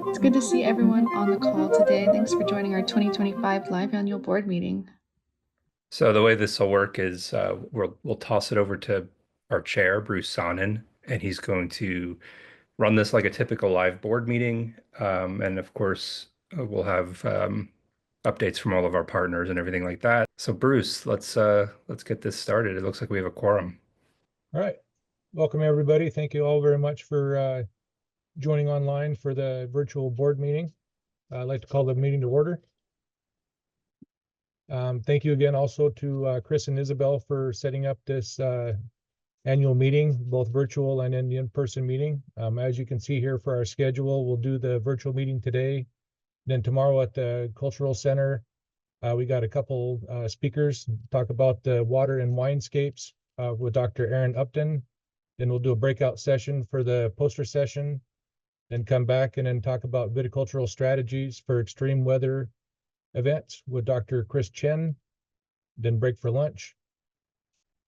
It's good to see everyone on the call today. Thanks for joining our 2025 live annual board meeting. So the way this will work is we'll toss it over to our chair, Bruce Sonnen, and he's going to run this like a typical live board meeting. And of course, we'll have updates from all of our partners and everything like that. So Bruce, let's get this started. It looks like we have a quorum. All right. Welcome, everybody. Thank you all very much for joining online for the virtual board meeting. I'd like to call the meeting to order. Thank you again also to Chris and Isabelle for setting up this annual meeting, both virtual and in the in-person meeting. As you can see here for our schedule, we'll do the virtual meeting today. Then tomorrow at the Cultural Center, we got a couple speakers talk about the water and winescapes with Dr. Aaron Upton. Then we'll do a breakout session for the poster session, then come back and then talk about viticultural strategies for extreme weather events with Dr. Chris Chen, then break for lunch,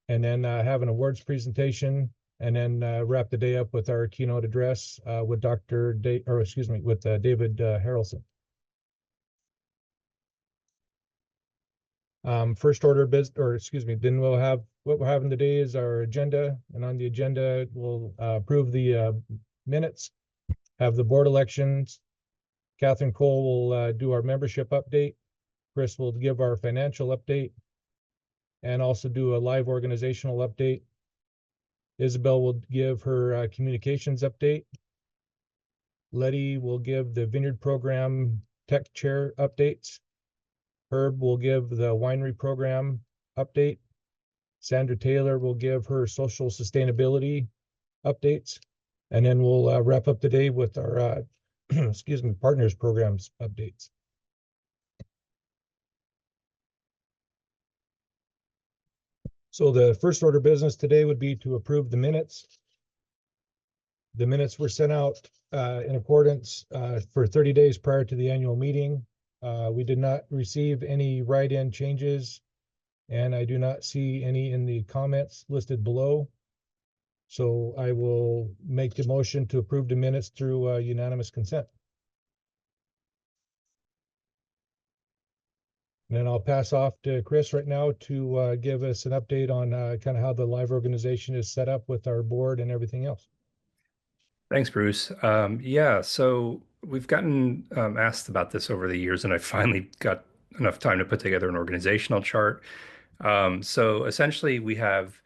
and then have an awards presentation, and then wrap the day up with our keynote address with David Harrelson. First order of business, then we'll have what we're having today is our agenda, and on the agenda we'll approve the minutes, have the board elections. Catherine Cole will do our membership update. Chris will give our financial update and also do a live organizational update. Isabelle will give her communications update. Leti will give the Vineyard program tech chair updates. Herb will give the winery program update. Sandra Taylor will give her social sustainability updates. And then we'll wrap up the day with our partners programs updates. So the first order of business today would be to approve the minutes. The minutes were sent out in accordance for 30 days prior to the annual meeting. We did not receive any write-in changes, and I do not see any in the comments listed below. So I will make the motion to approve the minutes through unanimous consent. And then I'll pass off to Chris right now to give us an update on kind of how the live organization is set up with our board and everything else. Thanks, Bruce. Yeah, so we've gotten asked about this over the years, and I finally got enough time to put together an organizational chart. So essentially we have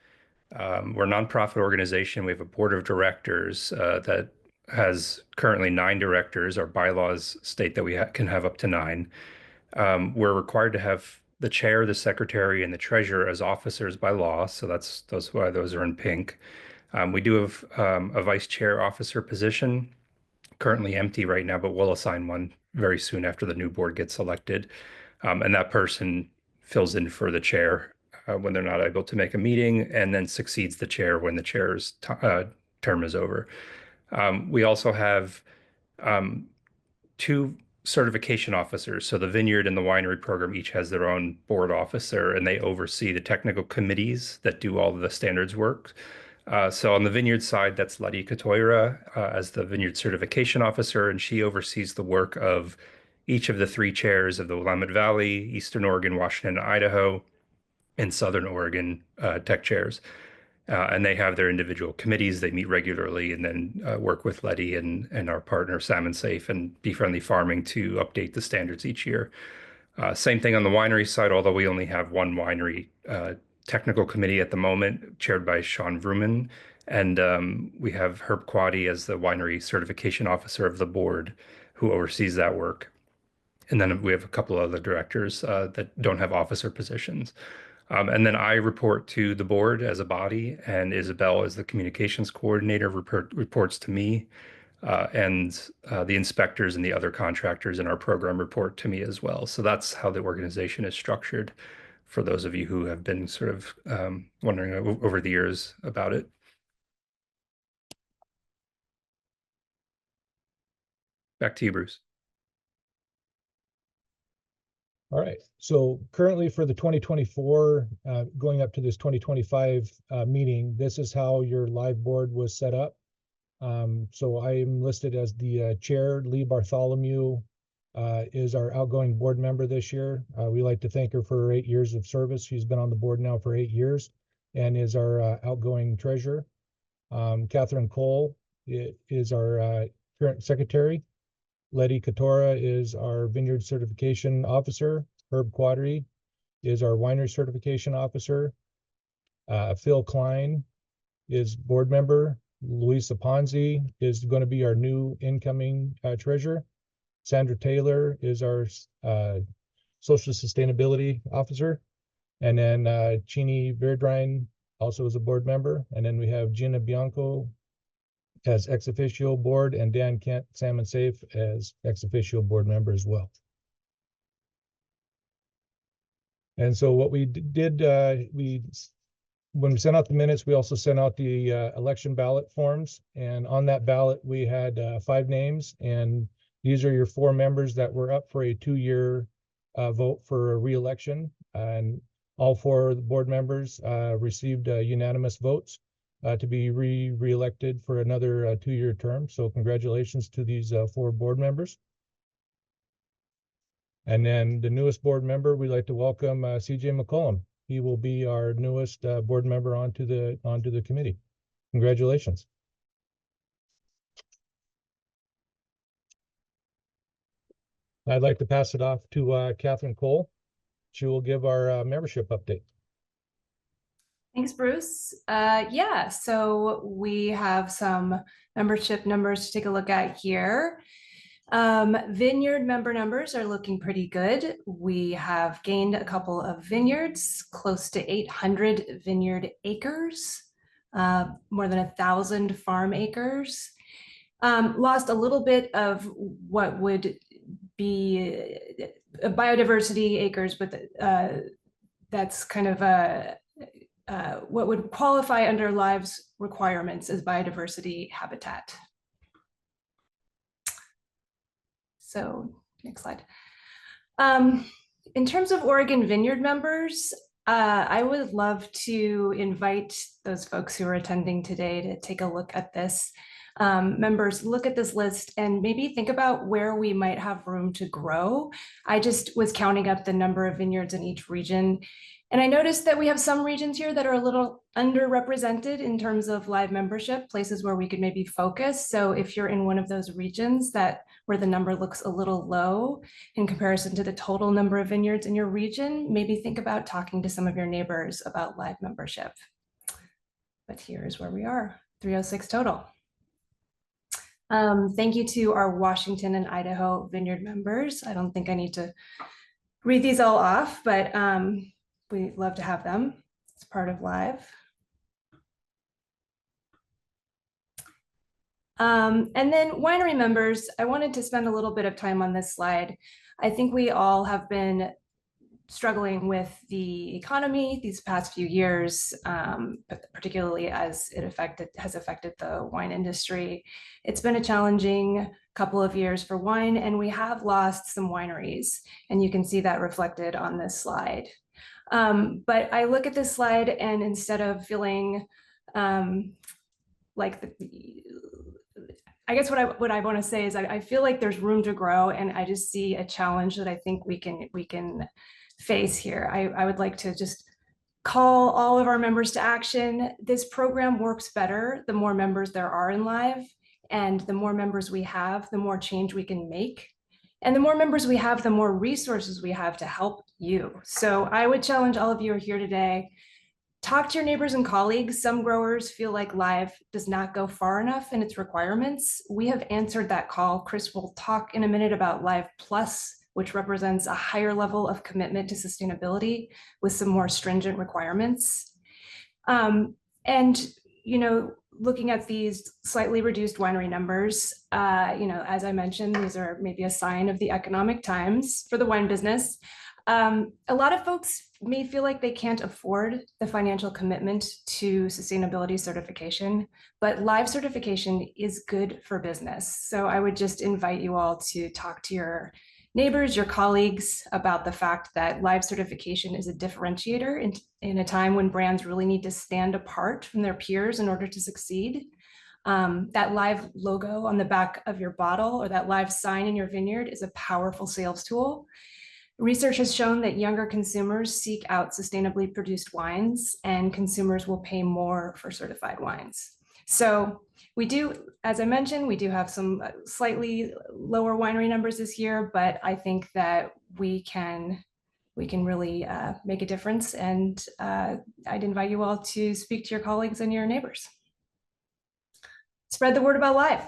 we're a nonprofit organization. We have a board of directors that has currently 9 directors. Our bylaws state that we can have up to 9. We're required to have the chair, the secretary, and the treasurer as officers by law. So that's why those are in pink. We do have a vice chair officer position, currently empty right now, but we'll assign one very soon after the new board gets elected. And that person fills in for the chair when they're not able to make a meeting, and then succeeds the chair when the chair's term is over. We also have 2 certification officers. So the Vineyard and the Winery program each has their own board officer, and they oversee the technical committees that do all of the standards work. So on the Vineyard side, that's Leti Catoira as the Vineyard certification officer, and she oversees the work of each of the 3 chairs of the Willamette Valley, Eastern Oregon, Washington, and Idaho, and Southern Oregon tech chairs. And they have their individual committees. They meet regularly and then work with Leti and our partner Salmon Safe and Bee Friendly Farming to update the standards each year. Same thing on the winery side, although we only have one winery technical committee at the moment, chaired by Shaun Vrooman. And we have Herb Quady as the winery certification officer of the board who oversees that work. And then we have a couple of other directors that don't have officer positions. And then I report to the board as a body, and Isabelle as the communications coordinator reports to me, and the inspectors and the other contractors in our program report to me as well. So that's how the organization is structured, for those of you who have been sort of wondering over the years about it. Back to you, Bruce. All right, so currently for the 2024, going up to this 2025 meeting, this is how your live board was set up. So I am listed as the chair. Lee Bartholomew is our outgoing board member this year. We like to thank her for her 8 years of service. She's been on the board now for 8 years and is our outgoing treasurer. Catherine Cole is our current secretary. Leti Catoira is our vineyard certification officer. Herb Quady is our winery certification officer. Phil Klein is board member. Luisa Ponzi is going to be our new incoming treasurer. Sandra Taylor is our social sustainability officer. And then Chini Verdrein also is a board member. And then we have Gina Bianco as ex officio board, and Dan Kent, Salmon Safe, as ex officio board member as well. And so what we did, when we sent out the minutes, we also sent out the election ballot forms. And on that ballot, we had 5 names. And these are your 4 members that were up for a 2-year vote for a re-election. And all 4 of the board members received unanimous votes to be re-elected for another 2-year term. So congratulations to these 4 board members. And then the newest board member, we'd like to welcome CJ McCollum. He will be our newest board member onto the committee. Congratulations. I'd like to pass it off to Catherine Cole. She will give our membership update. Thanks, Bruce. Yeah, so we have some membership numbers to take a look at here. Vineyard member numbers are looking pretty good. We have gained a couple of vineyards, close to 800 vineyard acres, more than 1,000 farm acres. Lost a little bit of what would be biodiversity acres, but that's kind of what would qualify under LIVE's requirements as biodiversity habitat. So next slide. In terms of Oregon Vineyard members, I would love to invite those folks who are attending today to take a look at this. Members, look at this list and maybe think about where we might have room to grow. I just was counting up the number of vineyards in each region, and I noticed that we have some regions here that are a little underrepresented in terms of live membership, places where we could maybe focus. So if you're in one of those regions where the number looks a little low in comparison to the total number of vineyards in your region, maybe think about talking to some of your neighbors about live membership. But here's where we are, 306 total. Thank you to our Washington and Idaho vineyard members. I don't think I need to read these all off, but we love to have them. It's part of live. And then winery members, I wanted to spend a little bit of time on this slide. I think we all have been struggling with the economy these past few years, but particularly as it has affected the wine industry. It's been a challenging couple of years for wine, and we have lost some wineries, and you can see that reflected on this slide. But I look at this slide, and instead of feeling like I guess what I want to say is I feel like there's room to grow, and I just see a challenge that I think we can face here. I would like to just call all of our members to action. This program works better the more members there are in live, and the more members we have, the more change we can make. And the more members we have, the more resources we have to help you. So I would challenge all of you who are here today, talk to your neighbors and colleagues. Some growers feel like live does not go far enough in its requirements. We have answered that call. Chris will talk in a minute about Live Plus, which represents a higher level of commitment to sustainability with some more stringent requirements. And, looking at these slightly reduced winery numbers, as I mentioned, these are maybe a sign of the economic times for the wine business. A lot of folks may feel like they can't afford the financial commitment to sustainability certification, but live certification is good for business. So I would just invite you all to talk to your neighbors, your colleagues about the fact that live certification is a differentiator in a time when brands really need to stand apart from their peers in order to succeed. That live logo on the back of your bottle or that live sign in your vineyard is a powerful sales tool. Research has shown that younger consumers seek out sustainably produced wines, and consumers will pay more for certified wines. So we do, as I mentioned, we do have some slightly lower winery numbers this year, but I think that we can really make a difference. And I'd invite you all to speak to your colleagues and your neighbors. Spread the word about Live.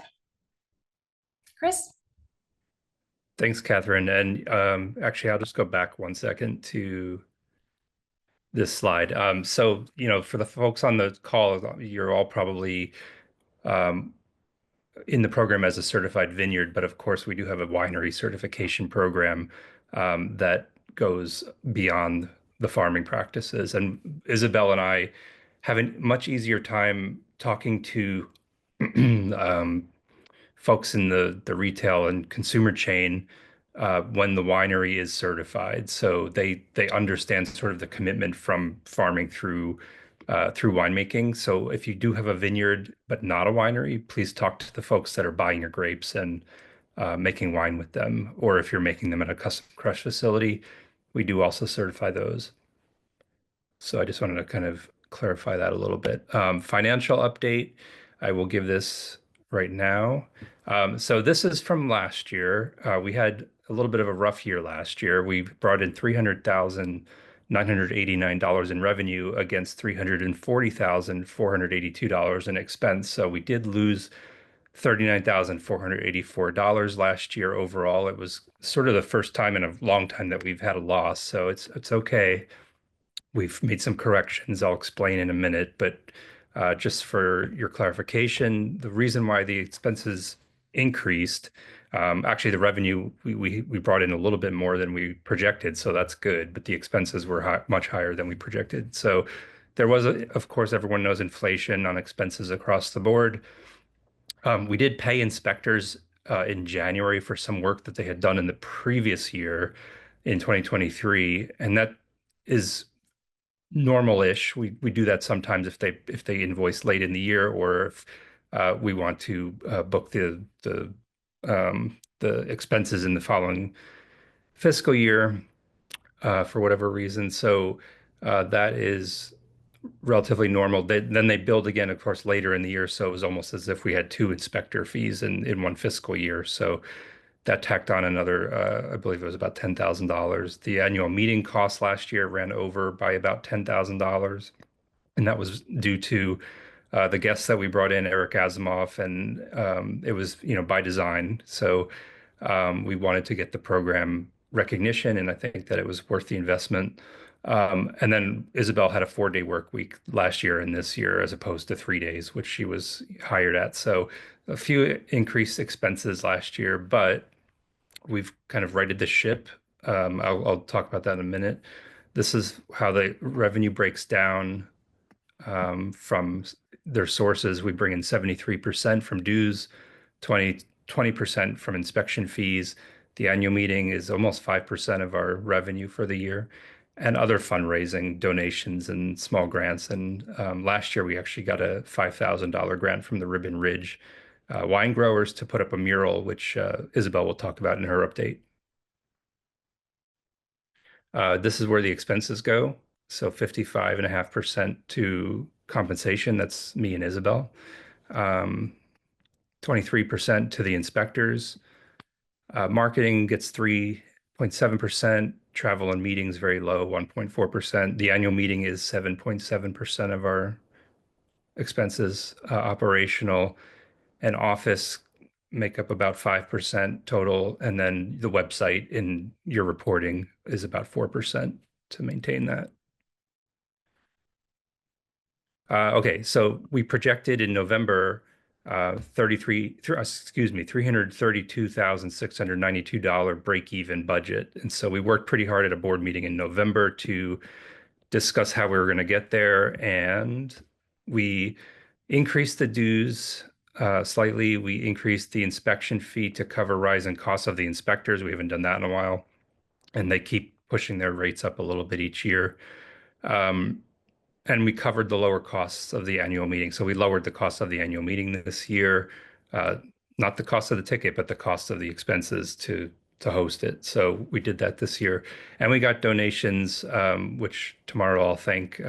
Chris? Thanks, Catherine. And actually, I'll just go back 1 second to this slide. So, for the folks on the call, you're all probably in the program as a certified vineyard, but of course, we do have a winery certification program that goes beyond the farming practices. And Isabelle and I have a much easier time talking to folks in the retail and consumer chain when the winery is certified. So they understand sort of the commitment from farming through winemaking. So if you do have a vineyard but not a winery, please talk to the folks that are buying your grapes and making wine with them. Or if you're making them at a custom crush facility, we do also certify those. So I just wanted to kind of clarify that a little bit. Financial update, I will give this right now. So this is from last year. We had a little bit of a rough year last year. We brought in $300,989 in revenue against $340,482 in expense. So we did lose $39,484 last year overall. It was sort of the first time in a long time that we've had a loss. So it's okay. We've made some corrections I'll explain in a minute, but just for your clarification, the reason why the expenses increased, actually the revenue, we brought in a little bit more than we projected, so that's good, but the expenses were much higher than we projected. So there was, of course, everyone knows inflation on expenses across the board. We did pay inspectors in January for some work that they had done in the previous year in 2023, and that is normal-ish. We do that sometimes if they invoice late in the year, or if we want to book the expenses in the following fiscal year for whatever reason. So that is relatively normal. Then they billed again, of course, later in the year. So it was almost as if we had two inspector fees in one fiscal year. So that tacked on another, I believe it was about $10,000. The annual meeting cost last year ran over by about $10,000. And that was due to the guests that we brought in, Eric Asimov, and it was, by design. So we wanted to get the program recognition, and I think that it was worth the investment. And then Isabelle had a 4-day work week last year and this year, as opposed to 3 days, which she was hired at. So a few increased expenses last year, but we've kind of righted the ship. I'll talk about that in a minute. This is how the revenue breaks down from their sources. We bring in 73% from dues, 20% from inspection fees. The annual meeting is almost 5% of our revenue for the year, and other fundraising, donations, and small grants. And last year, we actually got a $5,000 grant from the Ribbon Ridge Winegrowers to put up a mural, which Isabelle will talk about in her update. This is where the expenses go. So 55.5% to compensation, that's me and Isabelle. 23% to the inspectors. Marketing gets 3.7%. Travel and meetings very low, 1.4%. The annual meeting is 7.7% of our expenses. Operational and office make up about 5% total, and then the website in your reporting is about 4% to maintain that. Okay, so we projected in November $332,692 break-even budget. And so we worked pretty hard at a board meeting in November to discuss how we were going to get there. And we increased the dues slightly. We increased the inspection fee to cover rising costs of the inspectors. We haven't done that in a while. And they keep pushing their rates up a little bit each year. And we covered the lower costs of the annual meeting. So we lowered the cost of the annual meeting this year, uh, not the cost of the ticket, but the cost of the expenses to host it. So we did that this year, and we got donations, which tomorrow I'll thank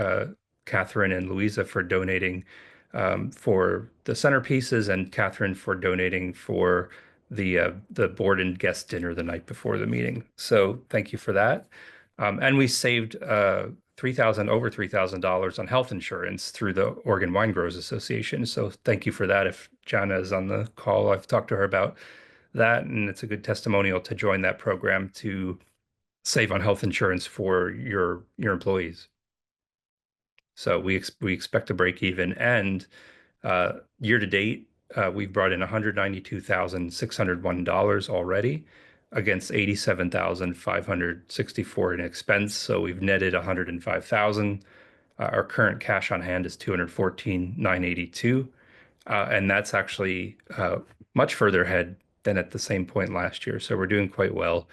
Catherine and Louisa for donating for the centerpieces, and Catherine for donating for the board and guest dinner the night before the meeting. So thank you for that. And we saved over $3,000 on health insurance through the Oregon Wine Growers Association. So thank you for that. If Jana is on the call, I've talked to her about that, and it's a good testimonial to join that program to save on health insurance for your employees. So we expect to break even, and year to date, we've brought in $192,601 already against $87,564 in expense. So we've netted $105,000. Our current cash on hand is $214,982. And that's actually much further ahead than at the same point last year. So we're doing quite well.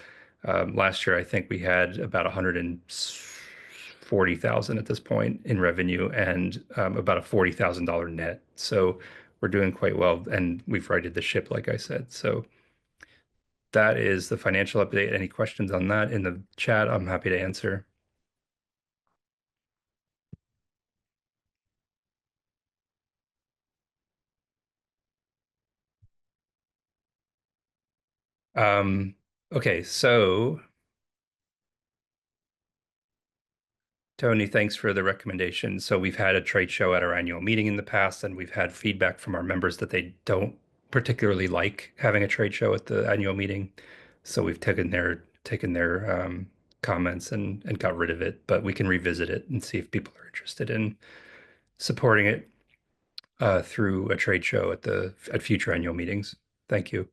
Last year, I think we had about 140,000 at this point in revenue, and about a $40,000 net. So we're doing quite well, and we've righted the ship, like I said. So that is the financial update. Any questions on that in the chat? I'm happy to answer. Okay, so Tony, thanks for the recommendation. So we've had a trade show at our annual meeting in the past, and we've had feedback from our members that they don't particularly like having a trade show at the annual meeting. So we've taken their comments and got rid of it, but we can revisit it and see if people are interested in supporting it through a trade show at future annual meetings. Thank you.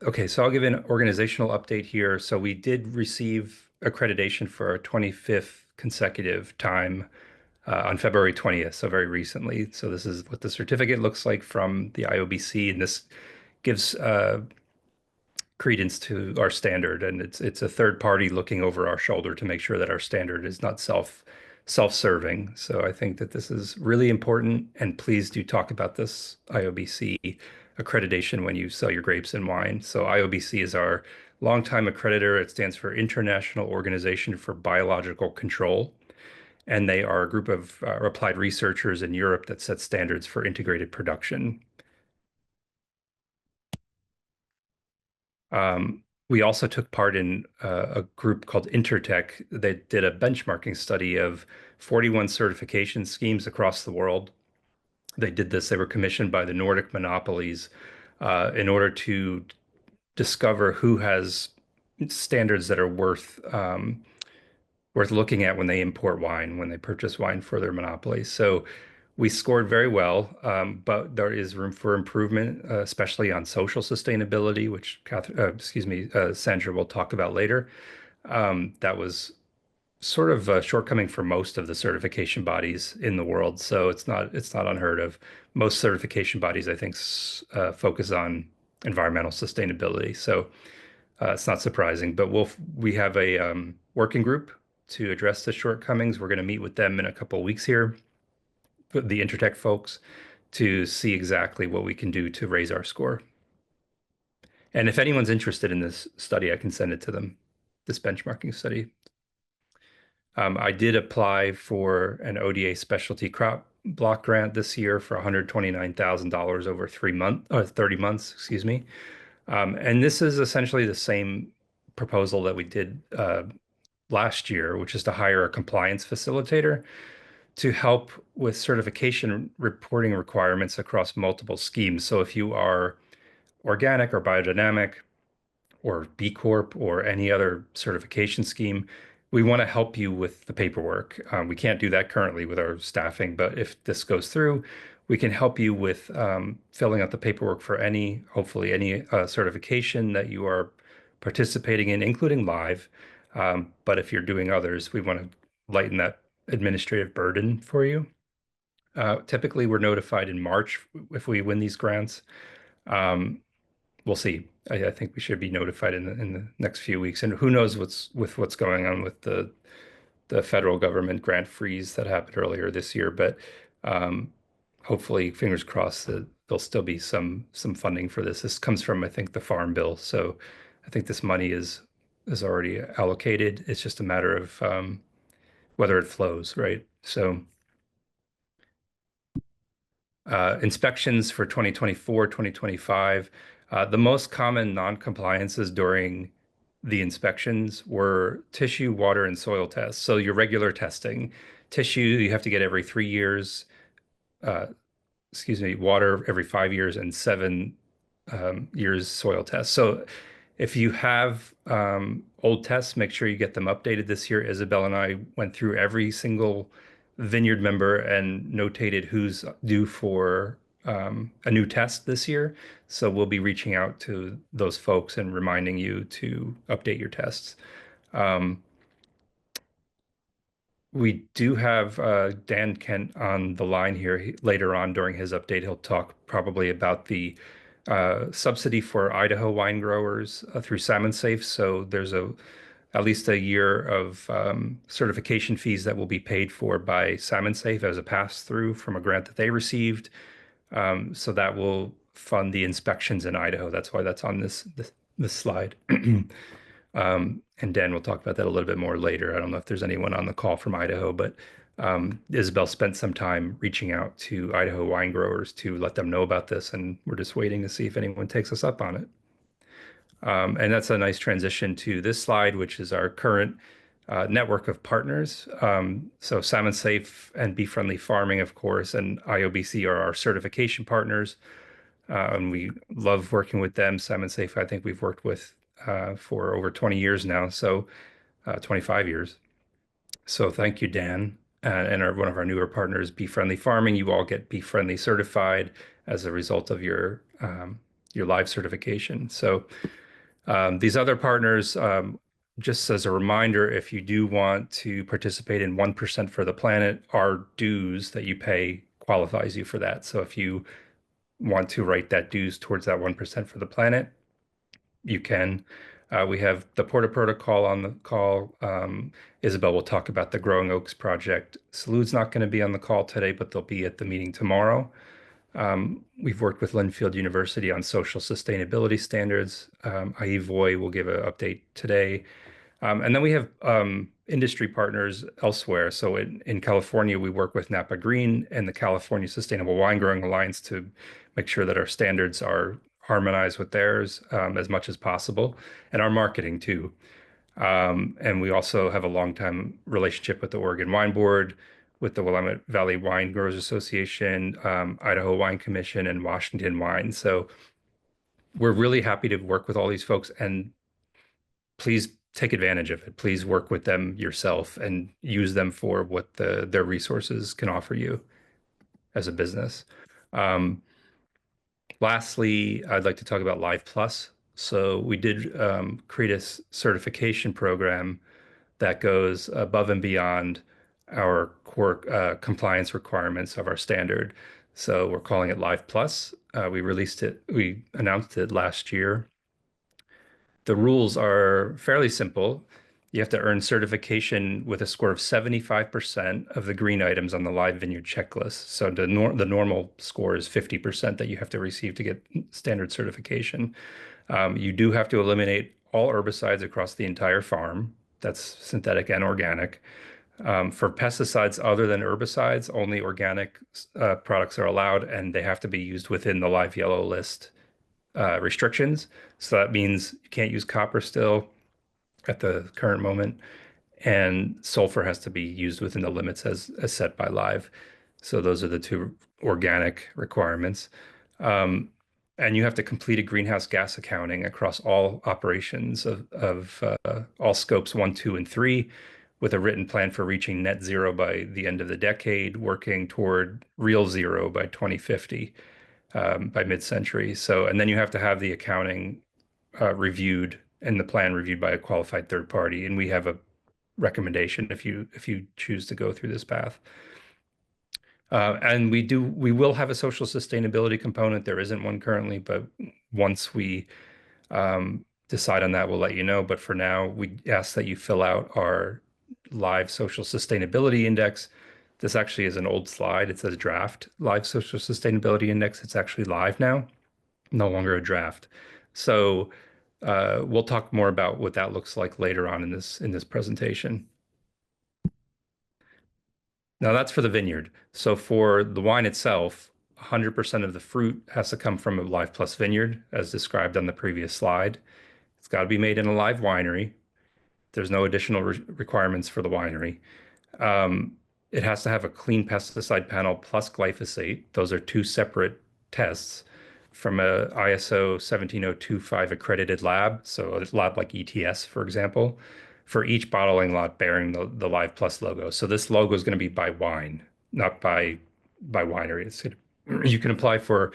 Okay, so I'll give an organizational update here. So we did receive accreditation for our 25th consecutive time on February 20th, so very recently. So this is what the certificate looks like from the IOBC, and this gives credence to our standard, and it's a third party looking over our shoulder to make sure that our standard is not self-serving. So I think that this is really important, and please do talk about this IOBC accreditation when you sell your grapes and wine. So IOBC is our longtime accreditor. It stands for International Organization for Biological Control, and they are a group of applied researchers in Europe that set standards for integrated production. We also took part in a group called Intertech. They did a benchmarking study of 41 certification schemes across the world. They did this, they were commissioned by the Nordic monopolies in order to discover who has standards that are worth looking at when they import wine, when they purchase wine for their monopolies. So we scored very well, but there is room for improvement, especially on social sustainability, which Sandra will talk about later. That was sort of a shortcoming for most of the certification bodies in the world. So it's not unheard of. Most certification bodies, I think, focus on environmental sustainability. So it's not surprising, but we have a working group to address the shortcomings. We're going to meet with them in a couple of weeks here, the Intertech folks, to see exactly what we can do to raise our score. And if anyone's interested in this study, I can send it to them, this benchmarking study. I did apply for an ODA specialty crop block grant this year for $129,000 over 30 months, excuse me. And this is essentially the same proposal that we did last year, which is to hire a compliance facilitator to help with certification reporting requirements across multiple schemes. So if you are organic or biodynamic or B Corp or any other certification scheme, we want to help you with the paperwork. We can't do that currently with our staffing, but if this goes through, we can help you with filling out the paperwork for hopefully any certification that you are participating in, including live. But if you're doing others, we want to lighten that administrative burden for you. Typically, we're notified in March if we win these grants. We'll see. I think we should be notified in the next few weeks. And who knows what's going on with the the federal government grant freeze that happened earlier this year, but hopefully, fingers crossed that there'll still be some funding for this. This comes from, I think, the Farm Bill, so I think this money is already allocated. It's just a matter of whether it flows, right? So inspections for 2024, 2025, the most common non-compliances during the inspections were tissue, water, and soil tests. So your regular testing. Tissue, you have to get every 3 years. Water every 5 years, and 7 years soil tests. So if you have old tests, make sure you get them updated this year. Isabelle and I went through every single Vineyard member and notated who's due for a new test this year. So we'll be reaching out to those folks and reminding you to update your tests. We do have Dan Kent on the line here. Later on during his update, he'll talk probably about the subsidy for Idaho wine growers through Salmon Safe. So there's at least a year of certification fees that will be paid for by Salmon Safe as a pass-through from a grant that they received. So that will fund the inspections in Idaho. That's why that's on this slide. And Dan will talk about that a little bit more later. I don't know if there's anyone on the call from Idaho, but Isabelle spent some time reaching out to Idaho wine growers to let them know about this, and we're just waiting to see if anyone takes us up on it. And that's a nice transition to this slide, which is our current network of partners. So Salmon Safe and Bee Friendly Farming, of course, and IOBC are our certification partners. And we love working with them. Salmon Safe, I think we've worked with for over 20 years now, so 25 years. So thank you, Dan. And one of our newer partners, Bee Friendly Farming, you all get Bee Friendly certified as a result of your live certification. So these other partners, just as a reminder, if you do want to participate in 1% for the planet, our dues that you pay qualifies you for that. So if you want to write that dues towards that 1% for the planet, you can. We have the Porto Protocol on the call. Isabelle will talk about the Growing Oaks project. Salud's not going to be on the call today, but they'll be at the meeting tomorrow. We've worked with Linfield University on social sustainability standards. AHIVOY will give an update today. And then we have industry partners elsewhere. So in California, we work with Napa Green and the California Sustainable Wine Growing Alliance to make sure that our standards are harmonized with theirs as much as possible, and our marketing too. And we also have a long-time relationship with the Oregon Wine Board, with the Willamette Valley Wine Growers Association, Idaho Wine Commission, and Washington Wine. So we're really happy to work with all these folks, and please take advantage of it. Please work with them yourself and use them for what their resources can offer you as a business. Lastly, I'd like to talk about Live Plus. So we did create a certification program that goes above and beyond our core compliance requirements of our standard. So we're calling it Live Plus. We announced it last year. The rules are fairly simple. You have to earn certification with a score of 75% of the green items on the Live Vineyard checklist. So the normal score is 50% that you have to receive to get standard certification. You do have to eliminate all herbicides across the entire farm. That's synthetic and organic. For pesticides other than herbicides, only organic products are allowed, and they have to be used within the Live Yellow list restrictions. So that means you can't use copper still at the current moment, and sulfur has to be used within the limits as set by Live. So those are the two organic requirements. And you have to complete a greenhouse gas accounting across all operations of all scopes 1, 2, and 3, with a written plan for reaching net zero by the end of the decade, working toward real zero by 2050, by mid-century. So, and then you have to have the accounting reviewed and the plan reviewed by a qualified third party. And we have a recommendation if you choose to go through this path. And we will have a social sustainability component. There isn't one currently, but once we decide on that, we'll let you know. But for now, we ask that you fill out our live social sustainability index. This actually is an old slide. It says draft live social sustainability index. It's actually live now, no longer a draft. So we'll talk more about what that looks like later on in this presentation. Now that's for the vineyard. So for the wine itself, 100% of the fruit has to come from a Live Plus vineyard, as described on the previous slide. It's got to be made in a live winery. There's no additional requirements for the winery. It has to have a clean pesticide panel plus glyphosate. Those are two separate tests from a ISO 17025 accredited lab. So a lab like ETS, for example, for each bottling lot bearing the Live Plus logo. So this logo is going to be by wine, not by winery. You can apply for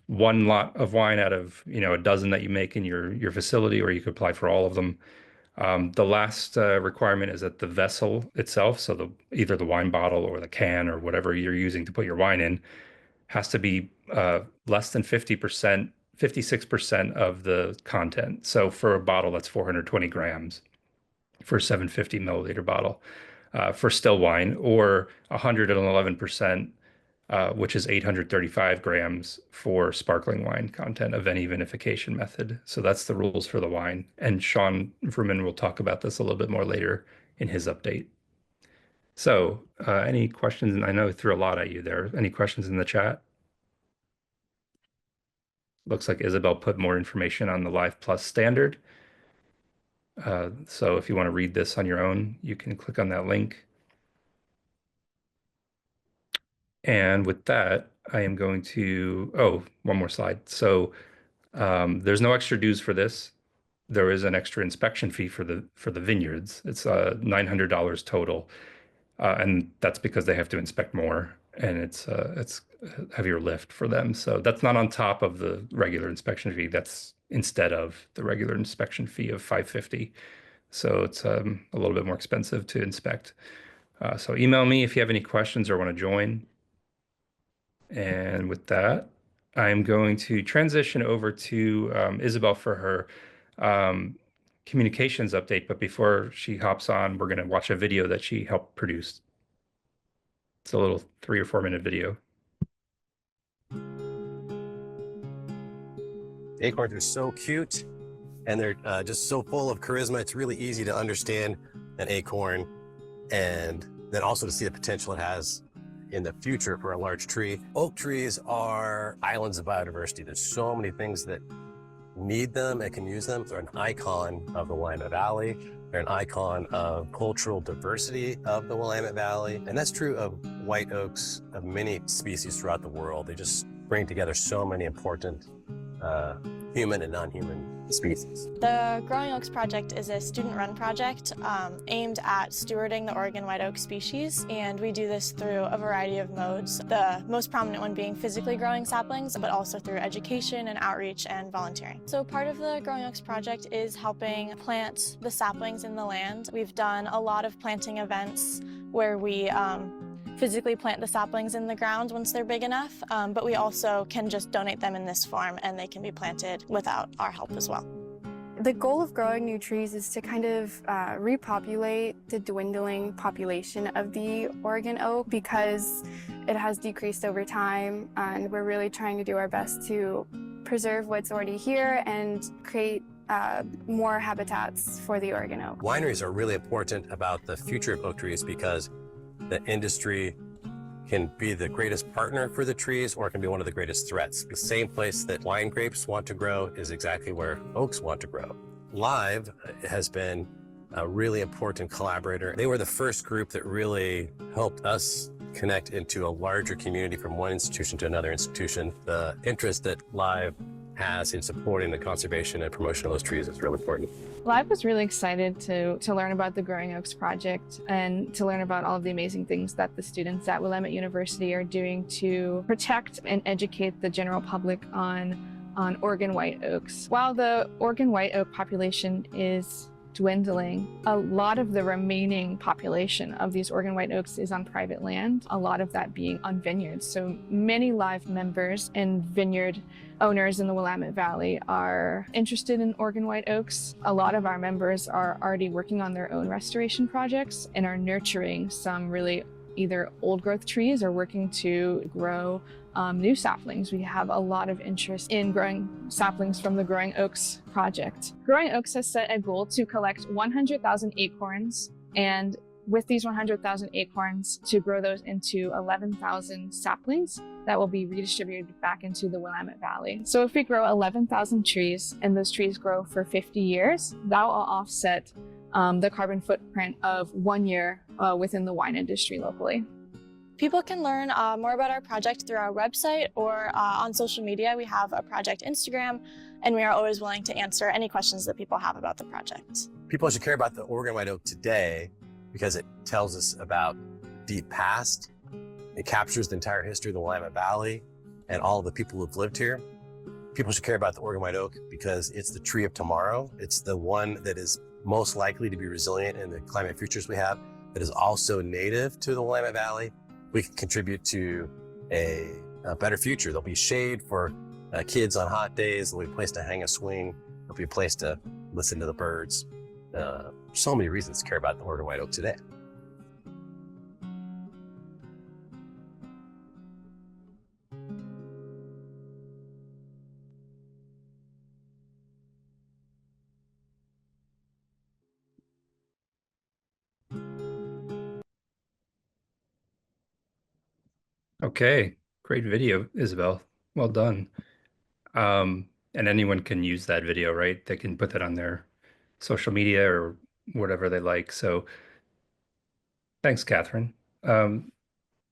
one lot of wine out of a dozen that you make in your facility, or you could apply for all of them. The last requirement is that the vessel itself, so either the wine bottle or the can or whatever you're using to put your wine in, has to be less than 50%, 56% of the content. So for a bottle, that's 420 grams for a 750 milliliter bottle for still wine, or 111%, which is 835 grams for sparkling wine content of any vinification method. So that's the rules for the wine. And Shaun Vrooman will talk about this a little bit more later in his update. So any questions? And I know I threw a lot at you there. Any questions in the chat? Looks like Isabelle put more information on the Live Plus standard. So if you want to read this on your own, you can click on that link. And with that, I am going to, one more slide. So there's no extra dues for this. There is an extra inspection fee for the vineyards. It's $900 total. And that's because they have to inspect more, and it's a heavier lift for them. So that's not on top of the regular inspection fee. That's instead of the regular inspection fee of $550. So it's a little bit more expensive to inspect. So email me if you have any questions or want to join. And with that, I'm going to transition over to Isabelle for her communications update. But before she hops on, we're going to watch a video that she helped produce. It's a little 3 or 4 minute video. Acorns are so cute, and they're just so full of charisma. It's really easy to understand an acorn, and then also to see the potential it has in the future for a large tree. Oak trees are islands of biodiversity. There's so many things that need them and can use them. They're an icon of the Willamette Valley. They're an icon of cultural diversity of the Willamette Valley. And that's true of white oaks, of many species throughout the world. They just bring together so many important human and non-human species. The Growing Oaks Project is a student-run project aimed at stewarding the Oregon white oak species, and we do this through a variety of modes, the most prominent one being physically growing saplings, but also through education and outreach and volunteering. So part of the Growing Oaks Project is helping plant the saplings in the land. We've done a lot of planting events where we physically plant the saplings in the ground once they're big enough, but we also can just donate them in this form and they can be planted without our help as well. The goal of growing new trees is to kind of repopulate the dwindling population of the Oregon oak because it has decreased over time, and we're really trying to do our best to preserve what's already here and create more habitats for the Oregon oak. Wineries are really important about the future of oak trees because the industry can be the greatest partner for the trees, or it can be one of the greatest threats. The same place that wine grapes want to grow is exactly where oaks want to grow. Live has been a really important collaborator. They were the first group that really helped us connect into a larger community from one institution to another institution. The interest that Live has in supporting the conservation and promotion of those trees is really important. Live was really excited to learn about the Growing Oaks Project and to learn about all of the amazing things that the students at Willamette University are doing to protect and educate the general public on Oregon white oaks. While the Oregon white oak population is dwindling. A lot of the remaining population of these Oregon white oaks is on private land, a lot of that being on vineyards. So many live members and vineyard owners in the Willamette Valley are interested in Oregon white oaks. A lot of our members are already working on their own restoration projects and are nurturing some really either old growth trees or working to grow new saplings. We have a lot of interest in growing saplings from the Growing Oaks project. Growing Oaks has set a goal to collect 100,000 acorns, and with these 100,000 acorns, to grow those into 11,000 saplings that will be redistributed back into the Willamette Valley. So if we grow 11,000 trees and those trees grow for 50 years, that will offset the carbon footprint of 1 year within the wine industry locally. People can learn more about our project through our website or on social media. We have a project Instagram, and we are always willing to answer any questions that people have about the project. People should care about the Oregon white oak today because it tells us about deep past. It captures the entire history of the Willamette Valley and all the people who've lived here. People should care about the Oregon white oak because it's the tree of tomorrow. It's the one that is most likely to be resilient in the climate futures we have, that is also native to the Willamette Valley. We can contribute to a better future. There'll be shade for kids on hot days. There'll be a place to hang a swing. There'll be a place to listen to the birds. So many reasons to care about the Oregon white oak today. Okay, great video, Isabelle. Well done. And anyone can use that video, right? They can put that on their social media or whatever they like. So thanks, Catherine.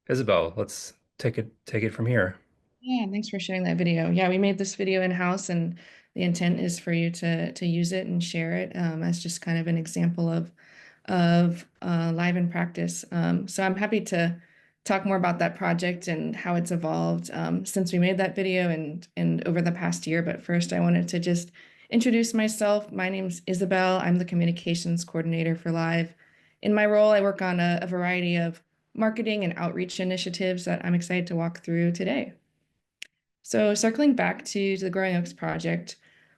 Isabelle, let's take it from here. Yeah, thanks for sharing that video. Yeah, we made this video in-house, and the intent is for you to use it and share it as just kind of an example of live in practice. So I'm happy to talk more about that project and how it's evolved since we made that video and over the past year. But first, I wanted to just introduce myself. My name's Isabelle. I'm the communications coordinator for Live. In my role, I work on a variety of marketing and outreach initiatives that I'm excited to walk through today. So circling back to the Growing Oaks project,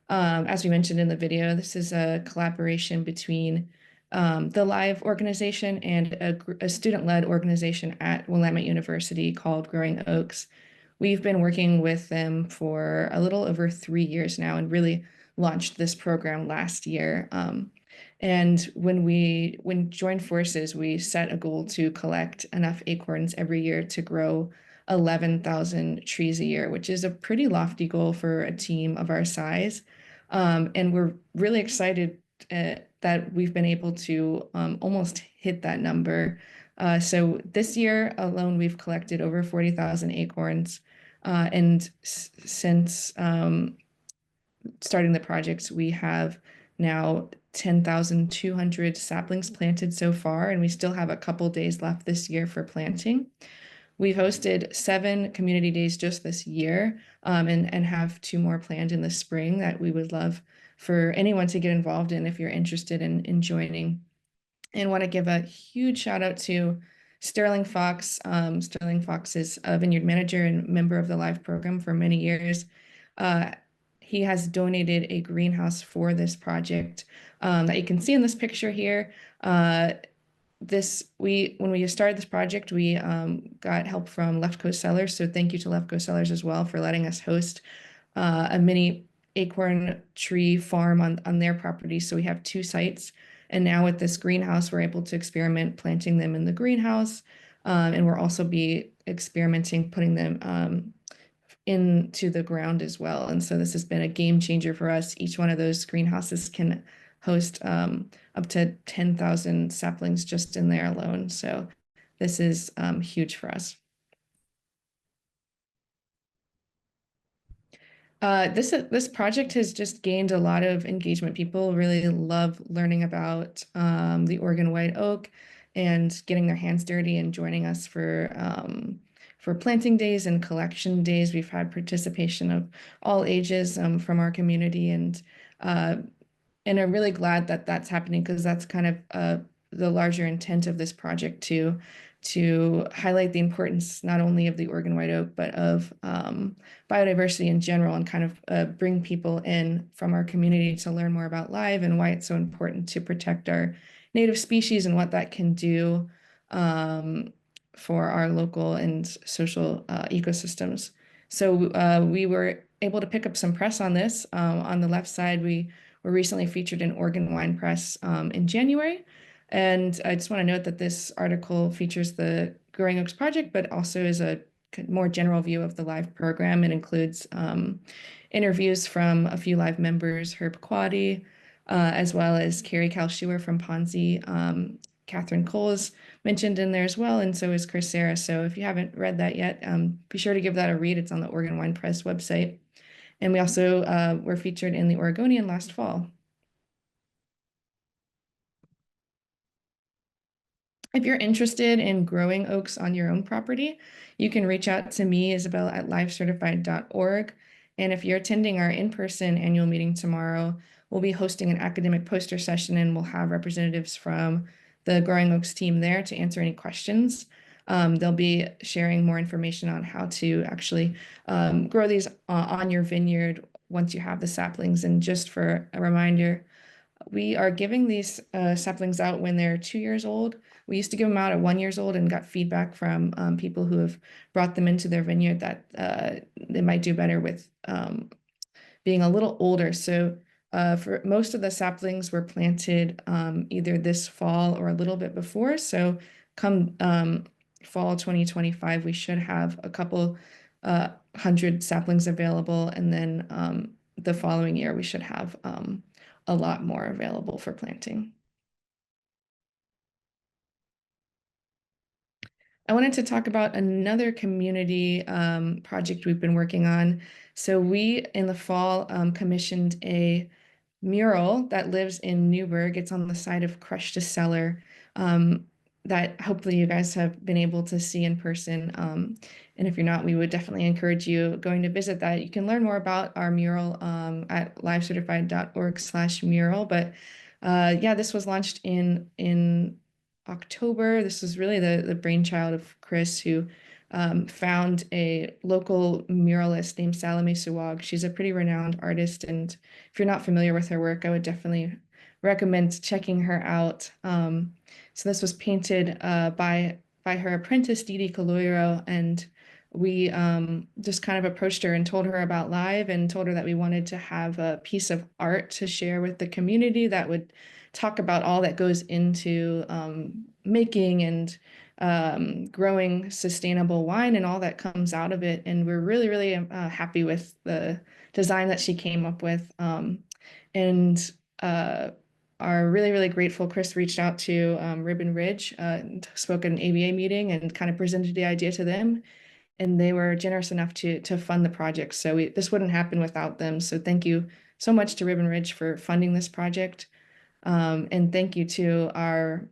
as we mentioned in the video, this is a collaboration between the Live organization and a student-led organization at Willamette University called Growing Oaks. We've been working with them for a little over 3 years now and really launched this program last year. And when we joined forces, we set a goal to collect enough acorns every year to grow 11,000 trees a year, which is a pretty lofty goal for a team of our size. And we're really excited that we've been able to almost hit that number. So this year alone, we've collected over 40,000 acorns. And since starting the project, we have now 10,200 saplings planted so far, and we still have a couple days left this year for planting. We've hosted 7 community days just this year and have 2 more planned in the spring that we would love for anyone to get involved in if you're interested in joining. And want to give a huge shout out to Sterling Fox. Sterling Fox is a vineyard manager and member of the Live program for many years. He has donated a greenhouse for this project that you can see in this picture here. When we started this project, we got help from Left Coast Cellars. So thank you to Left Coast Cellars as well for letting us host a mini acorn tree farm on their property. So we have 2 sites. And now with this greenhouse, we're able to experiment planting them in the greenhouse. And we'll also be experimenting putting them into the ground as well. And so this has been a game changer for us. Each one of those greenhouses can host up to 10,000 saplings just in there alone. So this is huge for us. This project has just gained a lot of engagement. People really love learning about the Oregon white oak and getting their hands dirty and joining us for planting days and collection days. We've had participation of all ages from our community, and and I'm really glad that that's happening, because that's kind of the larger intent of this project, to highlight the importance not only of the Oregon white oak, but of biodiversity in general, and kind of bring people in from our community to learn more about live and why it's so important to protect our native species and what that can do for our local and social ecosystems. So we were able to pick up some press on this. On the left side, we were recently featured in Oregon Wine Press in January. And I just want to note that this article features the Growing Oaks project, but also is a more general view of the live program. It includes interviews from a few live members, Herb Quady, as well as Carrie Kalschuer from Ponzi. Catherine Cole is mentioned in there as well, and so is Chris Serra. So if you haven't read that yet, be sure to give that a read. It's on the Oregon Wine Press website. And we also were featured in the Oregonian last fall. If you're interested in growing oaks on your own property, you can reach out to me, Isabelle, at livecertified.org. And if you're attending our in-person annual meeting tomorrow, we'll be hosting an academic poster session, and we'll have representatives from the Growing Oaks team there to answer any questions. They'll be sharing more information on how to actually grow these on your vineyard once you have the saplings. And just for a reminder, we are giving these saplings out when they're 2 years old. We used to give them out at 1 year old, and got feedback from people who have brought them into their vineyard that they might do better with being a little older. So for most of the saplings were planted either this fall or a little bit before. So come fall 2025, we should have a couple hundred saplings available. And then the following year, we should have a lot more available for planting. I wanted to talk about another community project we've been working on. So we, in the fall, commissioned a mural that lives in Newburgh. It's on the side of Crush to Cellar, that hopefully you guys have been able to see in person. And if you're not, we would definitely encourage you going to visit that. You can learn more about our mural at livecertified.org/mural. But yeah, this was launched in October. This was really the brainchild of Chris, who found a local muralist named Salome Suwag. She's a pretty renowned artist, and if you're not familiar with her work, I would definitely recommend checking her out. So this was painted by her apprentice, Didi Caloiro, and we just kind of approached her and told her about live, and told her that we wanted to have a piece of art to share with the community that would talk about all that goes into making and growing sustainable wine and all that comes out of it. And we're really, really happy with the design that she came up with, and are really, really grateful. Chris reached out to Ribbon Ridge, spoke at an ABA meeting, and kind of presented the idea to them, and they were generous enough to fund the project. So this wouldn't happen without them. So thank you so much to Ribbon Ridge for funding this project. And thank you to our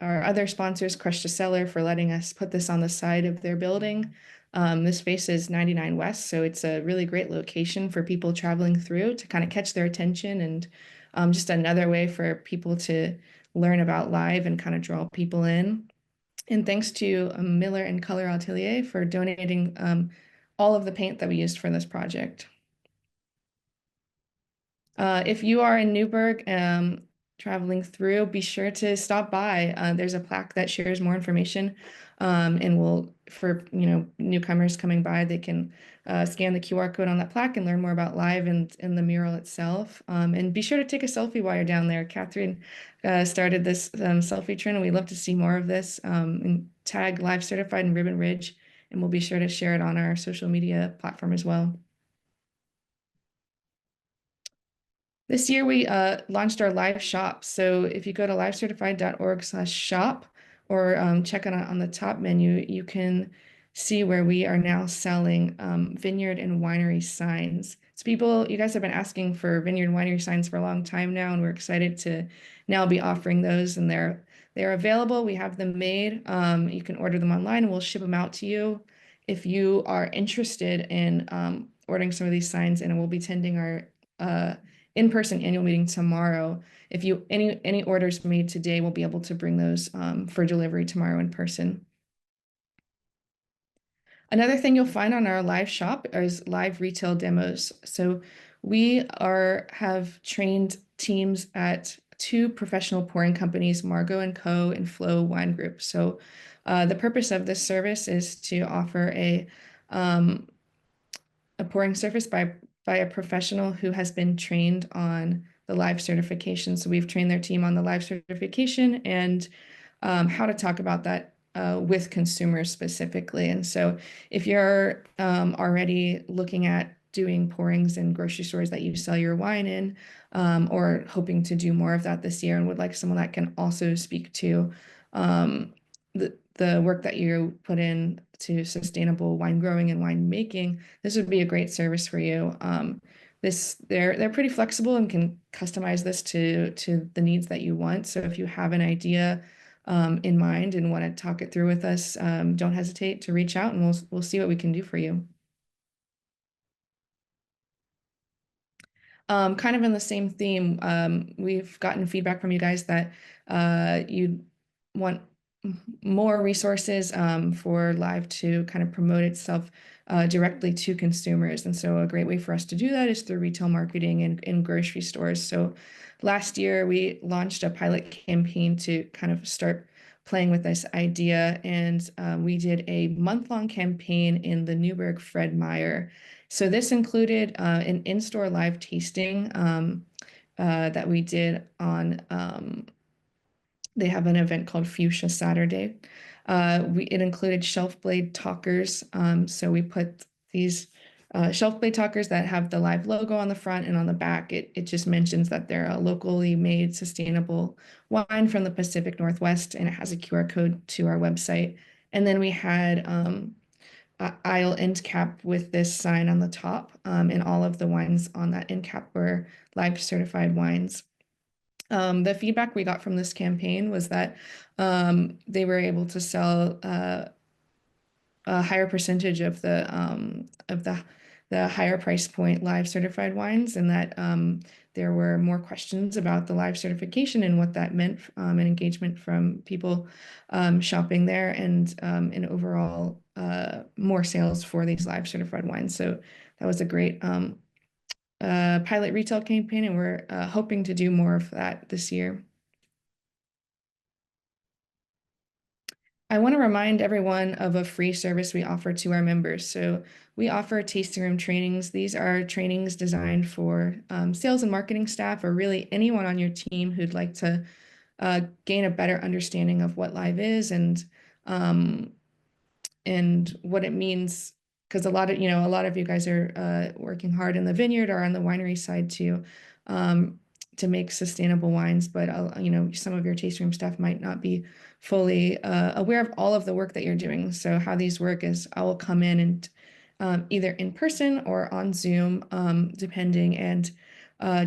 other sponsors, Crush to Cellar, for letting us put this on the side of their building. This faces 99 West, so it's a really great location for people traveling through to kind of catch their attention, and just another way for people to learn about live and kind of draw people in. And thanks to Miller and Color Atelier for donating all of the paint that we used for this project. If you are in Newburgh traveling through, be sure to stop by. There's a plaque that shares more information, and for newcomers coming by, they can scan the QR code on that plaque and learn more about live and the mural itself. And be sure to take a selfie while you're down there. Catherine started this selfie trend, and we'd love to see more of this. And tag Live Certified and Ribbon Ridge, and we'll be sure to share it on our social media platform as well. This year, we launched our live shop. So if you go to livecertified.org/shop, or check on the top menu, you can see where we are now selling vineyard and winery signs. So you guys have been asking for vineyard and winery signs for a long time now, and we're excited to now be offering those, and they're available. We have them made. You can order them online, and we'll ship them out to you. If you are interested in ordering some of these signs, and we'll be attending our in-person annual meeting tomorrow. If you any orders made today, we'll be able to bring those for delivery tomorrow in person. Another thing you'll find on our live shop is live retail demos. So we have trained teams at 2 professional pouring companies, Margot & Co. and Flow Wine Group. So the purpose of this service is to offer a pouring service by a professional who has been trained on the live certification. So we've trained their team on the live certification and how to talk about that with consumers specifically. And so if you're already looking at doing pourings in grocery stores that you sell your wine in, or hoping to do more of that this year and would like someone that can also speak to the work that you put in to sustainable wine growing and wine making, this would be a great service for you. They're pretty flexible and can customize this to the needs that you want. So if you have an idea in mind and want to talk it through with us, don't hesitate to reach out and we'll see what we can do for you. Kind of in the same theme, we've gotten feedback from you guys that you want more resources for live to kind of promote itself directly to consumers. And so a great way for us to do that is through retail marketing and in grocery stores. So last year we launched a pilot campaign to kind of start playing with this idea. And we did a month-long campaign in the Newburgh Fred Meyer. So this included an in-store live tasting that we did on, they have an event called Fuchsia Saturday. It included shelf blade talkers. So we put these shelf blade talkers that have the live logo on the front and on the back. It just mentions that they're a locally made sustainable wine from the Pacific Northwest, and it has a QR code to our website. And then we had aisle end cap with this sign on the top, and all of the wines on that end cap were live certified wines. The feedback we got from this campaign was that they were able to sell a higher percentage of the higher price point live certified wines, and that there were more questions about the live certification and what that meant, and engagement from people shopping there, and overall more sales for these live certified wines. So that was a great pilot retail campaign, and we're hoping to do more of that this year. I want to remind everyone of a free service we offer to our members. So we offer tasting room trainings. These are trainings designed for sales and marketing staff, or really anyone on your team who'd like to gain a better understanding of what live is and what it means. Because a lot of you guys are working hard in the vineyard or on the winery side to make sustainable wines, but some of your tasting room staff might not be fully aware of all of the work that you're doing. So how these work is I will come in and either in person or on Zoom, depending, and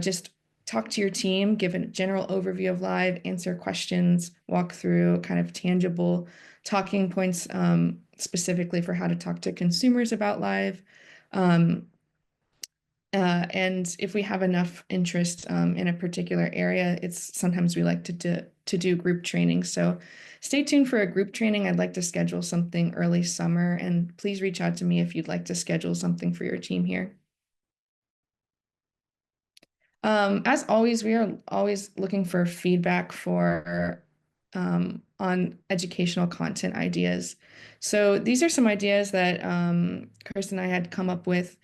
just talk to your team, give a general overview of live, answer questions, walk through kind of tangible talking points specifically for how to talk to consumers about live. And if we have enough interest in a particular area, sometimes we like to do group training. So stay tuned for a group training. I'd like to schedule something early summer, and please reach out to me if you'd like to schedule something for your team here. As always, we are always looking for feedback on educational content ideas. So these are some ideas that Chris and I had come up with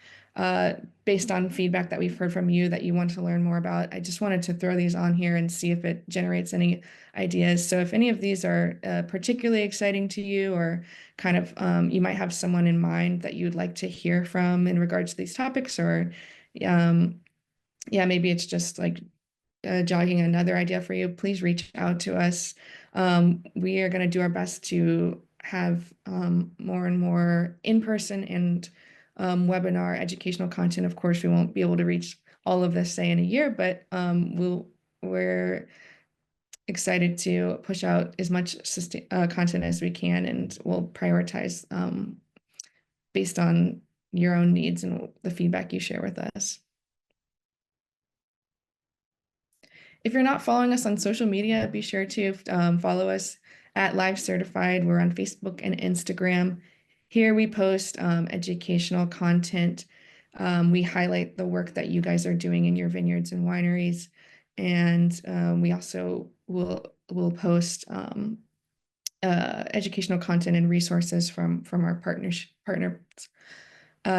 based on feedback that we've heard from you that you want to learn more about. I just wanted to throw these on here and see if it generates any ideas. So if any of these are particularly exciting to you, or kind of you might have someone in mind that you'd like to hear from in regards to these topics, or maybe it's just like jogging another idea for you, please reach out to us. We are going to do our best to have more and more in-person and webinar educational content. Of course, we won't be able to reach all of this, say, in a year, but we're excited to push out as much content as we can, and we'll prioritize based on your own needs and the feedback you share with us. If you're not following us on social media, be sure to follow us at Live Certified. We're on Facebook and Instagram. Here we post educational content. We highlight the work that you guys are doing in your vineyards and wineries. And we also will post educational content and resources from our partners.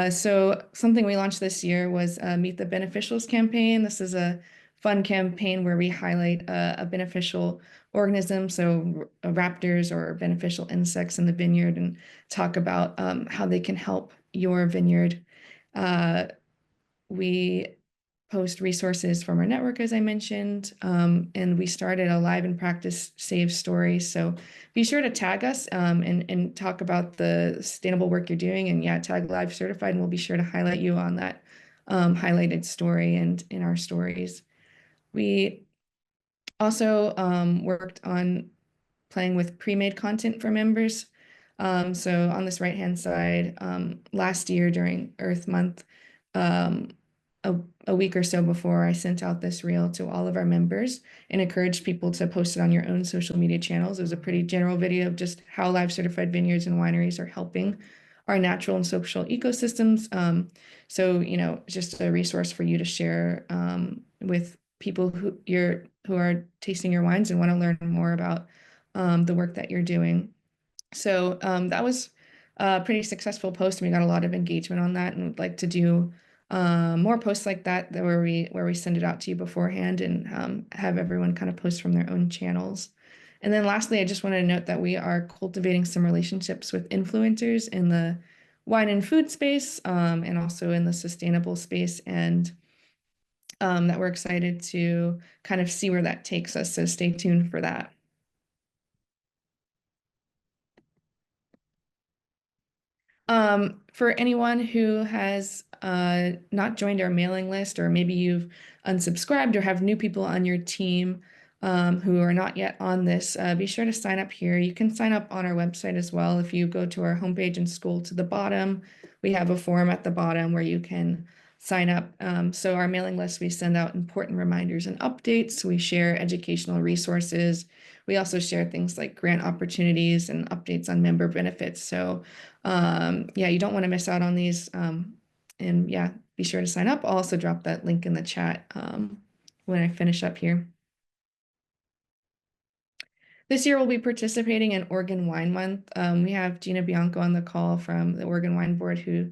So something we launched this year was Meet the Beneficials campaign. This is a fun campaign where we highlight a beneficial organism, so raptors or beneficial insects in the vineyard, and talk about how they can help your vineyard. We post resources from our network, as I mentioned, and we started a live in practice save story. So be sure to tag us and talk about the sustainable work you're doing, and yeah, tag Live Certified, and we'll be sure to highlight you on that highlighted story and in our stories. We also worked on playing with pre-made content for members. So on this right-hand side, last year during Earth Month, a week or so before, I sent out this reel to all of our members and encouraged people to post it on your own social media channels. It was a pretty general video of just how Live Certified vineyards and wineries are helping our natural and social ecosystems. So, just a resource for you to share with people who are tasting your wines and want to learn more about the work that you're doing. So that was a pretty successful post, and we got a lot of engagement on that, and would like to do more posts like that where we send it out to you beforehand and have everyone kind of post from their own channels. And then lastly, I just wanted to note that we are cultivating some relationships with influencers in the wine and food space, and also in the sustainable space, and that we're excited to kind of see where that takes us. So stay tuned for that. For anyone who has not joined our mailing list, or maybe you've unsubscribed or have new people on your team who are not yet on this, be sure to sign up here. You can sign up on our website as well. If you go to our homepage and scroll to the bottom, we have a form at the bottom where you can sign up. So our mailing list, we send out important reminders and updates. We share educational resources. We also share things like grant opportunities and updates on member benefits. So yeah, you don't want to miss out on these. And yeah, be sure to sign up. I'll also drop that link in the chat when I finish up here. This year we'll be participating in Oregon Wine Month. We have Gina Bianco on the call from the Oregon Wine Board, who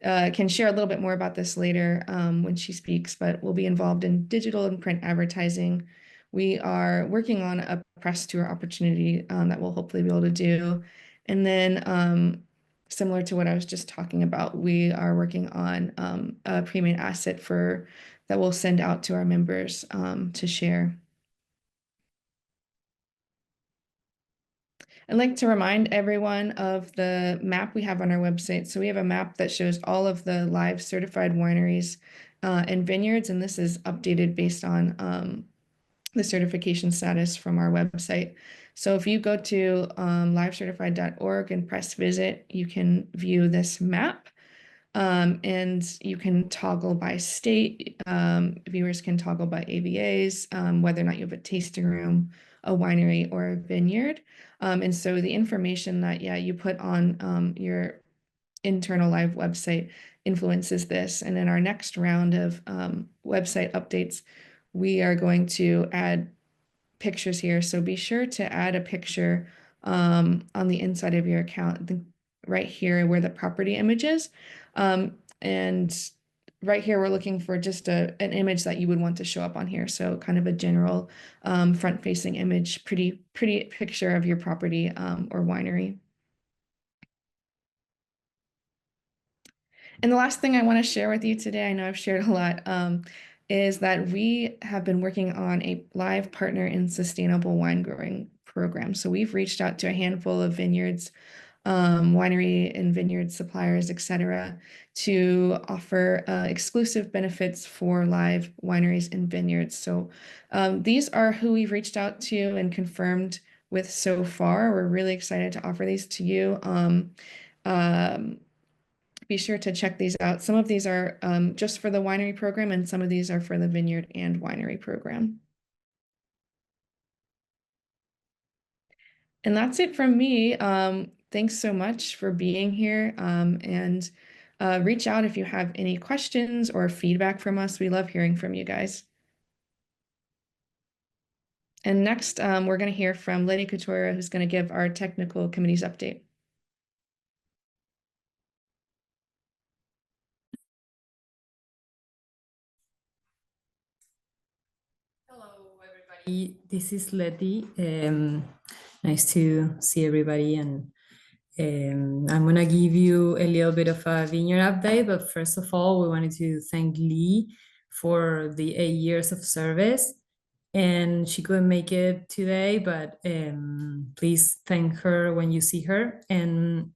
can share a little bit more about this later when she speaks, but we'll be involved in digital and print advertising. We are working on a press tour opportunity that we'll hopefully be able to do. And then similar to what I was just talking about, we are working on a pre-made asset that we'll send out to our members to share. I'd like to remind everyone of the map we have on our website. So we have a map that shows all of the live certified wineries and vineyards, and this is updated based on the certification status from our website. So if you go to livecertified.org and press visit, you can view this map. And you can toggle by state. Viewers can toggle by AVAs, whether or not you have a tasting room, a winery, or a vineyard. And so the information that you put on your internal live website influences this. And in our next round of website updates, we are going to add pictures here. So be sure to add a picture on the inside of your account, right here where the property image is. And right here, we're looking for just an image that you would want to show up on here. So kind of a general front-facing image, pretty picture of your property or winery. And the last thing I want to share with you today, I know I've shared a lot, is that we have been working on a live partner in sustainable wine growing program. So we've reached out to a handful of vineyards, winery and vineyard suppliers, etc., to offer exclusive benefits for live wineries and vineyards. So these are who we've reached out to and confirmed with so far. We're really excited to offer these to you. Be sure to check these out. Some of these are just for the winery program, and some of these are for the vineyard and winery program. And that's it from me. Thanks so much for being here. And reach out if you have any questions or feedback from us. We love hearing from you guys. And next, we're going to hear from Leti Catoira, who's going to give our technical committees update. Hello, everybody. This is Leti. Nice to see everybody. And I'm going to give you a little bit of a vineyard update. But first of all, we wanted to thank Lee for the 8 years of service. And she couldn't make it today, but please thank her when you see her. And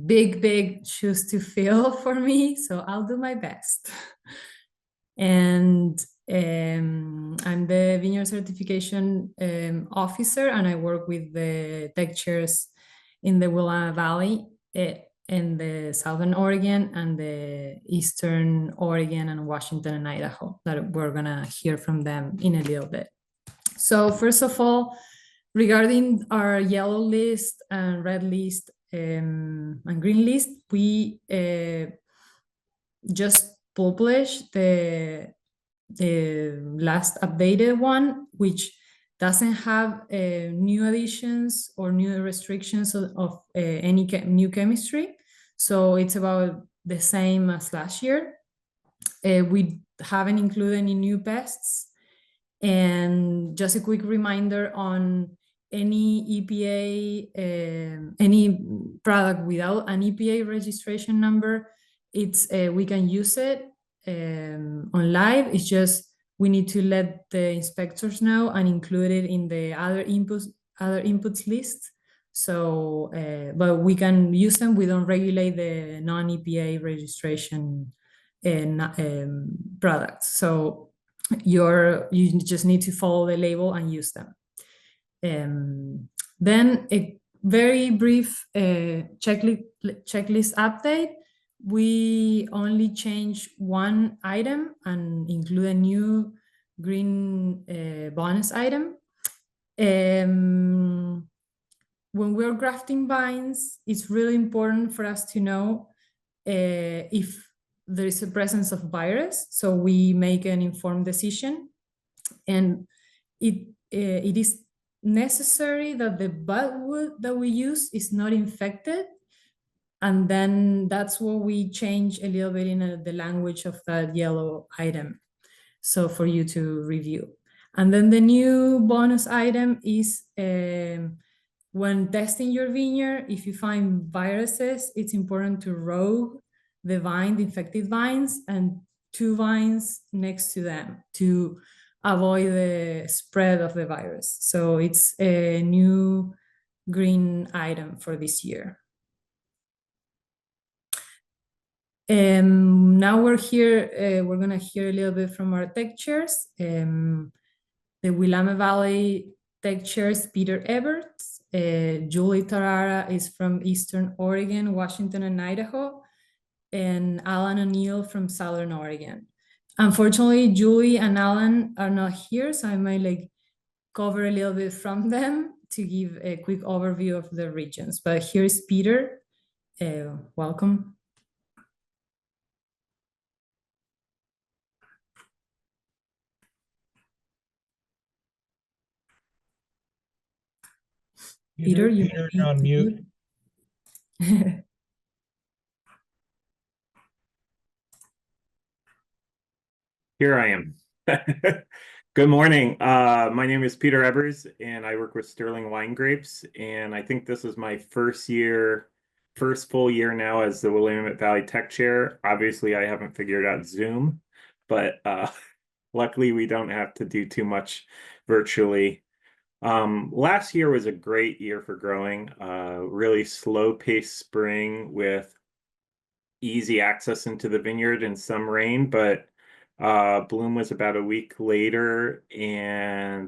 big shoes to fill for me, so I'll do my best. And I'm the Vineyard Certification Officer, and I work with the tech chairs in the Willamette Valley, in the Southern Oregon and the Eastern Oregon and Washington and Idaho, that we're gonna hear from them in a little bit. So first of all, regarding our yellow list and red list and green list, we just published the last updated one, which doesn't have new additions or new restrictions of any new chemistry. So it's about the same as last year. We haven't included any new pests. And just a quick reminder on any EPA, any product without an EPA registration number, it's we can use it on live. It's just we need to let the inspectors know and include it in the other inputs list. So, but we can use them. We don't regulate the non-EPA registration products. So you just need to follow the label and use them. Then a very brief checklist update. We only change one item and include a new green bonus item. When we're grafting vines, it's really important for us to know if there is a presence of virus, so we make an informed decision. And it is necessary that the budwood that we use is not infected. And then that's what we change a little bit in the language of that yellow item. So for you to review. And then the new bonus item is when testing your vineyard, if you find viruses, it's important to row the infected vines and 2 vines next to them to avoid the spread of the virus. So it's a new green item for this year. Now we're here, we're gonna hear a little bit from our tech chairs. The Willamette Valley tech chairs, Peter Eberts. Julie Tarara is from Eastern Oregon, Washington, and Idaho. And Alan O'Neill from Southern Oregon. Unfortunately, Julie and Alan are not here, so I might cover a little bit from them to give a quick overview of the regions. But here's Peter. Welcome. Peter, you're on mute. Here I am. Good morning. My name is Peter Ebers, and I work with Sterling Wine Grapes. And I think this is my first full year now as the Willamette Valley Tech Chair. Obviously, I haven't figured out Zoom, but luckily we don't have to do too much virtually. Last year was a great year for growing. Really slow-paced spring with easy access into the vineyard and some rain, but bloom was about a week later,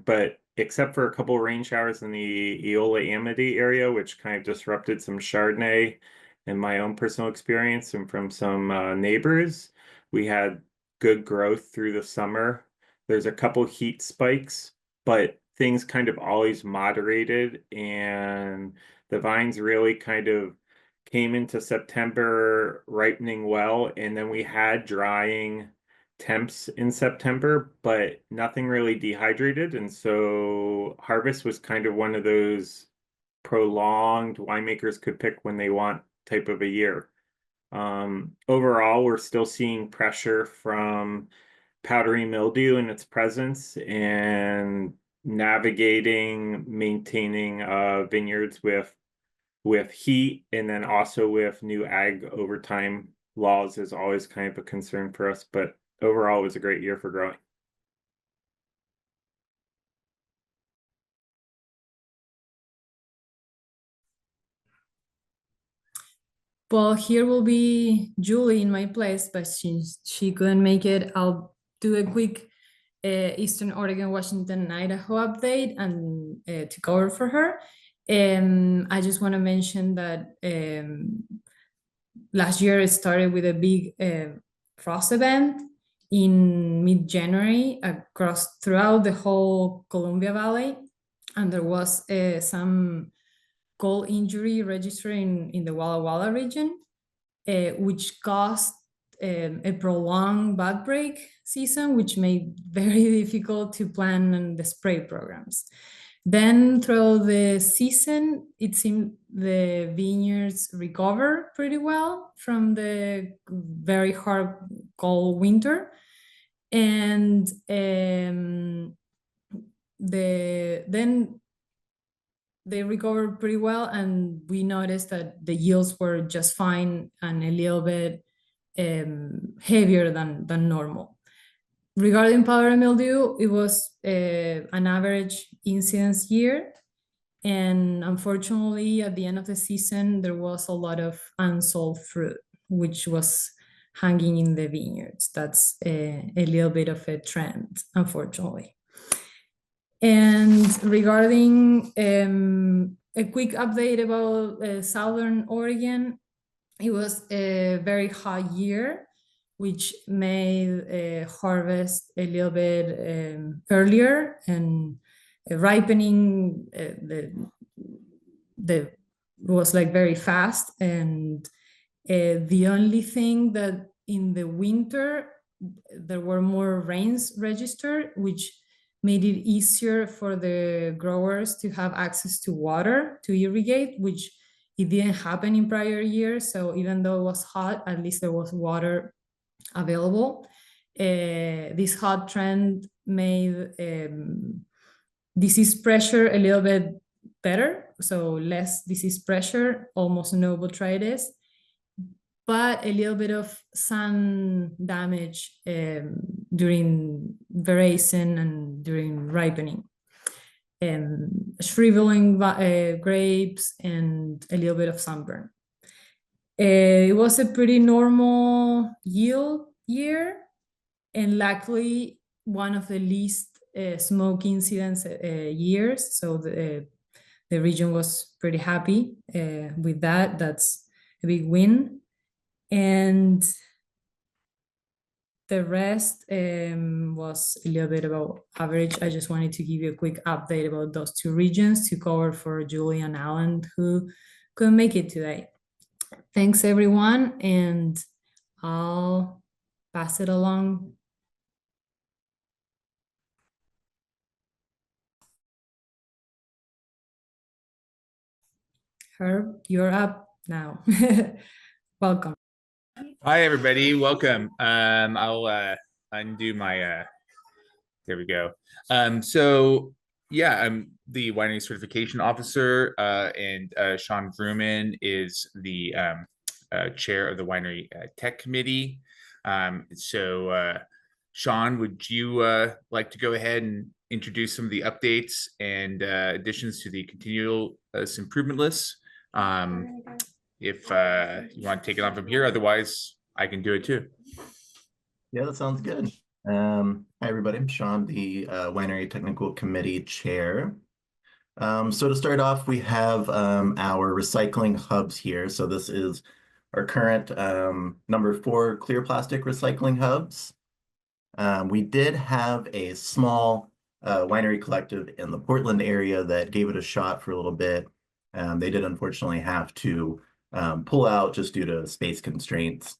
but except for a couple rain showers in the Eola Amity area, which kind of disrupted some Chardonnay and my own personal experience and from some neighbors, we had good growth through the summer. There's a couple heat spikes, but things kind of always moderated, and the vines really kind of came into September ripening well, and then we had drying temps in September, but nothing really dehydrated. And so harvest was kind of one of those prolonged winemakers could pick when they want type of a year. Overall, we're still seeing pressure from powdery mildew in its presence, and navigating, maintaining vineyards with heat, and then also with new ag overtime laws is always kind of a concern for us. But overall, it was a great year for growing. Well, here will be Julie in my place, but she couldn't make it. I'll do a quick Eastern Oregon, Washington, and Idaho update and to cover for her. I just want to mention that last year it started with a big frost event in mid-January throughout the whole Columbia Valley, and there was some cold injury registered in the Walla Walla region, which caused a prolonged bud break season, which made very difficult to plan the spray programs. Then throughout the season, it seemed the vineyards recover pretty well from the very hard cold winter. And then they recovered pretty well, and we noticed that the yields were just fine and a little bit heavier than normal. Regarding powdery mildew, it was an average incidence year, and unfortunately at the end of the season there was a lot of unsold fruit which was hanging in the vineyards. That's a little bit of a trend, unfortunately. And regarding a quick update about Southern Oregon, it was a very hot year, which made harvest a little bit earlier, and ripening was like very fast. And the only thing that in the winter there were more rains registered, which made it easier for the growers to have access to water to irrigate, which it didn't happen in prior years. So even though it was hot, at least there was water available. This hot trend made disease pressure a little bit better, so less disease pressure, almost no botrytis, but a little bit of sun damage during veraison and during ripening, shriveling grapes, and a little bit of sunburn. It was a pretty normal yield year, and luckily one of the least smoke incidence years. So the region was pretty happy with that. That's a big win. And the rest was a little bit about average. I just wanted to give you a quick update about those two regions to cover for Julie and Alan, who couldn't make it today. Thanks, everyone, and I'll pass it along. Herb, you're up now. Welcome. Hi, everybody. Welcome. I'll undo my, there we go. So yeah, I'm the winery certification officer, and Shaun Vrooman is the chair of the winery tech committee. So Shaun, would you like to go ahead and introduce some of the updates and additions to the continuous improvement list? If you want to take it on from here, otherwise I can do it too. Yeah, that sounds good. Hi, everybody. I'm Shaun, the Winery Technical Committee Chair. So to start off, we have our recycling hubs here. So this is our current number 4 clear plastic recycling hubs. We did have a small winery collective in the Portland area that gave it a shot for a little bit. They did unfortunately have to pull out just due to space constraints.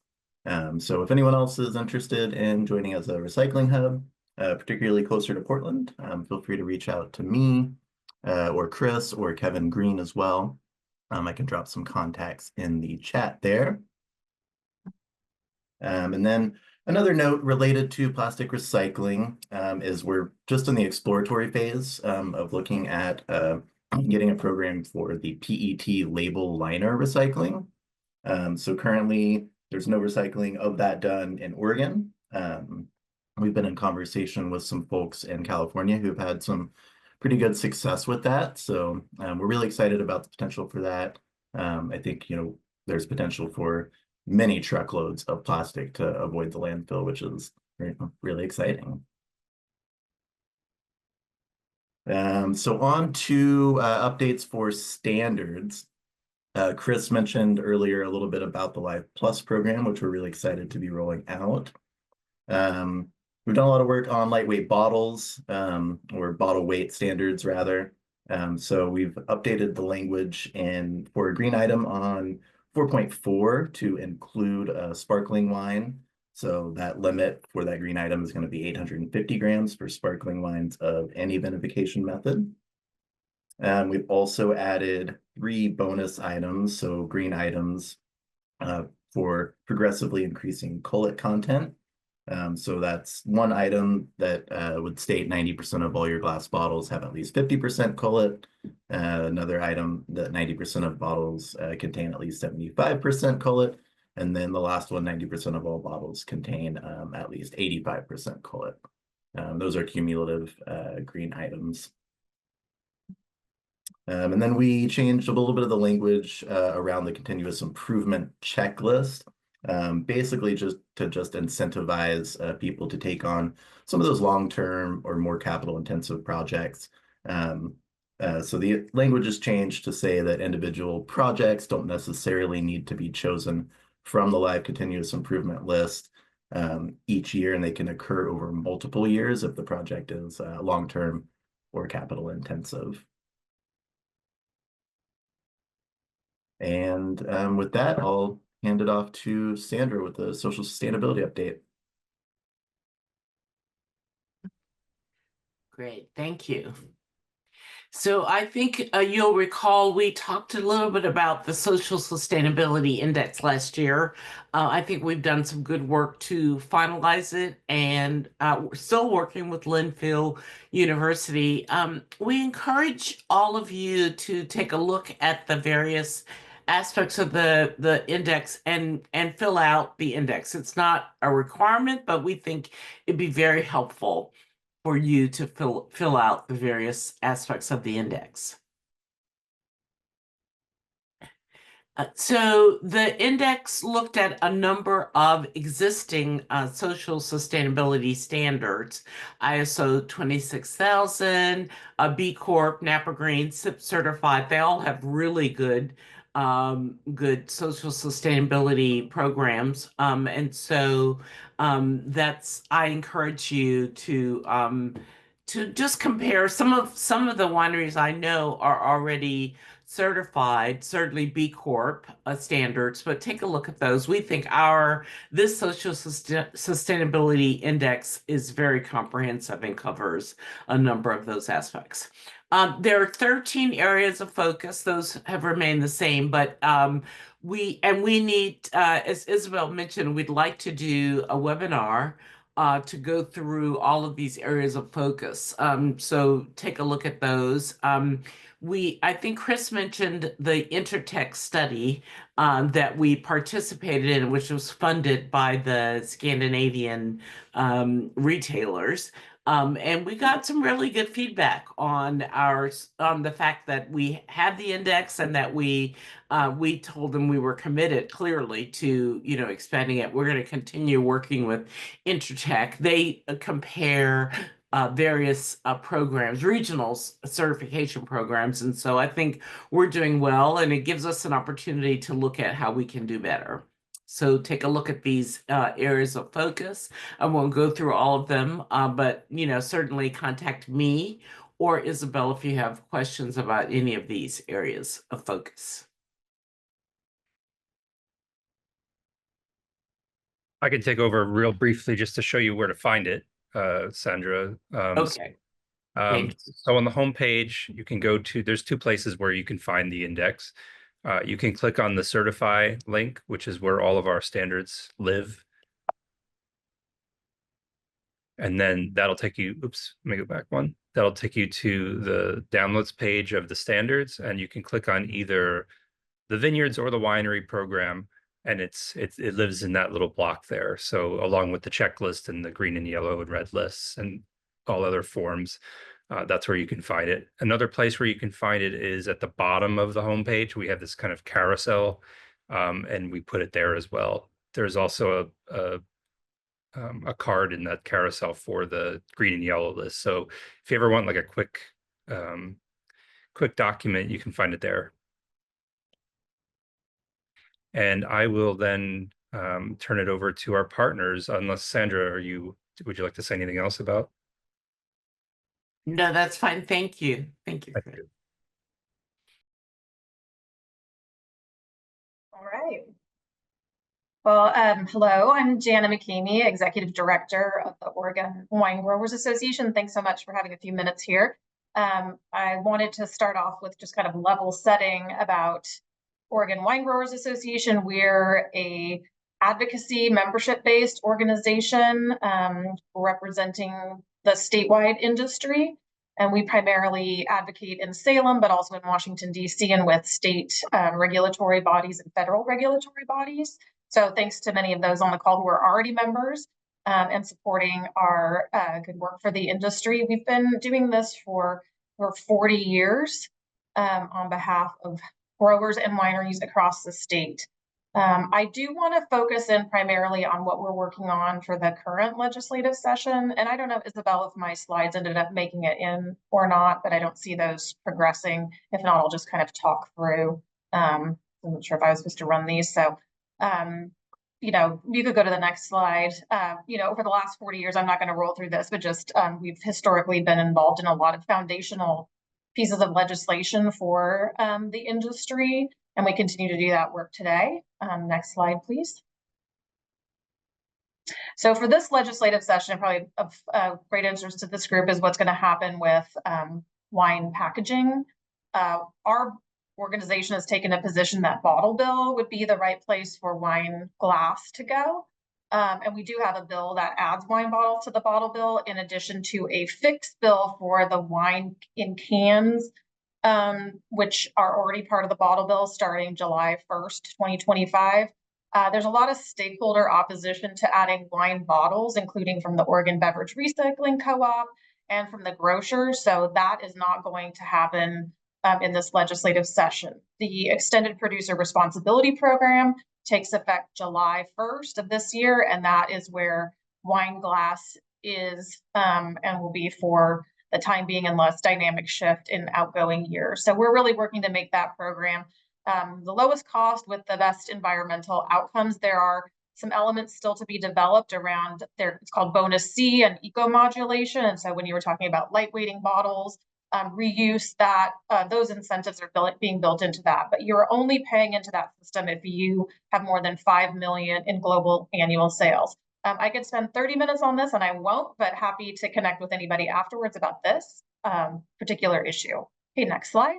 So if anyone else is interested in joining as a recycling hub, particularly closer to Portland, feel free to reach out to me or Chris or Kevin Green as well. I can drop some contacts in the chat there. And then another note related to plastic recycling is we're just in the exploratory phase of looking at getting a program for the PET label liner recycling. So currently there's no recycling of that done in Oregon. We've been in conversation with some folks in California who've had some pretty good success with that. So we're really excited about the potential for that. I think, there's potential for many truckloads of plastic to avoid the landfill, which is really exciting. So on to updates for standards. Chris mentioned earlier a little bit about the Live Plus program, which we're really excited to be rolling out. We've done a lot of work on lightweight bottles, or bottle weight standards rather. So we've updated the language for a green item on 4.4 to include sparkling wine. So that limit for that green item is going to be 850 grams for sparkling wines of any vinification method. We've also added 3 bonus items, so green items for progressively increasing cullet content. So that's one item that would state 90% of all your glass bottles have at least 50% cullet. Another item that 90% of bottles contain at least 75% cullet. And then the last one, 90% of all bottles contain at least 85% cullet. Those are cumulative green items. And then we changed a little bit of the language around the continuous improvement checklist. Basically just to incentivize people to take on some of those long-term or more capital-intensive projects. So the language has changed to say that individual projects don't necessarily need to be chosen from the live continuous improvement list each year, and they can occur over multiple years if the project is long-term or capital-intensive. And with that, I'll hand it off to Sandra with the social sustainability update. Great, thank you. So I think you'll recall we talked a little bit about the Social Sustainability Index last year. I think we've done some good work to finalize it, and we're still working with Linfield University. We encourage all of you to take a look at the various aspects of the index and fill out the index. It's not a requirement, but we think it'd be very helpful for you to fill out the various aspects of the index. So the index looked at a number of existing social sustainability standards, ISO 26000, B Corp, Napa Green, SIP certified. They all have really good social sustainability programs. And so I encourage you to just compare. Some of the wineries I know are already certified, certainly B Corp standards, but take a look at those. We think this social sustainability index is very comprehensive and covers a number of those aspects. There are 13 areas of focus. Those have remained the same, but we need, as Isabelle mentioned, we'd like to do a webinar to go through all of these areas of focus. So take a look at those. I think Chris mentioned the Intertech study that we participated in, which was funded by the Scandinavian retailers. And we got some really good feedback on the fact that we had the index and that we told them we were committed clearly to expanding it. We're going to continue working with Intertech. They compare various programs, regional certification programs, and so I think we're doing well, and it gives us an opportunity to look at how we can do better. So take a look at these areas of focus. I won't go through all of them, but certainly contact me or Isabelle if you have questions about any of these areas of focus. I can take over real briefly just to show you where to find it, Sandra. Okay. So on the home page, you can go to, there's two places where you can find the index. You can click on the certify link, which is where all of our standards live. And then that'll take you, oops, let me go back one. That'll take you to the downloads page of the standards, and you can click on either the Vineyards or the Winery program, and it lives in that little block there. So along with the checklist and the green and yellow and red lists and all other forms, that's where you can find it. Another place where you can find it is at the bottom of the homepage. We have this kind of carousel, and we put it there as well. There's also a card in that carousel for the green and yellow list. So if you ever want like a quick document, you can find it there. And I will then turn it over to our partners, unless Sandra, would you like to say anything else about? No, that's fine. Thank you. Thank you. Thank you. All right. Well, hello, I'm Jana McKamey, Executive Director of the Oregon Winegrowers Association. Thanks so much for having a few minutes here. I wanted to start off with just kind of level setting about Oregon Winegrowers Association. We're a advocacy membership-based organization representing the statewide industry. And we primarily advocate in Salem, but also in Washington, D.C. and with state regulatory bodies and federal regulatory bodies. So thanks to many of those on the call who are already members and supporting our good work for the industry. We've been doing this for 40 years on behalf of growers and wineries across the state. I do want to focus in primarily on what we're working on for the current legislative session. And I don't know, Isabelle, if my slides ended up making it in or not, but I don't see those progressing. If not, I'll just kind of talk through. I'm not sure if I was supposed to run these. So, you could go to the next slide. Over the last 40 years, I'm not going to roll through this, but just we've historically been involved in a lot of foundational pieces of legislation for the industry. And we continue to do that work today. Next slide, please. So for this legislative session, probably of great interest to this group is what's going to happen with wine packaging. Our organization has taken a position that bottle bill would be the right place for wine glass to go. And we do have a bill that adds wine bottles to the bottle bill, in addition to a fixed bill for the wine in cans, which are already part of the bottle bill starting July 1st, 2025. There's a lot of stakeholder opposition to adding wine bottles, including from the Oregon Beverage Recycling Co-op and from the grocers. So that is not going to happen in this legislative session. The Extended Producer Responsibility Program takes effect July 1st of this year, and that is where wine glass is and will be for the time being, unless dynamic shift in outgoing years. So we're really working to make that program the lowest cost with the best environmental outcomes. There are some elements still to be developed around there. It's called bonus C and eco-modulation. And so when you were talking about lightweighting bottles, reuse, that those incentives are being built into that. But you're only paying into that system if you have more than 5 million in global annual sales. I could spend 30 minutes on this and I won't, but happy to connect with anybody afterwards about this particular issue. Okay, next slide.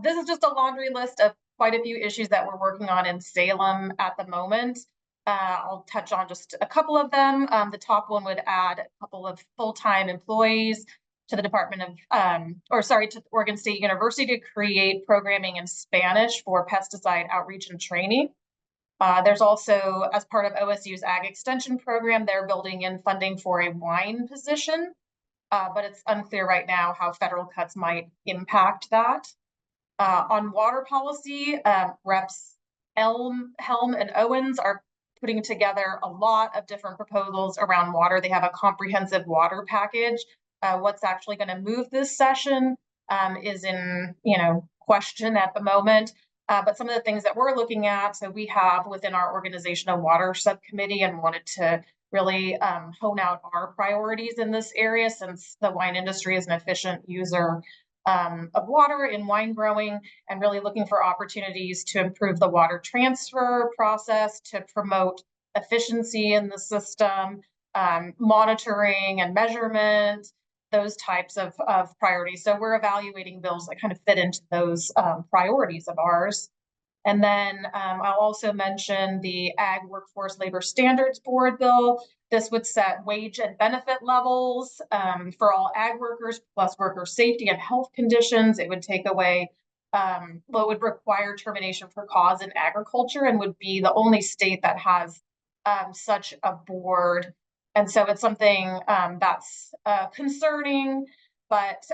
This is just a laundry list of quite a few issues that we're working on in Salem at the moment. I'll touch on just a couple of them. The top one would add a couple of full-time employees to the Department of, to Oregon State University to create programming in Spanish for pesticide outreach and training. There's also, as part of OSU's Ag Extension program, they're building in funding for a wine position, but it's unclear right now how federal cuts might impact that. On water policy, Reps Helm and Owens are putting together a lot of different proposals around water. They have a comprehensive water package. What's actually going to move this session is in question at the moment. But some of the things that we're looking at, so we have within our organization a water subcommittee and wanted to really hone out our priorities in this area, since the wine industry is an efficient user of water in wine growing, and really looking for opportunities to improve the water transfer process, to promote efficiency in the system, monitoring and measurement, those types of priorities. So we're evaluating bills that kind of fit into those priorities of ours. And then I'll also mention the Ag Workforce Labor Standards Board bill. This would set wage and benefit levels for all ag workers, plus worker safety and health conditions. It would take away what would require termination for cause in agriculture, and would be the only state that has such a board. And so it's something that's concerning. But,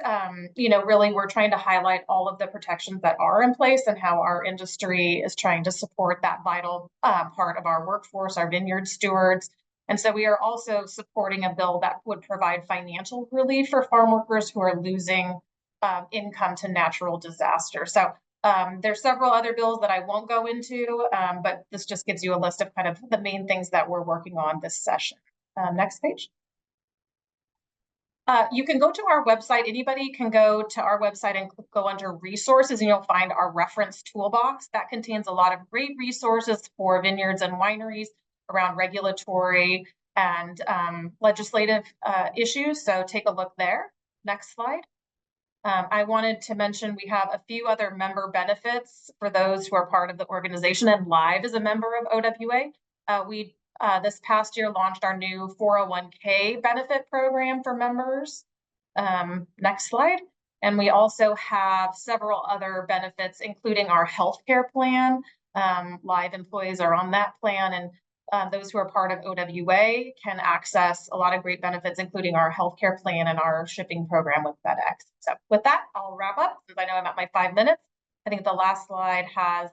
really, we're trying to highlight all of the protections that are in place and how our industry is trying to support that vital part of our workforce, our vineyard stewards. And so we are also supporting a bill that would provide financial relief for farm workers who are losing income to natural disaster. So there's several other bills that I won't go into, but this just gives you a list of kind of the main things that we're working on this session. Next page. You can go to our website. Anybody can go to our website and go under resources, and you'll find our reference toolbox that contains a lot of great resources for vineyards and wineries around regulatory and legislative issues. So take a look there. Next slide. I wanted to mention we have a few other member benefits for those who are part of the organization and live as a member of OWA. We this past year launched our new 401k benefit program for members. Next slide. And we also have several other benefits, including our healthcare plan. Live employees are on that plan, and those who are part of OWA can access a lot of great benefits, including our healthcare plan and our shipping program with FedEx. So with that, I'll wrap up since I know I'm at my 5 minutes. I think the last slide has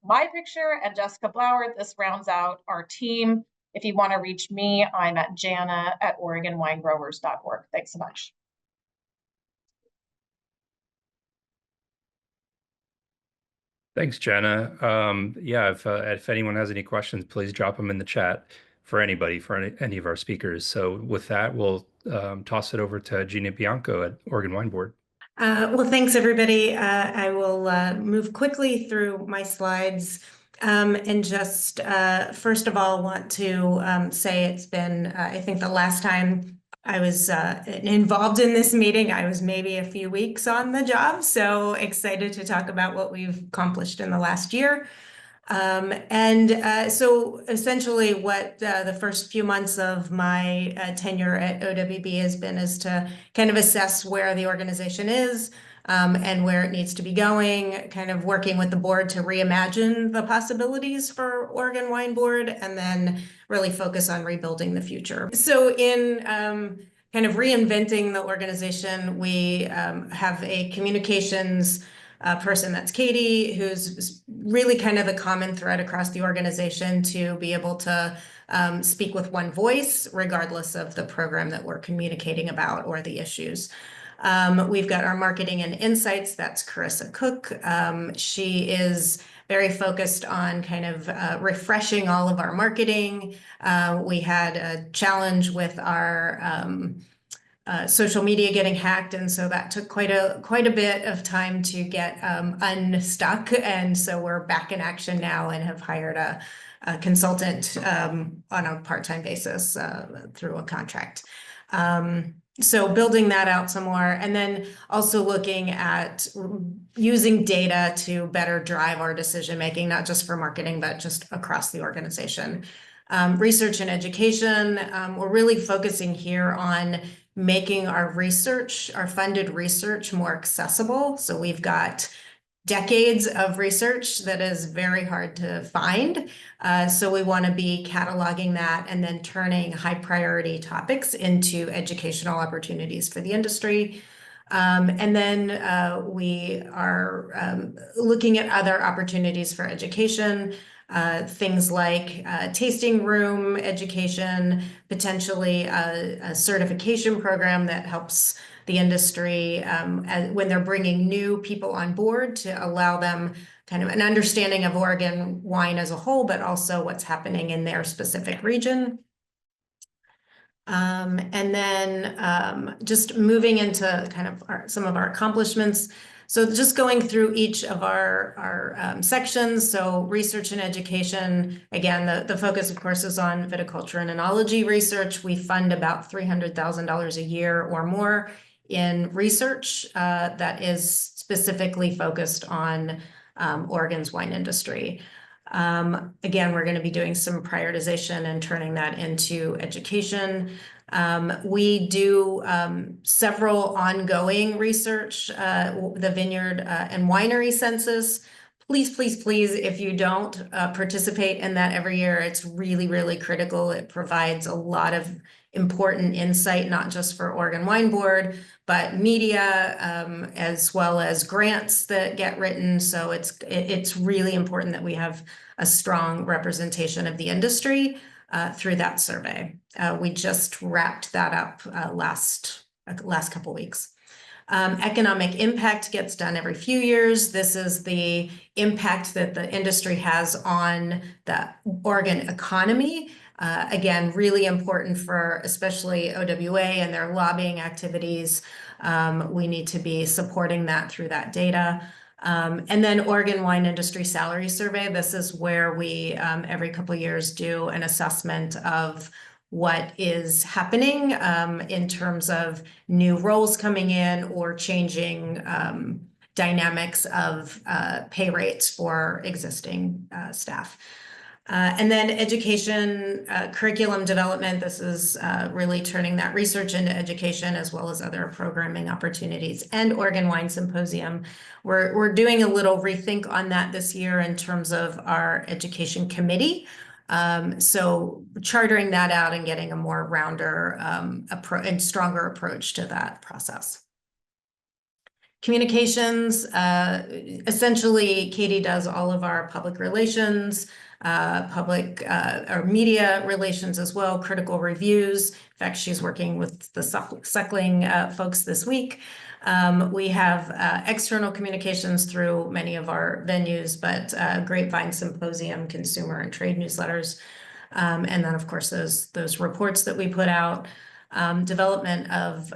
my picture and Jessica Blower. This rounds out our team. If you want to reach me, I'm at Jana at OregonWinegrowers.org. Thanks so much. Thanks, Jana. Yeah, if anyone has any questions, please drop them in the chat for anybody, for any of our speakers. So with that, we'll toss it over to Gina Bianco at Oregon Wine Board. Well, thanks, everybody. I will move quickly through my slides and just first of all want to say it's been, I think the last time I was involved in this meeting, I was maybe a few weeks on the job. So excited to talk about what we've accomplished in the last year. So essentially what the first few months of my tenure at OWB has been is to kind of assess where the organization is and where it needs to be going, kind of working with the board to reimagine the possibilities for Oregon Wine Board, and then really focus on rebuilding the future. So in kind of reinventing the organization, we have a communications person, that's Quady, who's really kind of the common thread across the organization to be able to speak with one voice, regardless of the program that we're communicating about or the issues. We've got our marketing and insights, that's Carissa Cook. She is very focused on kind of refreshing all of our marketing. We had a challenge with our social media getting hacked, and so that took quite a bit of time to get unstuck, and so we're back in action now and have hired a consultant on a part-time basis through a contract. So building that out some more, and then also looking at using data to better drive our decision making, not just for marketing but just across the organization. Research and education, we're really focusing here on making our research, our funded research, more accessible. So we've got decades of research that is very hard to find. So we want to be cataloging that and then turning high priority topics into educational opportunities for the industry. And then we are looking at other opportunities for education. Things like tasting room education, potentially a certification program that helps the industry when they're bringing new people on board, to allow them kind of an understanding of Oregon wine as a whole, but also what's happening in their specific region. And then just moving into kind of some of our accomplishments. So just going through each of our sections. So research and education, again, the focus, of course, is on viticulture and enology research. We fund about $300,000 a year or more in research that is specifically focused on Oregon's wine industry. Again, we're going to be doing some prioritization and turning that into education. We do several ongoing research, the Vineyard and Winery census. Please, please, please, if you don't participate in that every year, it's really, really critical. It provides a lot of important insight, not just for Oregon Wine Board, but media, as well as grants that get written. So it's really important that we have a strong representation of the industry through that survey. We just wrapped that up last couple weeks. Economic impact gets done every few years. This is the impact that the industry has on the Oregon economy. Again, really important for especially OWA and their lobbying activities. We need to be supporting that through that data. And then Oregon Wine Industry Salary Survey. This is where we every couple of years do an assessment of what is happening in terms of new roles coming in or changing dynamics of pay rates for existing staff. And then education, curriculum development. This is really turning that research into education as well as other programming opportunities. And Oregon Wine Symposium. We're doing a little rethink on that this year in terms of our education committee. So chartering that out and getting a more rounder and stronger approach to that process. Communications, essentially Katie does all of our public relations, public or media relations as well, critical reviews. In fact, she's working with the suckling folks this week. We have external communications through many of our venues, but Grapevine Symposium, consumer and trade newsletters. And then of course, those reports that we put out, development of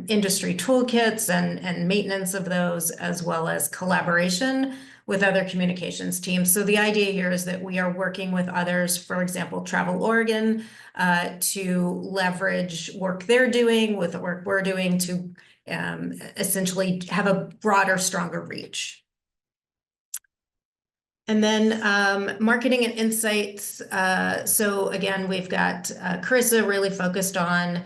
industry toolkits and maintenance of those, as well as collaboration with other communications teams. So the idea here is that we are working with others, for example, Travel Oregon, to leverage work they're doing with the work we're doing to essentially have a broader, stronger reach. And then marketing and insights. So again, we've got Carissa really focused on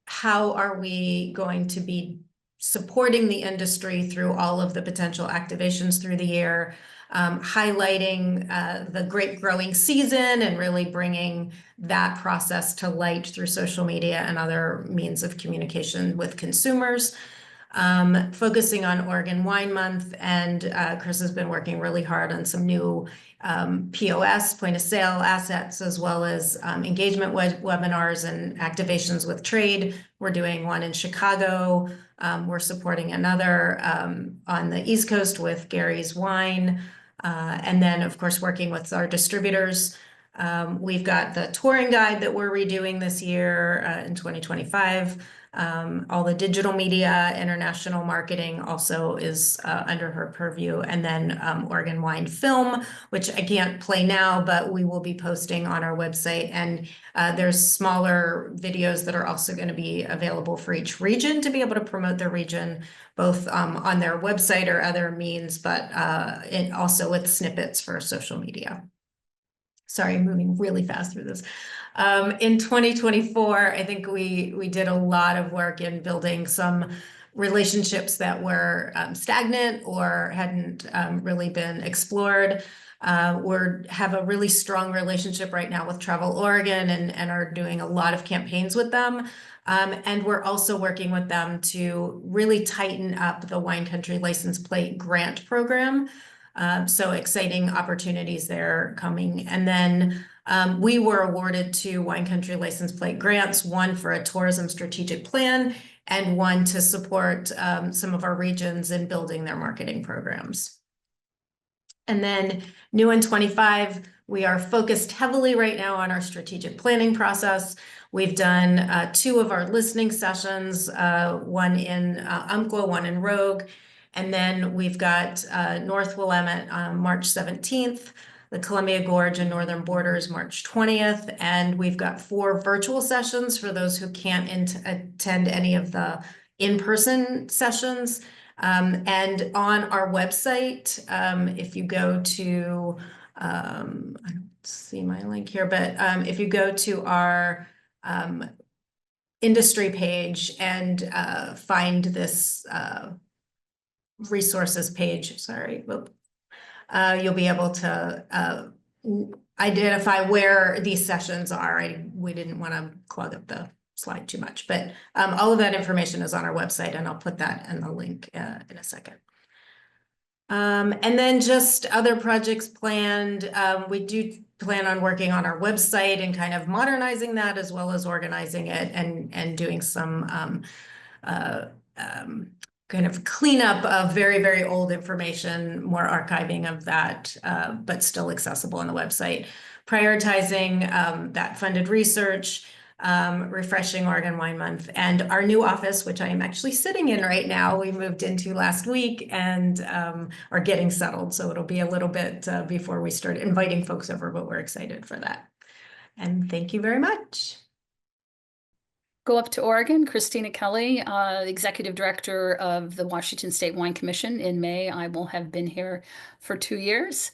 how are we going to be supporting the industry through all of the potential activations through the year, highlighting the grape growing season and really bringing that process to light through social media and other means of communication with consumers. Focusing on Oregon Wine Month, and Chris has been working really hard on some new POS, point of sale assets, as well as engagement webinars and activations with trade. We're doing one in Chicago. We're supporting another on the East Coast with Gary's Wine. And then, of course, working with our distributors. We've got the touring guide that we're redoing this year in 2025. All the digital media, international marketing also is under her purview. And then Oregon Wine Film, which I can't play now, but we will be posting on our website. And there's smaller videos that are also going to be available for each region to be able to promote their region, both on their website or other means, but also with snippets for social media. Sorry, I'm moving really fast through this. In 2024, I think we did a lot of work in building some relationships that were stagnant or hadn't really been explored. We have a really strong relationship right now with Travel Oregon and are doing a lot of campaigns with them. And we're also working with them to really tighten up the Wine Country License Plate Grant Program. So exciting opportunities there coming. And then we were awarded 2 Wine Country License Plate grants, one for a tourism strategic plan and one to support some of our regions in building their marketing programs. And then new in 25, we are focused heavily right now on our strategic planning process. We've done 2 of our listening sessions, one in Umpqua, one in Rogue. And then we've got North Willamette on March 17th, the Columbia Gorge and Northern Borders March 20th. And we've got 4 virtual sessions for those who can't attend any of the in-person sessions. And on our website, if you go to, I don't see my link here, but if you go to our industry page and find this resources page, sorry, you'll be able to identify where these sessions are. We didn't want to clog up the slide too much, but all of that information is on our website, and I'll put that in the link in a second. And then just other projects planned. We do plan on working on our website and kind of modernizing that, as well as organizing it and doing some kind of cleanup of very, very old information, more archiving of that, but still accessible on the website. Prioritizing that funded research, refreshing Oregon Wine Month, and our new office, which I am actually sitting in right now. We moved into last week and are getting settled. So it'll be a little bit before we start inviting folks over, but we're excited for that. And thank you very much. Go up to Oregon, Kristina Kelley, Executive Director of the Washington State Wine Commission. In May, I will have been here for 2 years.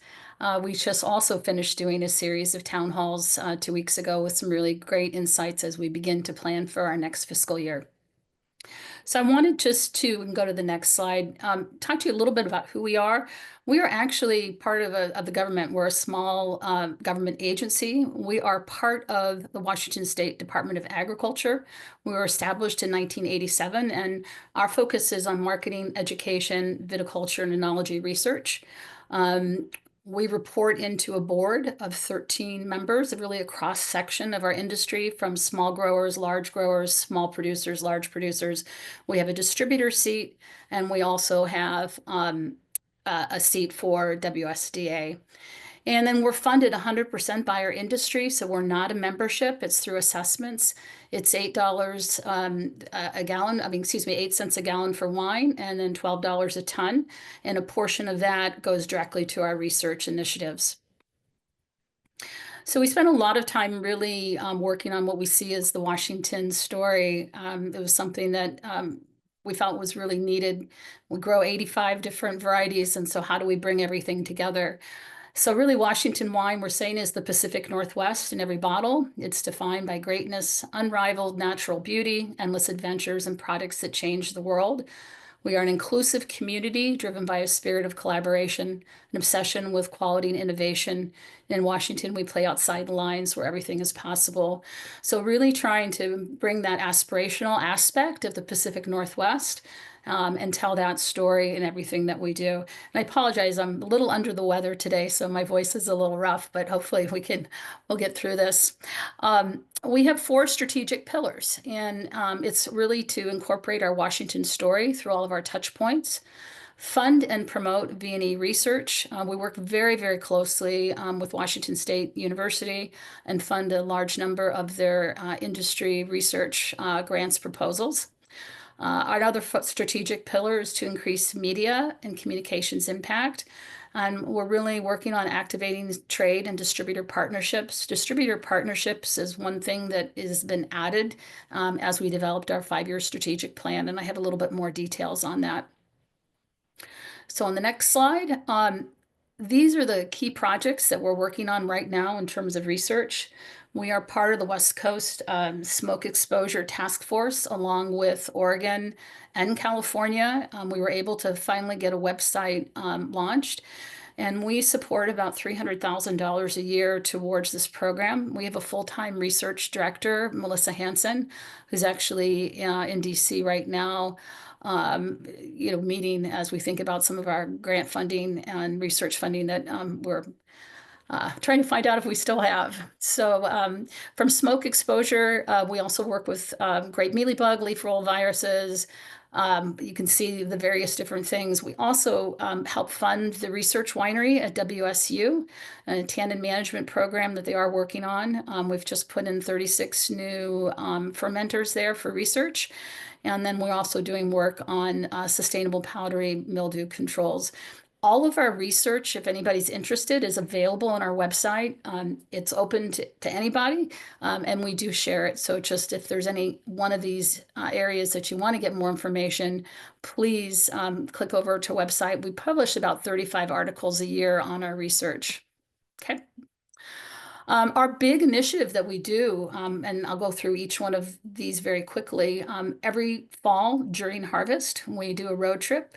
We just also finished doing a series of town halls 2 weeks ago with some really great insights as we begin to plan for our next fiscal year. So I wanted just to, we can go to the next slide, talk to you a little bit about who we are. We are actually part of the government. We're a small government agency. We are part of the Washington State Department of Agriculture. We were established in 1987, and our focus is on marketing, education, viticulture, and enology research. We report into a board of 13 members, really a cross section of our industry, from small growers, large growers, small producers, large producers. We have a distributor seat, and we also have a seat for WSDA. And then we're funded 100% by our industry, so we're not a membership. It's through assessments. It's $8 a gallon, 8 cents a gallon for wine, and then $12 a ton. And a portion of that goes directly to our research initiatives. So we spent a lot of time really working on what we see as the Washington story. It was something that we felt was really needed. We grow 85 different varieties, and so how do we bring everything together? So really, Washington wine, we're saying, is the Pacific Northwest in every bottle. It's defined by greatness, unrivaled natural beauty, endless adventures, and products that change the world. We are an inclusive community driven by a spirit of collaboration, an obsession with quality and innovation. In Washington, we play outside the lines where everything is possible. So really trying to bring that aspirational aspect of the Pacific Northwest and tell that story in everything that we do. And I apologize, I'm a little under the weather today, so my voice is a little rough, but hopefully we'll get through this. We have 4 strategic pillars, and it's really to incorporate our Washington story through all of our touch points. Fund and promote V&E research. We work very, very closely with Washington State University and fund a large number of their industry research grants proposals. Our other strategic pillar is to increase media and communications impact. And we're really working on activating trade and distributor partnerships. Distributor partnerships is one thing that has been added as we developed our 5-year strategic plan. And I have a little bit more details on that. So on the next slide, these are the key projects that we're working on right now in terms of research. We are part of the West Coast Smoke Exposure Task Force, along with Oregon and California. We were able to finally get a website launched, and we support about $300,000 a year towards this program. We have a full-time research director, Melissa Hansen, who's actually in DC right now, meeting as we think about some of our grant funding and research funding that we're trying to find out if we still have. So from smoke exposure, we also work with grape mealybug, leaf roll viruses, You can see the various different things. We also help fund the research winery at WSU, a tannin management program that they are working on. We've just put in 36 new fermenters there for research. And then we're also doing work on sustainable powdery mildew controls. All of our research, if anybody's interested, is available on our website. It's open to anybody, and we do share it. So just if there's any one of these areas that you want to get more information, please click over to our website. We publish about 35 articles a year on our research. Okay. Our big initiative that we do, and I'll go through each one of these very quickly. Every fall during harvest, we do a road trip.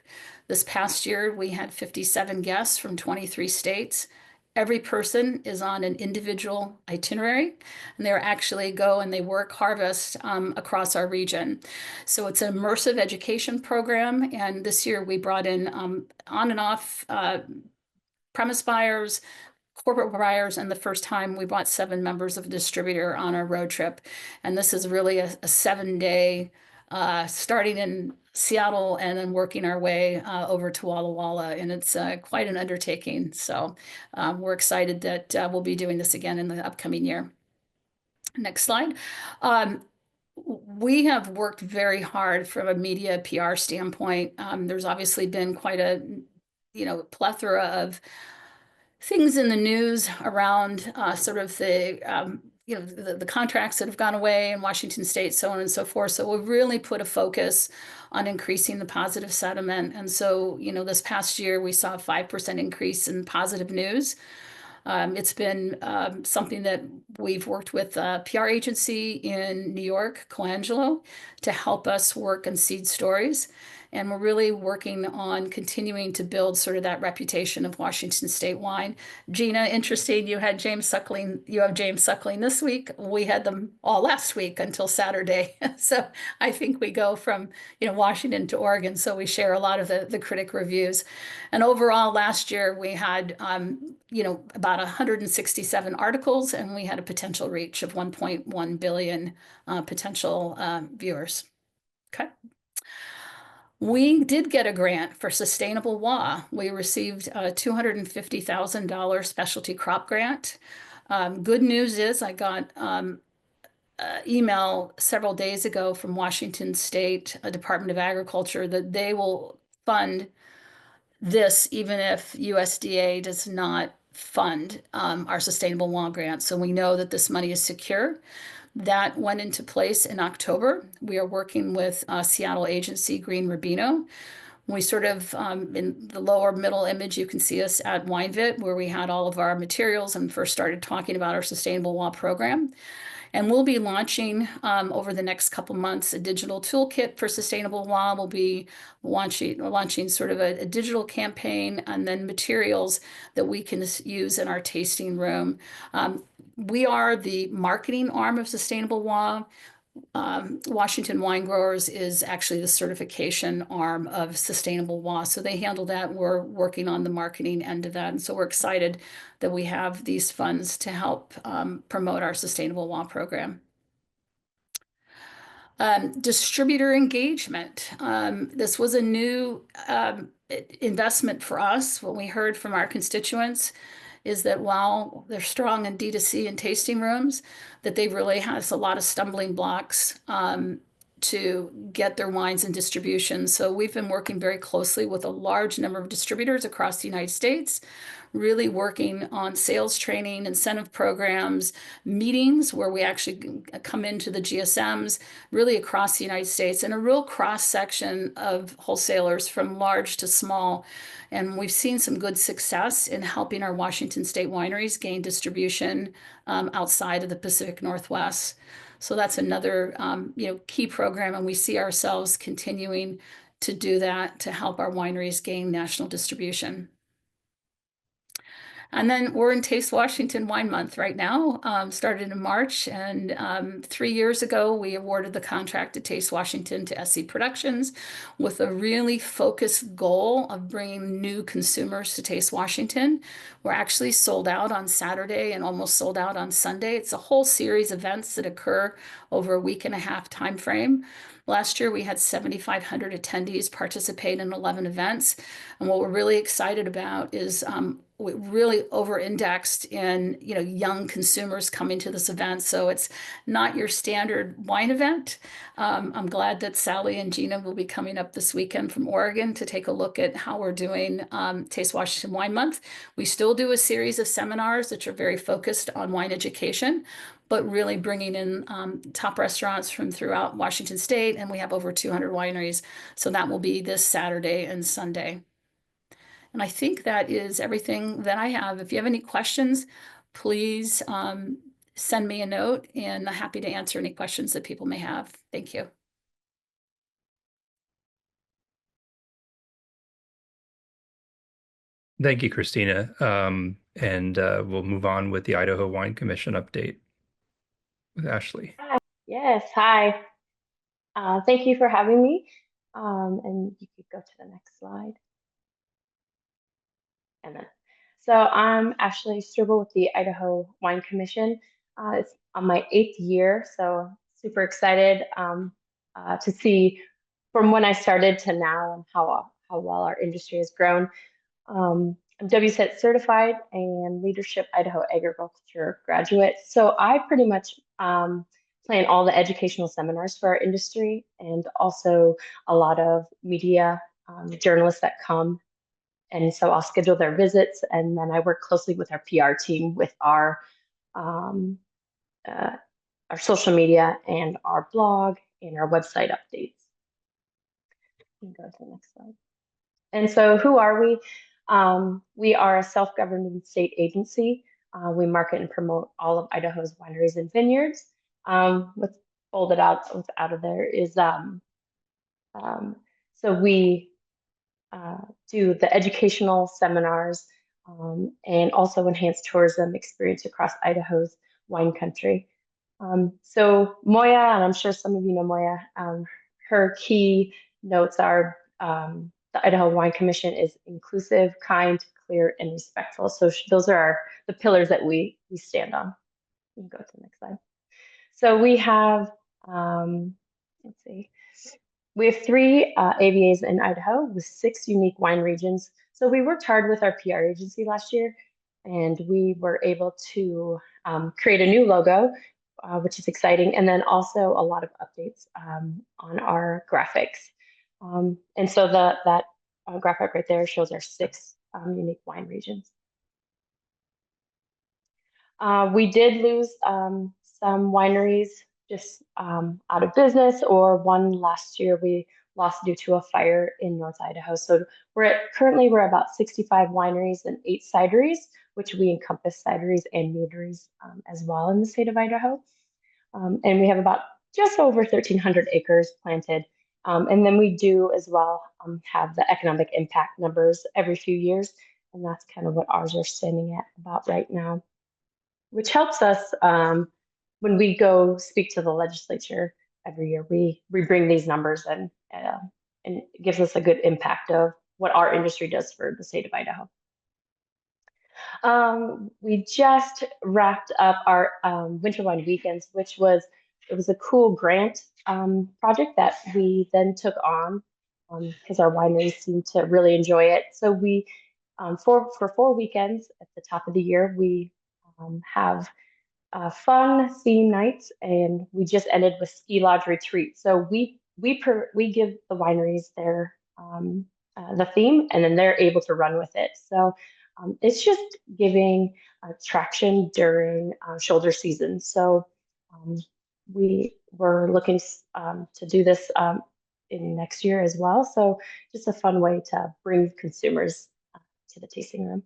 This past year, we had 57 guests from 23 states. Every person is on an individual itinerary, and they actually go and they work harvest across our region. So it's an immersive education program, and this year we brought in on and off premise buyers, corporate buyers, and the first time we brought 7 members of a distributor on our road trip. And this is really a 7-day, starting in Seattle and then working our way over to Walla Walla. And it's quite an undertaking. So we're excited that we'll be doing this again in the upcoming year. Next slide. We have worked very hard from a media PR standpoint. There's obviously been quite a plethora of things in the news around sort of the the contracts that have gone away in Washington State, so on and so forth. So we've really put a focus on increasing the positive sentiment. And so, this past year we saw a 5% increase in positive news. It's been something that we've worked with a PR agency in New York, Colangelo, to help us work and seed stories. And we're really working on continuing to build sort of that reputation of Washington State wine. Gina, interesting, you have James Suckling this week. We had them all last week until Saturday. So I think we go from Washington to Oregon. So we share a lot of the critic reviews. And overall, last year we had about 167 articles, and we had a potential reach of 1.1 billion potential viewers. Okay. We did get a grant for sustainable WA. We received a $250,000 specialty crop grant. Good news is I got email several days ago from Washington State Department of Agriculture that they will fund this even if USDA does not fund our sustainable WA grant. So we know that this money is secure. That went into place in October. We are working with Seattle agency Green Rubino. We sort of, in the lower middle image, you can see us at WineVit, where we had all of our materials and first started talking about our Sustainable WA program. And we'll be launching over the next couple months a digital toolkit for Sustainable WA. We'll be launching sort of a digital campaign and then materials that we can use in our tasting room. We are the marketing arm of Sustainable WA. Washington Winegrowers is actually the certification arm of Sustainable WA. So they handle that. We're working on the marketing end of that. And so we're excited that we have these funds to help promote our Sustainable WA program. Distributor engagement. This was a new investment for us. What we heard from our constituents is that while they're strong in D2C and tasting rooms, that they really has a lot of stumbling blocks to get their wines in distribution. So we've been working very closely with a large number of distributors across the United States, really working on sales training, incentive programs, meetings where we actually come into the GSMs, really across the United States, and a real cross-section of wholesalers from large to small. And we've seen some good success in helping our Washington State wineries gain distribution outside of the Pacific Northwest. So that's another key program, and we see ourselves continuing to do that to help our wineries gain national distribution. And then we're in Taste Washington Wine Month right now, started in March. And 3 years ago, we awarded the contract to Taste Washington to SC Productions with a really focused goal of bringing new consumers to Taste Washington. We're actually sold out on Saturday and almost sold out on Sunday. It's a whole series of events that occur over a week and a half time frame. Last year, we had 7,500 attendees participate in 11 events. And what we're really excited about is we really over-indexed in young consumers coming to this event. So it's not your standard wine event. I'm glad that Sally and Gina will be coming up this weekend from Oregon to take a look at how we're doing Taste Washington Wine Month. We still do a series of seminars that are very focused on wine education, but really bringing in top restaurants from throughout Washington State, and we have over 200 wineries. So that will be this Saturday and Sunday. And I think that is everything that I have. If you have any questions, please send me a note, and I'm happy to answer any questions that people may have. Thank you. Thank you, Kristina. And we'll move on with the Idaho Wine Commission update with Ashlee. Yes, hi. Thank you for having me. And you could go to the next slide. And then, so I'm Ashlee Struble with the Idaho Wine Commission. It's on my 8th year, so super excited to see from when I started to now and how well our industry has grown. I'm WSET certified and Leadership Idaho Agriculture graduate. So I pretty much plan all the educational seminars for our industry, and also a lot of media journalists that come. And so I'll schedule their visits, and then I work closely with our PR team with our social media and our blog and our website updates. You can go to the next slide. And so who are we? We are a self-governing state agency. We market and promote all of Idaho's wineries and vineyards. What's folded out of there is, so we do the educational seminars and also enhance tourism experience across Idaho's wine country. So Moya, and I'm sure some of you know Moya, her key notes are the Idaho Wine Commission is inclusive, kind, clear, and respectful. So those are the pillars that we stand on. You can go to the next slide. So we have, let's see, we have 3 AVAs in Idaho with 6 unique wine regions. So we worked hard with our PR agency last year, and we were able to create a new logo, which is exciting, and then also a lot of updates on our graphics. And so that graphic right there shows our 6 unique wine regions. We did lose some wineries just out of business, or one last year we lost due to a fire in North Idaho. So currently we're about 65 wineries and 8 cideries, which we encompass cideries and meaderies as well in the state of Idaho. And we have about just over 1,300 acres planted. And then we do as well have the economic impact numbers every few years. And that's kind of what ours are standing at about right now, which helps us when we go speak to the legislature every year. We bring these numbers and it gives us a good impact of what our industry does for the state of Idaho. We just wrapped up our Winter Wine Weekends, which was a cool grant project that we then took on because our wineries seemed to really enjoy it. So we, for 4 weekends at the top of the year, we have fun theme nights, and we just ended with ski lodge retreat. So we give the wineries their the theme, and then they're able to run with it. So it's just giving traction during shoulder season. So we were looking to do this in next year as well. So just a fun way to bring consumers to the tasting room.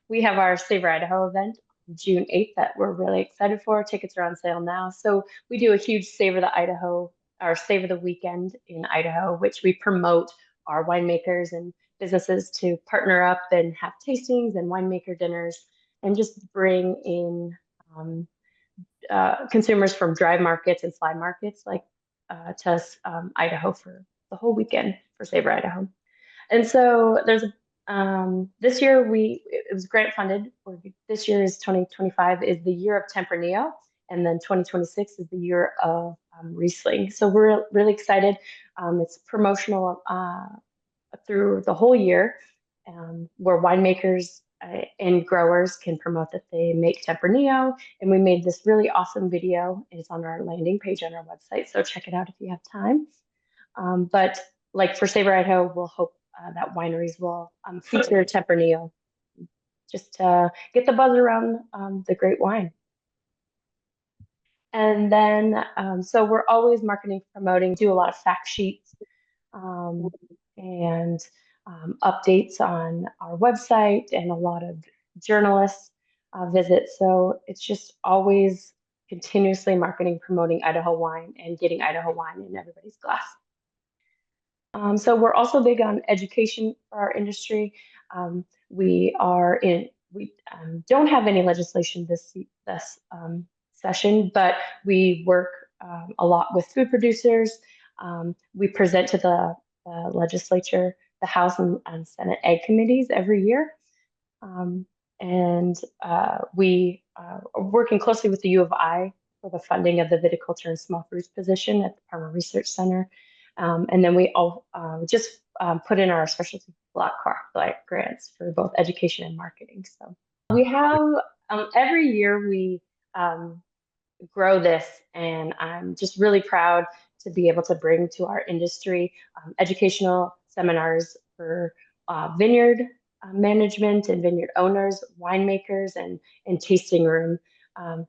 We have our Savor Idaho event June 8th that we're really excited for. Tickets are on sale now. So we do a huge Savor the Idaho, or Savor the Weekend in Idaho, which we promote our winemakers and businesses to partner up and have tastings and winemaker dinners and just bring in consumers from dry markets and fly markets like to Idaho for the whole weekend for Savor Idaho. And so there's this year it was grant funded. This year is 2025 is the year of Tempranillo, and then 2026 is the year of Riesling. So we're really excited. It's promotional through the whole year, where winemakers and growers can promote that they make Tempranillo. And we made this really awesome video. It's on our landing page on our website, so check it out if you have time. But like for Savor Idaho, we'll hope that wineries will feature Tempranillo just to get the buzz around the great wine. And then, so we're always marketing, promoting, do a lot of fact sheets and updates on our website, and a lot of journalists visits. So it's just always continuously marketing, promoting Idaho wine and getting Idaho wine in everybody's glass. So we're also big on education for our industry. We don't have any legislation this session, but we work a lot with food producers. We present to the legislature, the House and Senate Ag committees every year. We are working closely with the U of I for the funding of the viticulture and small fruits position at the Farmer Research Center. And then we all just put in our specialty block grants for both education and marketing. So we have every year we grow this, and I'm just really proud to be able to bring to our industry educational seminars for vineyard management and vineyard owners, winemakers, and tasting room.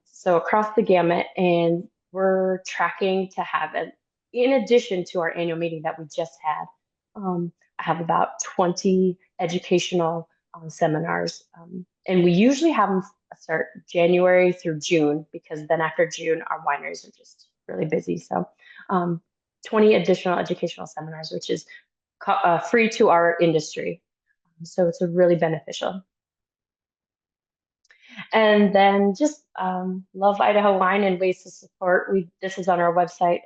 So across the gamut, and we're tracking to have it. In addition to our annual meeting that we just had, I have about 20 educational seminars, and we usually have them start January through June, because then after June, our wineries are just really busy. So 20 additional educational seminars, which is free to our industry. So it's a really beneficial. And then just love Idaho wine and ways to support. This is on our website.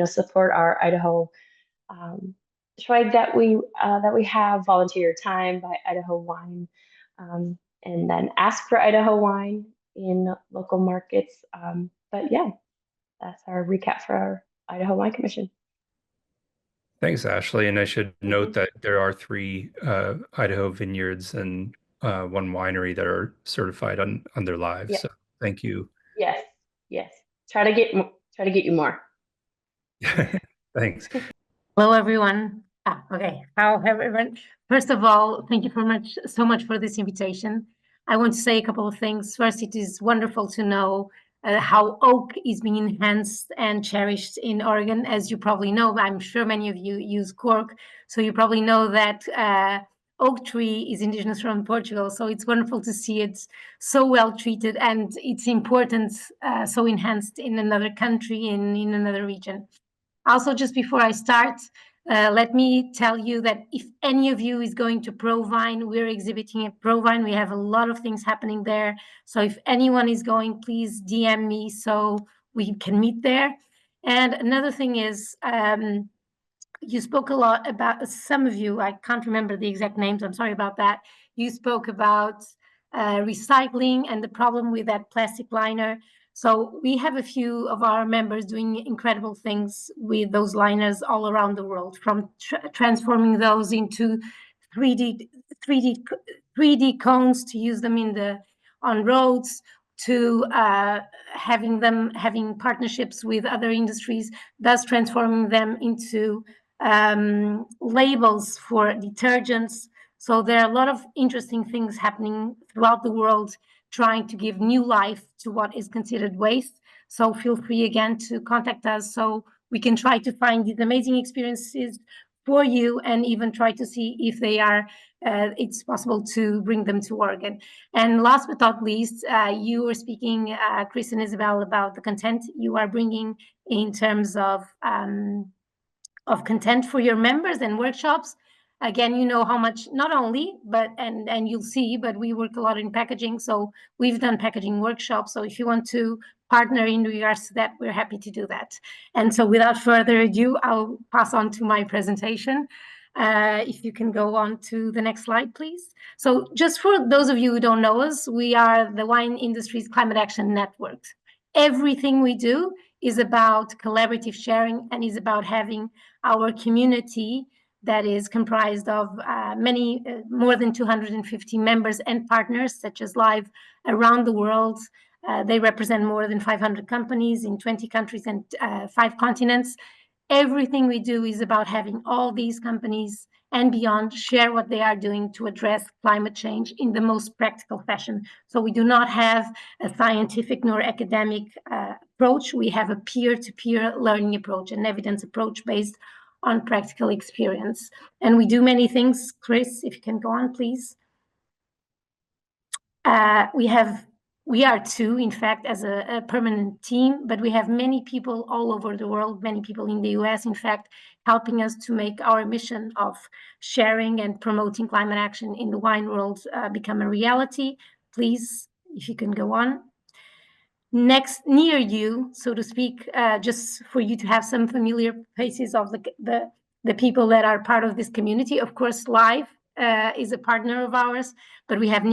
Support our Idaho swag that we have. Volunteer your time by Idaho wine, and then ask for Idaho wine in local markets. But yeah, that's our recap for our Idaho Wine Commission. Thanks, Ashlee. And I should note that there are 3 Idaho vineyards and 1 winery that are certified on their lives. Yep. So thank you. Yes. Try to get you more. Thanks. Hello, everyone. Okay. How everyone? First of all, thank you so much for this invitation. I want to say a couple of things. First, it is wonderful to know how oak is being enhanced and cherished in Oregon. As you probably know, I'm sure many of you use cork, so you probably know that oak tree is indigenous from Portugal. So it's wonderful to see it so well treated and its importance so enhanced in another country, in another region. Also, just before I start, let me tell you that if any of you is going to ProVine, we're exhibiting at ProVine. We have a lot of things happening there. So if anyone is going, please DM me so we can meet there. And another thing is, you spoke a lot about, some of you, I can't remember the exact names, I'm sorry about that. You spoke about recycling and the problem with that plastic liner. So we have a few of our members doing incredible things with those liners all around the world, from transforming those into 3D cones to use them on roads, to having partnerships with other industries, thus transforming them into labels for detergents. So there are a lot of interesting things happening throughout the world, trying to give new life to what is considered waste. So feel free again to contact us so we can try to find these amazing experiences for you, and even try to see if they are, it's possible to bring them to Oregon. And last but not least, you were speaking, Chris and Isabelle, about the content you are bringing in terms of content for your members and workshops. Again, you know how much, not only, but, and you'll see, but we work a lot in packaging. So we've done packaging workshops. So if you want to partner in regards to that, we're happy to do that. And so without further ado, I'll pass on to my presentation. If you can go on to the next slide, please. So just for those of you who don't know us, we are the Wine Industry's Climate Action Network. Everything we do is about collaborative sharing and is about having our community that is comprised of more than 250 members and partners, such as Live around the world. They represent more than 500 companies in 20 countries and 5 continents. Everything we do is about having all these companies and beyond share what they are doing to address climate change in the most practical fashion. So we do not have a scientific nor academic approach. We have a peer-to-peer learning approach, an evidence approach based on practical experience. And we do many things. Chris, if you can go on, please. We are 2, in fact, as a permanent team, but we have many people all over the world, many people in the US, in fact, helping us to make our mission of sharing and promoting climate action in the wine world become a reality. Please, if you can go on. Next, near you, so to speak, just for you to have some familiar faces of the people that are part of this community. Of course, Live is a partner of ours, but we have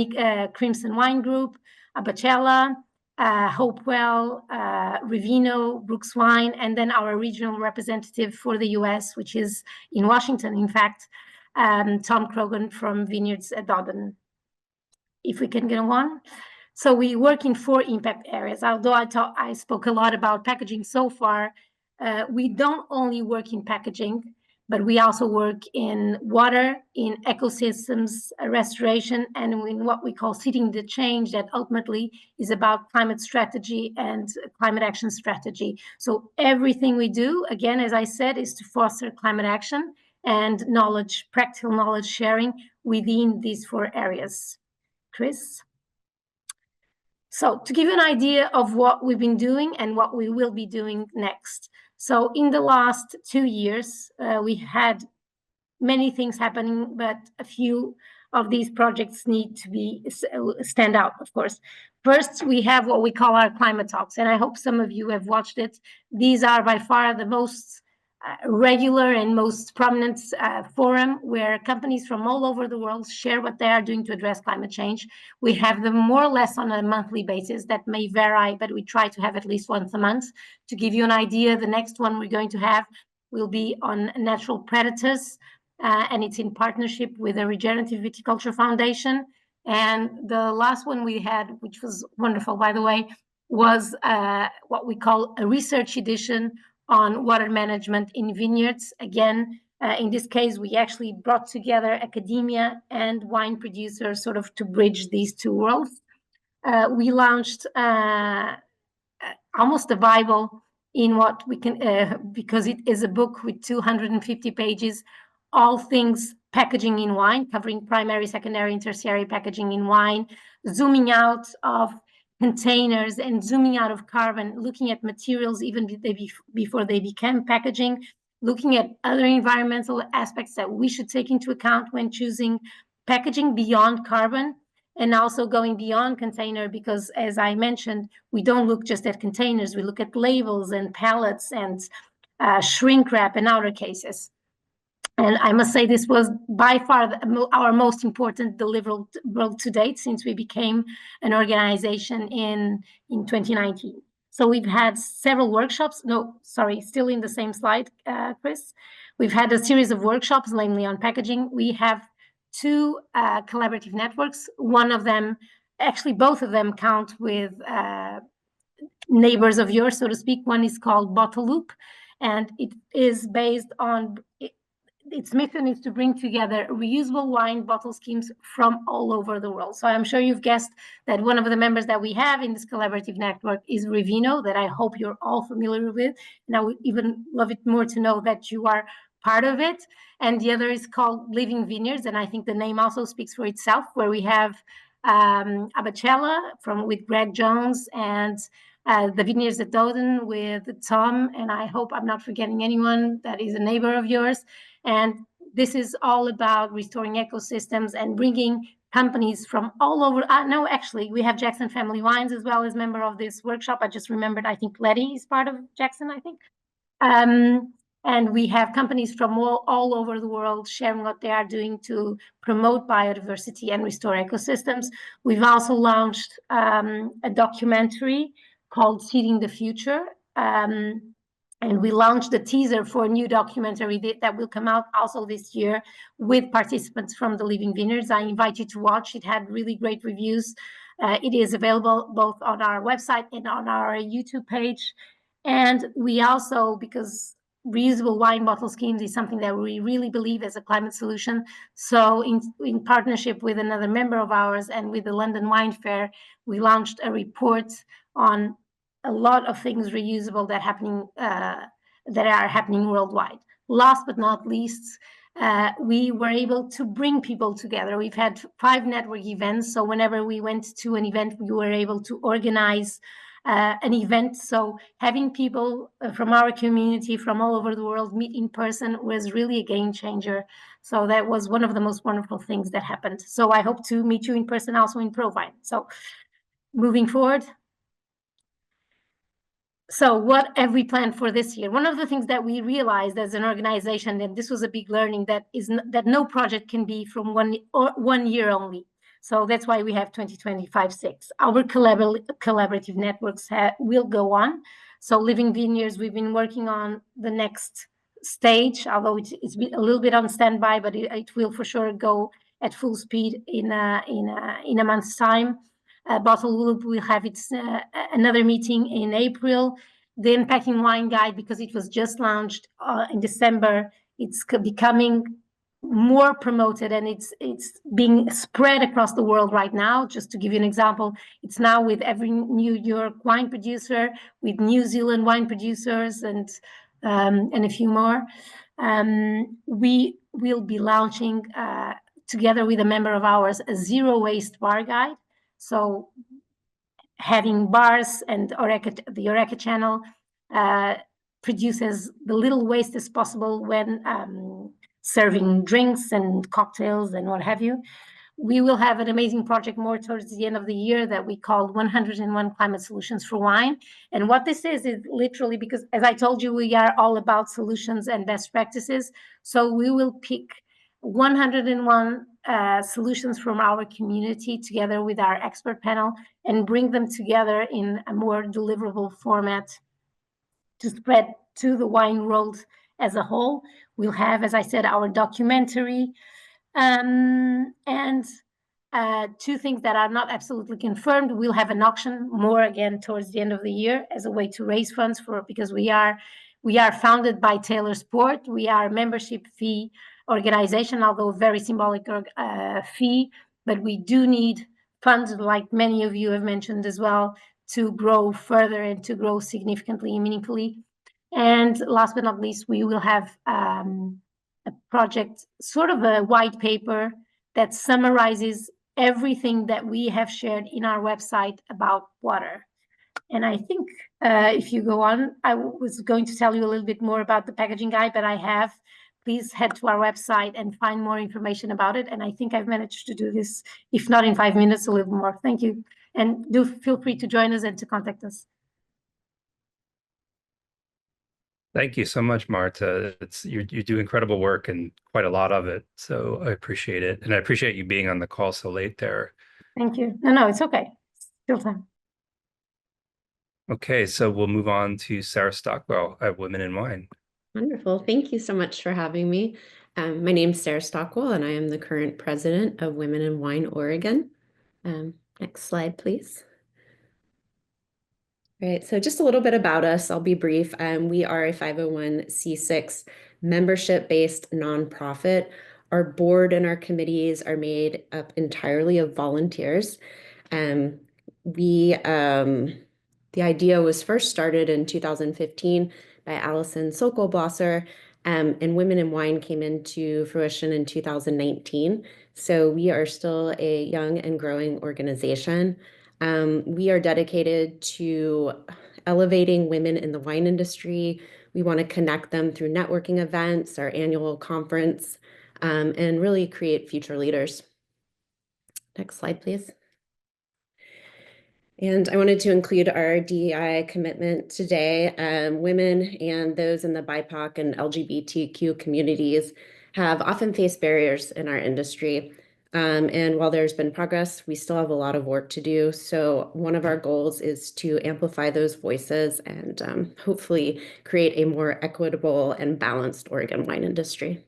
Crimson Wine Group, Abacella, Hopewell, Rivino, Brooks Wine, and then our regional representative for the US, which is in Washington, in fact, Tom Krogan from Vineyards at Dodden. If we can go on. So we work in 4 impact areas. Although I spoke a lot about packaging so far, we don't only work in packaging, but we also work in water, in ecosystems restoration, and in what we call seeding the change that ultimately is about climate strategy and climate action strategy. So everything we do, again, as I said, is to foster climate action and knowledge, practical knowledge sharing within these 4 areas. Chris? So to give you an idea of what we've been doing and what we will be doing next. So in the last 2 years, we had many things happening, but a few of these projects need to stand out, of course. First, we have what we call our climate talks, and I hope some of you have watched it. These are by far the most regular and most prominent forum where companies from all over the world share what they are doing to address climate change. We have them more or less on a monthly basis. That may vary, but we try to have at least once a month. To give you an idea, the next one we're going to have will be on natural predators, and it's in partnership with the Regenerative Viticulture Foundation. And the last one we had, which was wonderful, by the way, was what we call a research edition on water management in vineyards. Again, in this case, we actually brought together academia and wine producers sort of to bridge these 2 worlds. We launched almost a Bible in what we can, because it is a book with 250 pages, all things packaging in wine, covering primary, secondary, and tertiary packaging in wine, zooming out of containers and zooming out of carbon, looking at materials even before they became packaging, looking at other environmental aspects that we should take into account when choosing packaging beyond carbon, and also going beyond container, because as I mentioned, we don't look just at containers, we look at labels and pallets and shrink wrap and outer cases. And I must say this was by far our most important deliverable to date since we became an organization in 2019. So we've had several workshops. No, sorry, still in the same slide, Chris. We've had a series of workshops, namely on packaging. We have 2 collaborative networks. One of them, actually both of them count with neighbors of yours, so to speak. One is called Bottle Loop, and it is based on its mission is to bring together reusable wine bottle schemes from all over the world. So I'm sure you've guessed that one of the members that we have in this collaborative network is Rivino, that I hope you're all familiar with. And I would even love it more to know that you are part of it. And the other is called Living Vineyards, and I think the name also speaks for itself, where we have Abacella with Greg Jones, and the Vineyards at Dodden with Tom, and I hope I'm not forgetting anyone that is a neighbor of yours. And this is all about restoring ecosystems and bringing companies from all over. No, actually, we have Jackson Family Wines as well as member of this workshop. I just remembered, I think Leti is part of Jackson, I think. And we have companies from all over the world sharing what they are doing to promote biodiversity and restore ecosystems. We've also launched a documentary called Seeding the Future. And we launched the teaser for a new documentary that will come out also this year with participants from the Living Vineyards. I invite you to watch. It had really great reviews. It is available both on our website and on our YouTube page. And we also, because reusable wine bottle schemes is something that we really believe as a climate solution. So in partnership with another member of ours and with the London Wine Fair, we launched a report on a lot of things reusable that are happening worldwide. Last but not least, we were able to bring people together. We've had 5 network events. So whenever we went to an event, we were able to organize an event. So having people from our community from all over the world meet in person was really a game changer. So that was one of the most wonderful things that happened. So I hope to meet you in person also in Provine. So moving forward. So what have we planned for this year? One of the things that we realized as an organization, and this was a big learning, that no project can be from one year only. So that's why we have 2025-6. Our collaborative networks will go on. So Living Vineyards, we've been working on the next stage, although it's been a little bit on standby, but it will for sure go at full speed in a month's time. Bottle Loop will have its another meeting in April. The Unpacking Wine Guide, because it was just launched in December, it's becoming more promoted and it's being spread across the world right now. Just to give you an example, it's now with every New York wine producer, with New Zealand wine producers, and a few more. We will be launching together with a member of ours a zero waste bar guide. So having bars and the Oreca channel produces the little waste as possible when serving drinks and cocktails and what have you. We will have an amazing project more towards the end of the year that we called 101 Climate Solutions for Wine. And what this is literally, because as I told you, we are all about solutions and best practices. So we will pick 101 solutions from our community together with our expert panel and bring them together in a more deliverable format to spread to the wine world as a whole. We'll have, as I said, our documentary and 2 things that are not absolutely confirmed. We'll have an auction more again towards the end of the year as a way to raise funds because we are founded by Taylor Sport. We are a membership fee organization, although a very symbolic fee, but we do need funds, like many of you have mentioned as well, to grow further and to grow significantly and meaningfully. And last but not least, we will have a project, sort of a white paper that summarizes everything that we have shared in our website about water. And I think if you go on, I was going to tell you a little bit more about the packaging guide, but I have. Please head to our website and find more information about it. And I think I've managed to do this, if not in 5 minutes, a little more. Thank you. And do feel free to join us and to contact us. Thank you so much, Marta. You do incredible work and quite a lot of it. So I appreciate it. And I appreciate you being on the call so late there. Thank you. No, it's okay. Still time. Okay, so we'll move on to Sara Stockwell at Women in Wine. Wonderful. Thank you so much for having me. My name is Sarah Stockwell, and I am the current president of Women in Wine Oregon. Next slide, please. All right, so just a little bit about us. I'll be brief. We are a 501c6 membership-based nonprofit. Our board and our committees are made up entirely of volunteers. The idea was first started in 2015 by Allison Sokolbosser, and Women in Wine came into fruition in 2019. So we are still a young and growing organization. We are dedicated to elevating women in the wine industry. We want to connect them through networking events, our annual conference, and really create future leaders. Next slide, please. And I wanted to include our DEI commitment today. Women and those in the BIPOC and LGBTQ communities have often faced barriers in our industry. And while there's been progress, we still have a lot of work to do. So one of our goals is to amplify those voices and hopefully create a more equitable and balanced Oregon wine industry.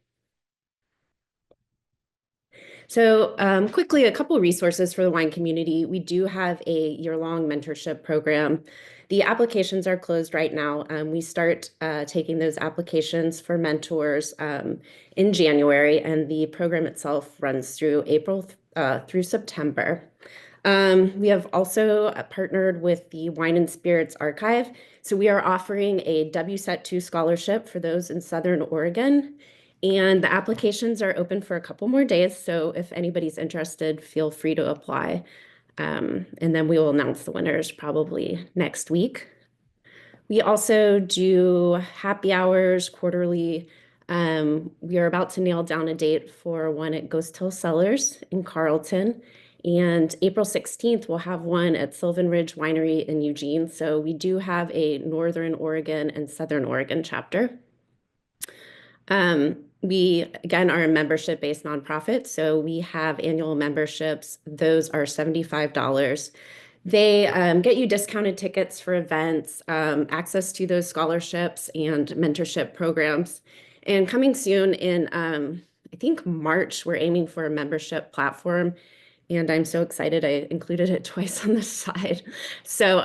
So quickly, a couple of resources for the wine community. We do have a year-long mentorship program. The applications are closed right now. We start taking those applications for mentors in January, and the program itself runs through April through September. We have also partnered with the Wine and Spirits Archive. So we are offering a WSET 2 scholarship for those in Southern Oregon. And the applications are open for a couple more days. So if anybody's interested, feel free to apply. And then we will announce the winners probably next week. We also do happy hours quarterly. We are about to nail down a date for one at Ghost Hill Cellars in Carlton. And April 16th, we'll have one at Sylvan Ridge Winery in Eugene. So we do have a Northern Oregon and Southern Oregon chapter. We, again, are a membership-based nonprofit, so we have annual memberships. Those are $75. They get you discounted tickets for events, access to those scholarships and mentorship programs. And coming soon in, I think, March, we're aiming for a membership platform. And I'm so excited I included it twice on the side. So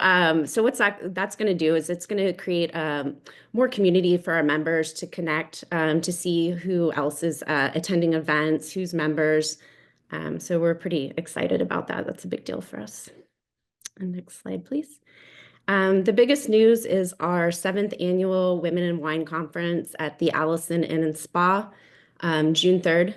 what's that's going to do is it's going to create more community for our members to connect, to see who else is attending events, who's members. So we're pretty excited about that. That's a big deal for us. And next slide, please. The biggest news is our 7th annual Women in Wine Conference at the Allison Inn and Spa, June 3rd.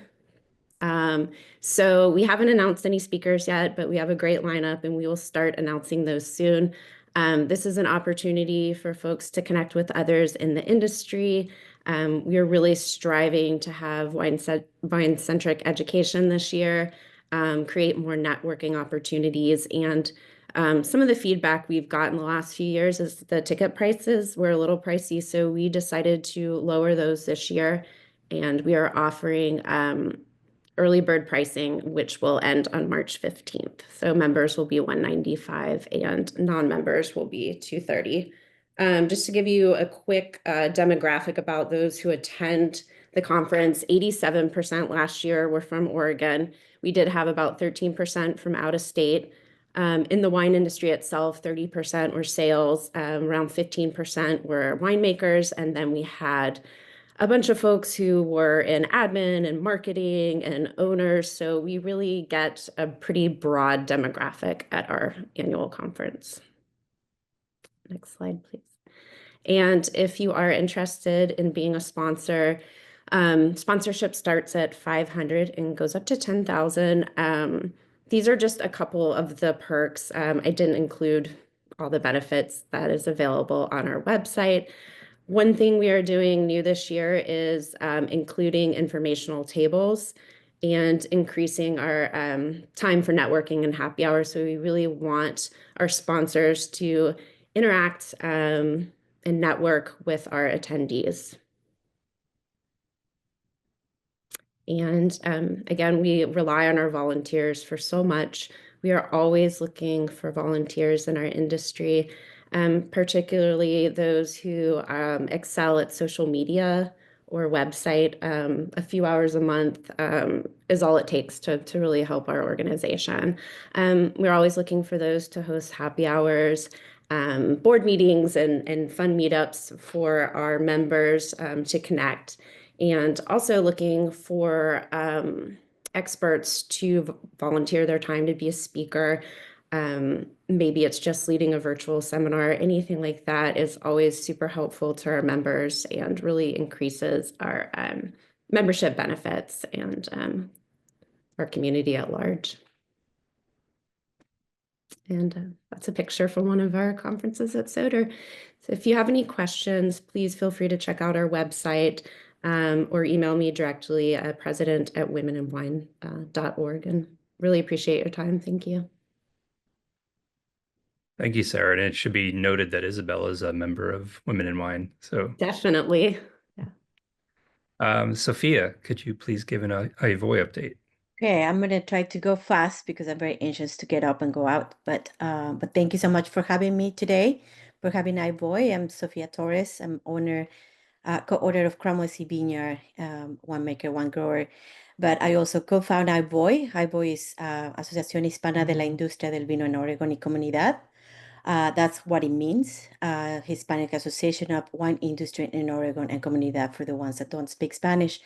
So we haven't announced any speakers yet, but we have a great lineup and we will start announcing those soon. This is an opportunity for folks to connect with others in the industry. We are really striving to have wine-centric education this year, create more networking opportunities. And some of the feedback we've gotten the last few years is the ticket prices were a little pricey. So we decided to lower those this year. And we are offering early bird pricing, which will end on March 15th. So members will be $195 and non-members will be $230. Just to give you a quick demographic about those who attend the conference, 87% last year were from Oregon. We did have about 13% from out of state. In the wine industry itself, 30% were sales, around 15% were winemakers, and then we had a bunch of folks who were in admin and marketing and owners. So we really get a pretty broad demographic at our annual conference. Next slide, please. And if you are interested in being a sponsor, sponsorship starts at $500 and goes up to $10,000. These are just a couple of the perks. I didn't include all the benefits that is available on our website. One thing we are doing new this year is including informational tables and increasing our time for networking and happy hours. So we really want our sponsors to interact and network with our attendees. And again, we rely on our volunteers for so much. We are always looking for volunteers in our industry. Particularly those who excel at social media or website. A few hours a month is all it takes to really help our organization. We're always looking for those to host happy hours, board meetings, and fun meetups for our members to connect. And also looking for experts to volunteer their time to be a speaker. Maybe it's just leading a virtual seminar, anything like that is always super helpful to our members and really increases our membership benefits and our community at large. And that's a picture from one of our conferences at Soder. So if you have any questions, please feel free to check out our website. or email me directly at president@womenandwine.org. And really appreciate your time. Thank you. Thank you, Sarah. And it should be noted that Isabelle is a member of Women in Wine. So Definitely. Sofia, could you please give an AHIVOY update? Okay, I'm gonna try to go fast because I'm very anxious to get up and go out. But thank you so much for having me today, for having AHIVOY. I'm Sofia Torres. I'm owner, co-owner of Cromwell's Vineyard, winemaker, winegrower. But I also co-found AHIVOY. AHIVOY is Asociación Hispana de la Industria del Vino en Oregon y Comunidad. That's what it means, Hispanic Association of Wine Industry in Oregon and Comunidad for the ones that don't speak Spanish.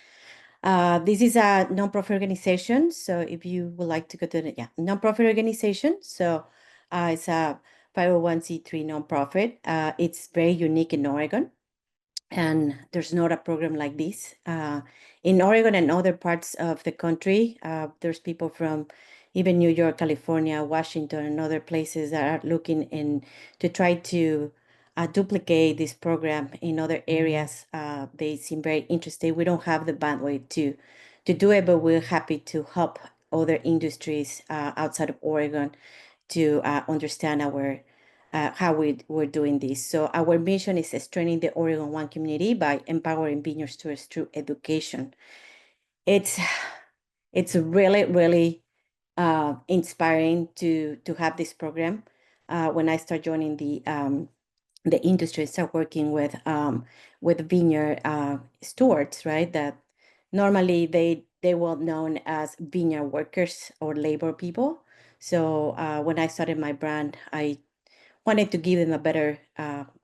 This is a nonprofit organization. So if you would like to go to the nonprofit organization. So it's a 501c3 nonprofit. It's very unique in Oregon. And there's not a program like this. In Oregon and other parts of the country, there's people from even New York, California, Washington, and other places that are looking to try to duplicate this program in other areas. They seem very interested. We don't have the bandwidth to do it, but we're happy to help other industries outside of Oregon to understand how we're doing this. So our mission is strengthening the Oregon wine community by empowering vineyard stewards through education. It's really, really inspiring to have this program. When I start joining the industry, start working with vineyard stewards, right? That normally they were known as vineyard workers or labor people. So when I started my brand, I wanted to give them a better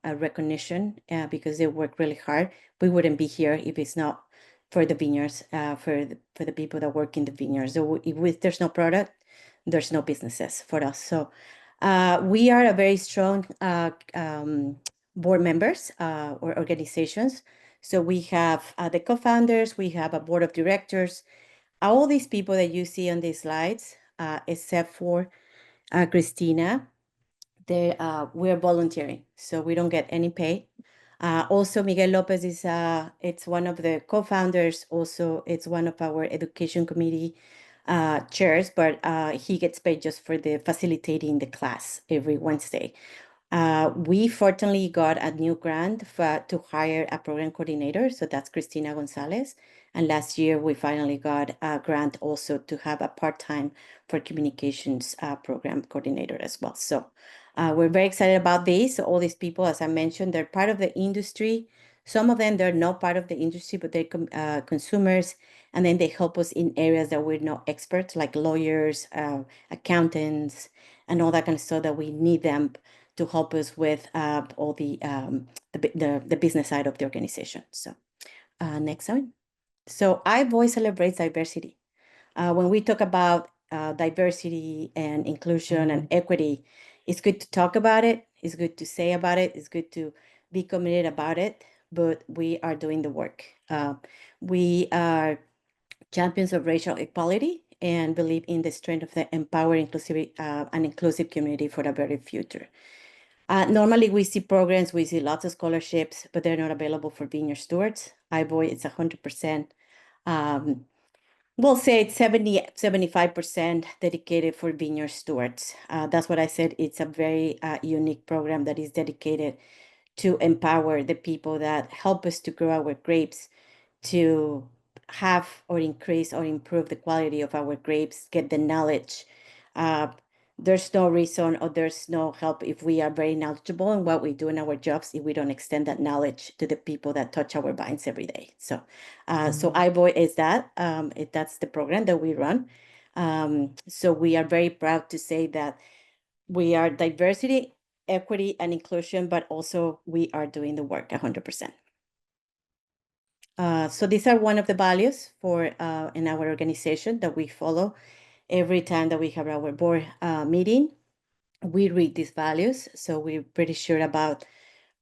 recognition because they work really hard. We wouldn't be here if it's not for the vineyards, for the people that work in the vineyards. So if there's no product, there's no businesses for us. So we are a very strong board members or organizations. So we have the co-founders, we have a board of directors, all these people that you see on these slides, except for Kristina. We're volunteering, so we don't get any pay. Also, Miguel Lopez is it's one of the co-founders. Also, it's one of our education committee chairs, but he gets paid just for the facilitating the class every Wednesday. We fortunately got a new grant to hire a program coordinator, so that's Kristina Gonzalez. And last year, we finally got a grant also to have a part-time for communications program coordinator as well. So we're very excited about this. So all these people, as I mentioned, they're part of the industry. Some of them, they're not part of the industry, but they're consumers. And then they help us in areas that we're not experts, like lawyers, accountants, and all that kind of stuff that we need them to help us with all the business side of the organization. So next slide. So AHIVOY celebrates diversity. When we talk about diversity and inclusion and equity, it's good to talk about it. It's good to say about it. It's good to be committed about it, but we are doing the work. We are champions of racial equality and believe in the strength of the empowered, inclusive community for a better future. Normally, we see programs, we see lots of scholarships, but they're not available for vineyard stewards. AHIVOY, it's 100%. We'll say it's 75% dedicated for vineyard stewards. That's what I said. It's a very unique program that is dedicated to empower the people that help us to grow our grapes, to have or increase or improve the quality of our grapes, get the knowledge. There's no reason or there's no help if we are very knowledgeable in what we do in our jobs if we don't extend that knowledge to the people that touch our vines every day. So, so AHIVOY is that. That's the program that we run. So we are very proud to say that we are diversity, equity, and inclusion, but also we are doing the work 100%. So these are one of the values for in our organization that we follow. Every time that we have our board meeting, we read these values. So we're pretty sure about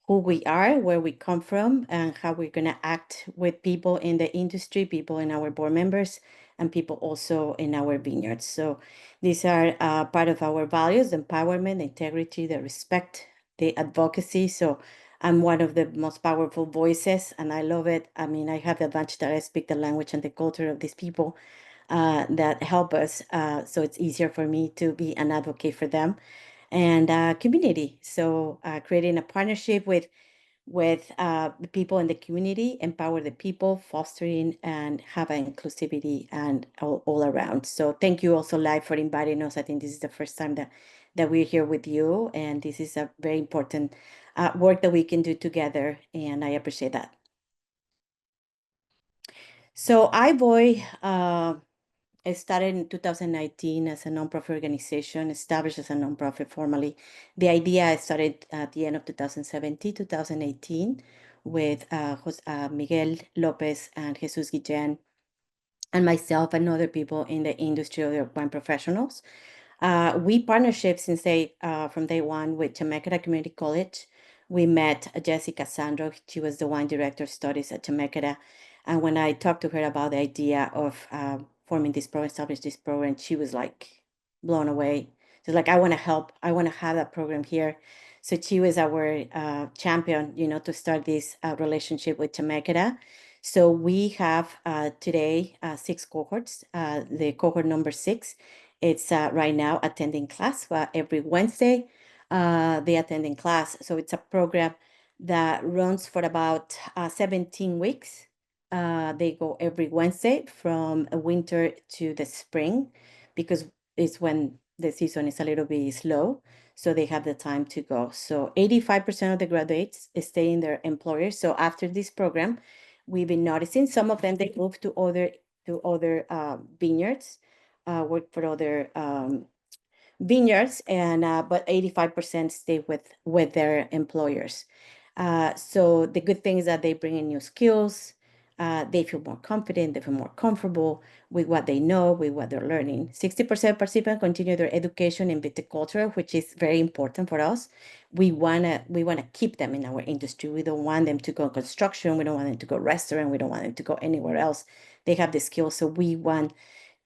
who we are, where we come from, and how we're going to act with people in the industry, people in our board members, and people also in our vineyards. So these are part of our values: the empowerment, the integrity, the respect, the advocacy. So I'm one of the most powerful voices, and I love it. I mean, I have the advantage that I speak the language and the culture of these people that help us. So it's easier for me to be an advocate for them and community. So creating a partnership with the people in the community, empower the people, fostering and have inclusivity and all around. So thank you also, Live, for inviting us. I think this is the first time that we're here with you, and this is a very important work that we can do together, and I appreciate that. So AHIVOY it started in 2019 as a nonprofit organization, established as a nonprofit formally. The idea started at the end of 2017, 2018, with Miguel Lopez and Jesus Guillen, and myself and other people in the industry of the wine professionals. We partnership since from day one with Temecula Community College. We met Jessica Sandra. She was the wine director of studies at Temecula. And when I talked to her about the idea of forming this program, establish this program, she was like blown away. She's like, I want to help. I want to have that program here. So she was our champion, to start this relationship with Temecula. So we have today 6 cohorts. The cohort number 6, it's right now attending class every Wednesday. They attend in class. So it's a program that runs for about 17 weeks. They go every Wednesday from winter to the spring because it's when the season is a little bit slow. So they have the time to go. So 85% of the graduates stay in their employers. So after this program, we've been noticing some of them, they move to other vineyards, work for other vineyards, and but 85% stay with their employers. So the good thing is that they bring in new skills. They feel more confident, they feel more comfortable with what they know, with what they're learning. 60% participants continue their education in viticulture, which is very important for us. We wanna keep them in our industry. We don't want them to go construction. We don't want them to go restaurant. We don't want them to go anywhere else. They have the skills, so we want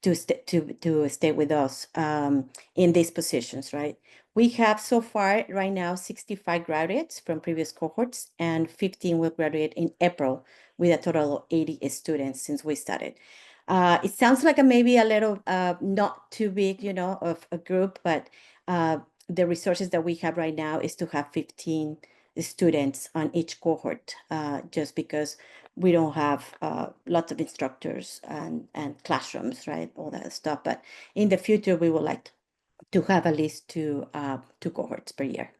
to stay with us in these positions, right? We have so far right now 65 graduates from previous cohorts, and 15 will graduate in April, with a total of 80 students since we started. It sounds like maybe a little not too big, of a group, but the resources that we have right now is to have 15 students on each cohort, just because we don't have lots of instructors and classrooms, right? All that stuff. But in the future, we would like to have at least two cohorts per year.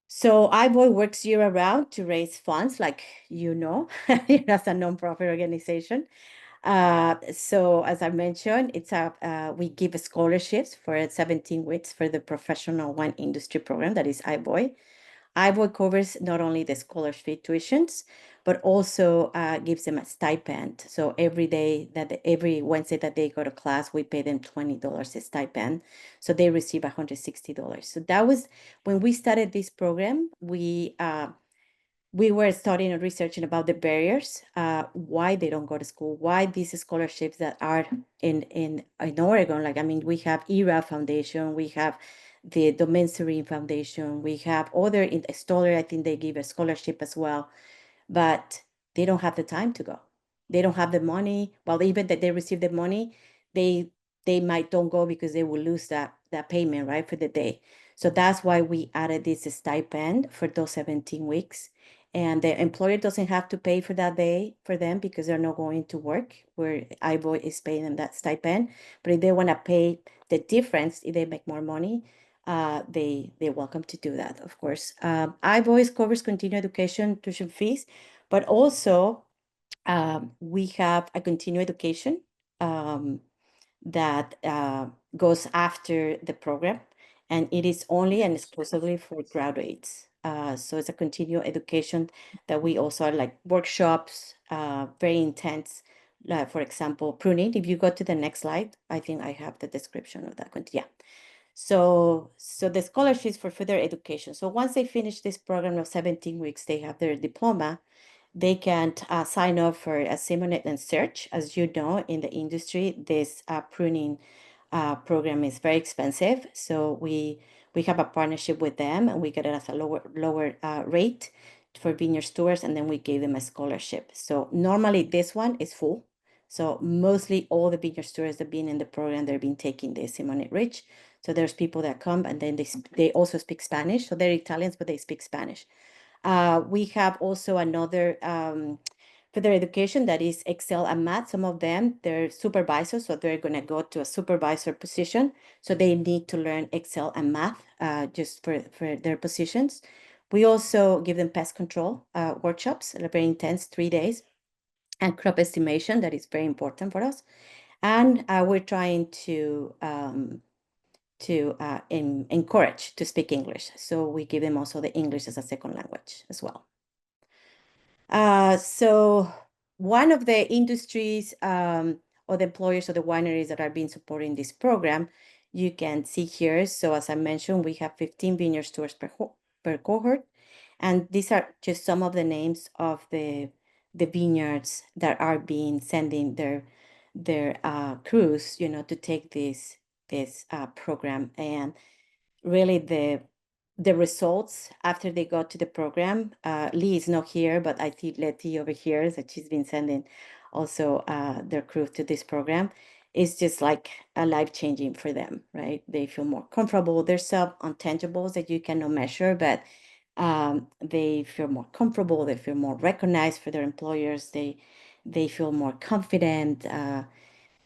So AHIVOY works year-round to raise funds, like as a nonprofit organization. So as I mentioned, we give scholarships for 17 weeks for the professional wine industry program that is AHIVOY. AHIVOY covers not only the scholarship tuitions, but also gives them a stipend. So every Wednesday that they go to class, we pay them $20 a stipend. So they receive $160. So that was when we started this program. We were studying and researching about the barriers, why they don't go to school, why these scholarships that are in Oregon, we have ERA Foundation, we have the Domaine Serene Foundation, we have other in Stoller, I think they give a scholarship as well, but they don't have the time to go. They don't have the money. Well, even that they receive the money, they might don't go because they will lose that payment, right, for the day. So that's why we added this stipend for those 17 weeks. And the employer doesn't have to pay for that day for them because they're not going to work, where AHIVOY is paying them that stipend. But if they want to pay the difference, if they make more money, they're welcome to do that, of course. AHIVOY covers continuing education tuition fees, but also we have a continuing education that goes after the program, and it is only and exclusively for graduates. So it's a continuing education that we also are like workshops, very intense. For example, pruning. If you go to the next slide, I think I have the description of that. Yeah. So the scholarships for further education. So once they finish this program of 17 weeks, they have their diploma. They can sign up for a Simulate and Search. As you know, in the industry, this pruning program is very expensive. So we We have a partnership with them, and we get it as a lower rate for vineyard stewards, and then we gave them a scholarship. So normally this one is full. So mostly all the vineyard stewards that have been in the program, they've been taking the Simone Rich. So there's people that come, and then they also speak Spanish. So they're Italians, but they speak Spanish. We have also another for their education that is Excel and Math. Some of them, they're supervisors, so they're going to go to a supervisor position. So they need to learn Excel and Math just for their positions. We also give them pest control workshops, very intense, 3 days, and crop estimation. That is very important for us. And we're trying to encourage to speak English. So we give them also the English as a second language as well. So one of the industries or the employers or the wineries that are being supporting this program, you can see here. So as I mentioned, we have 15 vineyard stewards per cohort. And these are just some of the names of the vineyards that are being sending their crews, to take this program. And really the results after they go to the program, Lee is not here, but I see Leti over here, that she's been sending also their crew to this program. It's just like a life-changing for them, right? They feel more comfortable. There's some intangibles that you cannot measure, but they feel more comfortable. They feel more recognized for their employers. They feel more confident.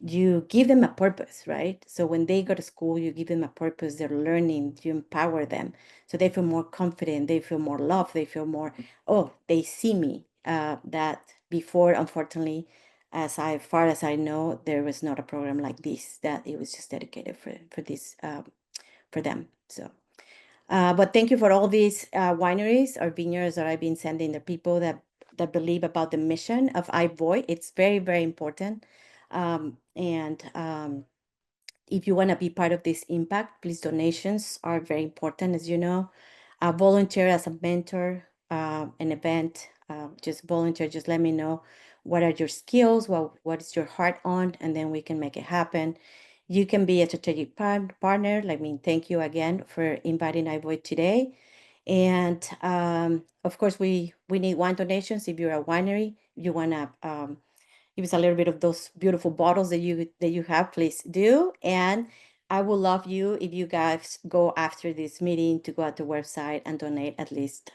You give them a purpose, right? So when they go to school, you give them a purpose. They're learning. You empower them, so they feel more confident. They feel more loved. They feel more, oh, they see me. That before, unfortunately, as far as I know, there was not a program like this, that it was just dedicated for this for them. So. But thank you for all these wineries or vineyards that I've been sending the people that believe about the mission of AHIVOY. It's very, very important. If you want to be part of this impact, please, donations are very important, as you know. Volunteer as a mentor, an event, just volunteer, just let me know what are your skills, what is your heart on, and then we can make it happen. You can be a strategic partner. Thank you again for inviting AHIVOY today. And of course, we need wine donations. If you're a winery, you want to give us a little bit of those beautiful bottles that you have, please do. And I would love you if you guys go after this meeting to go at the website and donate at least,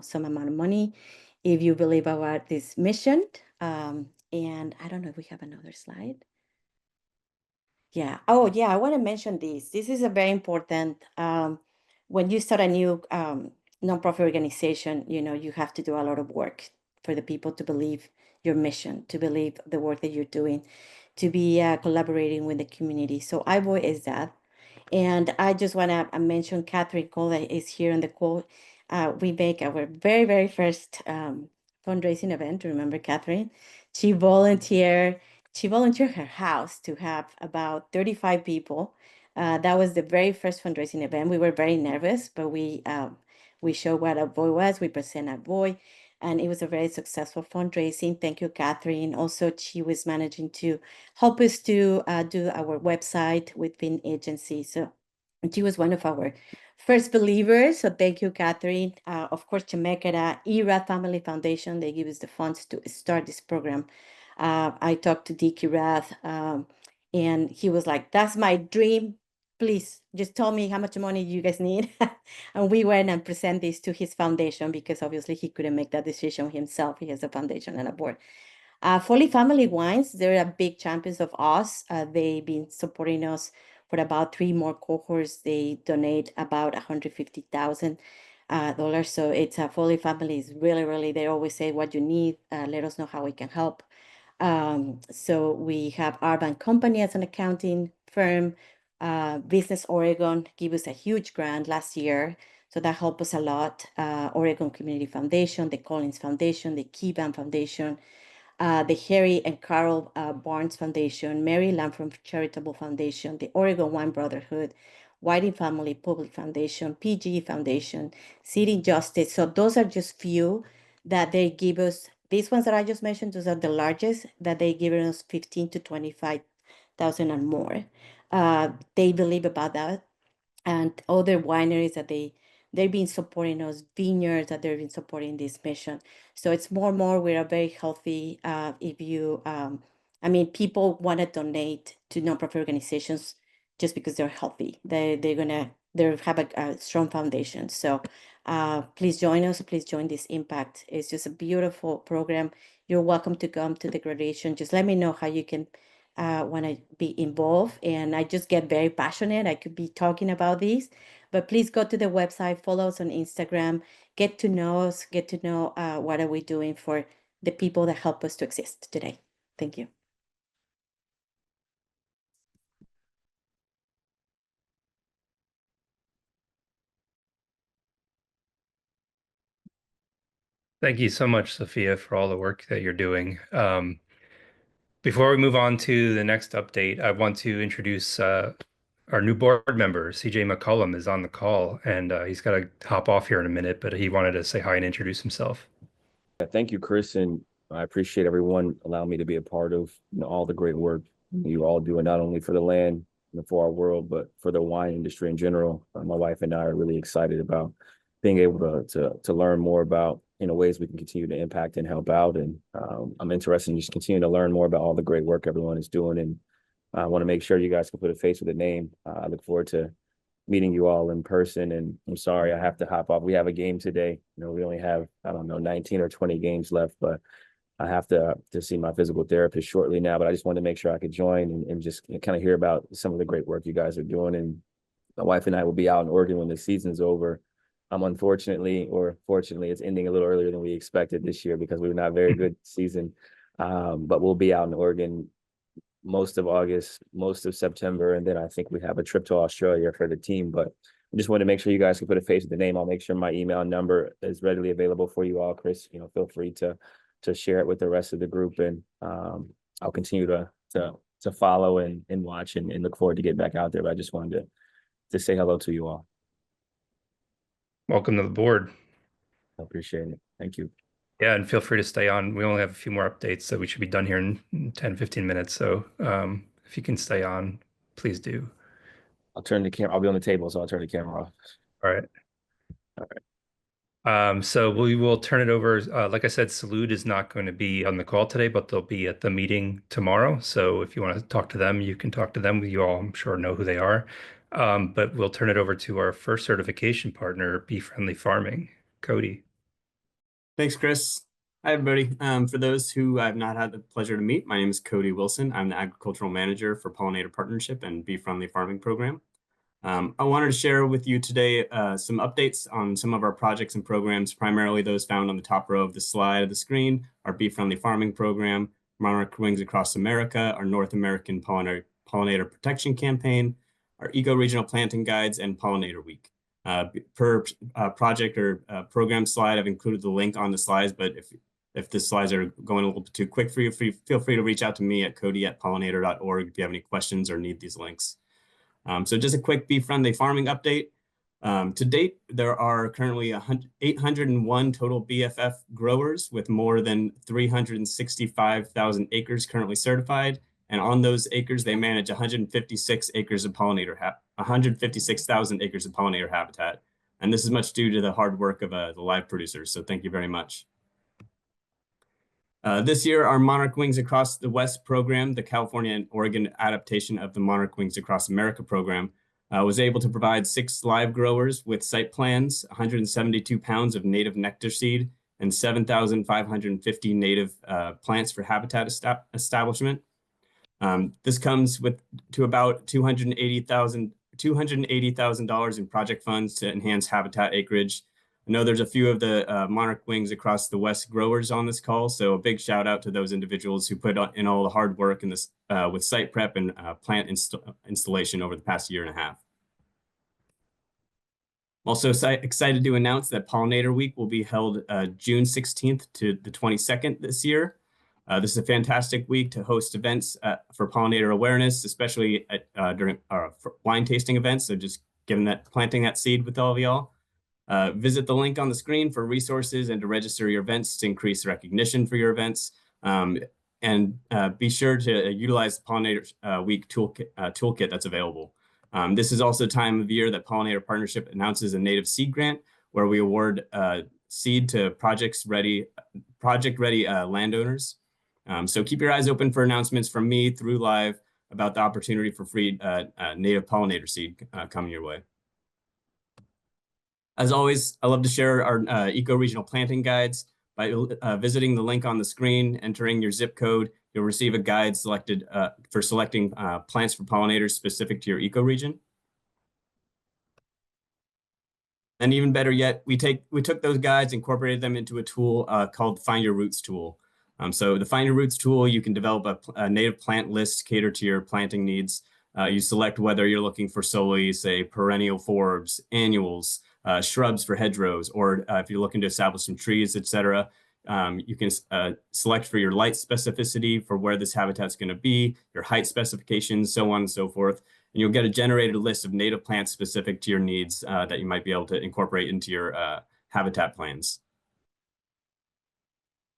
some amount of money if you believe about this mission. And I don't know if we have another slide. Yeah. Oh, yeah. I want to mention this. This is a very important. When you start a new nonprofit organization, you have to do a lot of work for the people to believe your mission, to believe the work that you're doing, to be collaborating with the community. So AHIVOY is that. And I just want to mention Catherine Cole that is here on the call. We make our very, very first fundraising event. Remember, Catherine? She volunteered her house to have about 35 people. That was the very first fundraising event. We were very nervous, but we showed what AHIVOY was. We present AHIVOY, and it was a very successful fundraising. Thank you, Catherine. Also, she was managing to help us to do our website with Fin Agency. So she was one of our first believers. So thank you, Catherine. Of course, Chemeketa, ERA Family Foundation, they give us the funds to start this program. I talked to Dickie Rath, and he was like, that's my dream. Please just tell me how much money you guys need. And we went and present this to his foundation, because obviously he couldn't make that decision himself. He has a foundation and a board. Foley Family Wines, they're a big champions of us. They've been supporting us for about 3 more cohorts. They donate about $150,000. So it's a Foley Family is really, really, they always say what you need. Let us know how we can help. So we have Urban Company as an accounting firm. Business Oregon gave us a huge grant last year, so that helped us a lot. Oregon Community Foundation, the Collins Foundation, the Keyban Foundation, the Harry and Carol Barnes Foundation, Mary Lamfrom Charitable Foundation, the Oregon Wine Brotherhood, Whiting Family Public Foundation, PG Foundation, City Justice. So those are just few that they give us. These ones that I just mentioned, those are the largest that they give us 15 to 25,000 and more. They believe about that. and other wineries that they've been supporting us, vineyards that they've been supporting this mission. So it's more and more, we are very healthy. If you, I mean, people want to donate to nonprofit organizations just because they're healthy. They have a strong foundation. So please join us. Please join this impact. It's just a beautiful program. You're welcome to come to the graduation. Just let me know how you can want to be involved. And I just get very passionate. I could be talking about these, but please go to the website, follow us on Instagram, get to know us, get to know what are we doing for the people that help us to exist today. Thank you. Thank you so much, Sofia, for all the work that you're doing. Before we move on to the next update, I want to introduce our new board member. CJ McCollum is on the call, and he's got to hop off here in a minute, but he wanted to say hi and introduce himself. Thank you, Chris, and I appreciate everyone allowing me to be a part of all the great work you all doing, not only for the land and for our world, but for the wine industry in general. My wife and I are really excited about being able to learn more about ways we can continue to impact and help out. And I'm interested in just continuing to learn more about all the great work everyone is doing. And I want to make sure you guys can put a face with a name. I look forward to meeting you all in person. And I'm sorry, I have to hop off. We have a game today. We only have, 19 or 20 games left, but I have to see my physical therapist shortly now. But I just wanted to make sure I could join and just kind of hear about some of the great work you guys are doing. And my wife and I will be out in Oregon when the season's over. Unfortunately, or fortunately, it's ending a little earlier than we expected this year because we were not very good season. But we'll be out in Oregon most of August, most of September, and then I think we have a trip to Australia for the team. But I just want to make sure you guys can put a face with the name. I'll make sure my email number is readily available for you all, Chris. Feel free to share it with the rest of the group, and I'll continue to follow and watch and look forward to getting back out there. But I just wanted to say hello to you all. Welcome to the board. I appreciate it. Thank you. Yeah, and feel free to stay on. We only have a few more updates, so we should be done here in 10, 15 minutes. So if you can stay on, please do. I'll turn the camera. I'll be on the table, so I'll turn the camera off. All right. So we will turn it over. Like I said, Salud is not going to be on the call today, but they'll be at the meeting tomorrow. So if you want to talk to them, you can talk to them. You all, I'm sure, know who they are. But we'll turn it over to our first certification partner, Bee Friendly Farming, Cody. Thanks, Chris. Hi, everybody. For those who I've not had the pleasure to meet, my name is Cody Wilson. I'm the Agricultural Manager for Pollinator Partnership and Bee Friendly Farming Program. I wanted to share with you today some updates on some of our projects and programs, primarily those found on the top row of the slide of the screen, our Bee Friendly Farming Program, Monarch Wings Across America, our North American Pollinator Protection Campaign, our Eco-Regional Planting Guides, and Pollinator Week. Per project or program slide, I've included the link on the slides, but if the slides are going a little bit too quick for you, feel free to reach out to me at cody@pollinator.org if you have any questions or need these links. So just a quick Bee Friendly Farming update. To date, there are currently 801 total BFF growers with more than 365,000 acres currently certified. And on those acres, they manage 156 acres of 156,000 acres of pollinator habitat. And this is much due to the hard work of the live producers. So thank you very much. This year, our Monarch Wings Across the West program, the California and Oregon adaptation of the Monarch Wings Across America program, was able to provide 6 live growers with site plans, 172 pounds of native nectar seed, and 7,550 native plants for habitat establishment. This comes to about $280,000 in project funds to enhance habitat acreage. I know there's a few of the Monarch Wings Across the West growers on this call, so a big shout out to those individuals who put in all the hard work in this with site prep and plant installation over the past year and a half. Also excited to announce that Pollinator Week will be held June 16th to the 22nd this year. This is a fantastic week to host events for pollinator awareness, especially during our wine tasting events. So just planting that seed with all of y'all. Visit the link on the screen for resources and to register your events to increase recognition for your events. And be sure to utilize the Pollinator Week toolkit that's available. This is also a time of year that Pollinator Partnership announces a native seed grant where we award seed to project-ready landowners. So keep your eyes open for announcements from me through live about the opportunity for free native pollinator seed coming your way. As always, I love to share our eco-regional planting guides. By visiting the link on the screen, entering your zip code, you'll receive a guide selected for selecting plants for pollinators specific to your ecoregion. And even better yet, we took those guides, incorporated them into a tool called Find Your Roots tool. So the Find Your Roots tool, you can develop a native plant list catered to your planting needs. You select whether you're looking for solely, say, perennial forbs, annuals, shrubs for hedgerows, or if you're looking to establish some trees, etc. You can select for your light specificity for where this habitat's going to be, your height specifications, so on and so forth. And you'll get a generated list of native plants specific to your needs that you might be able to incorporate into your habitat plans.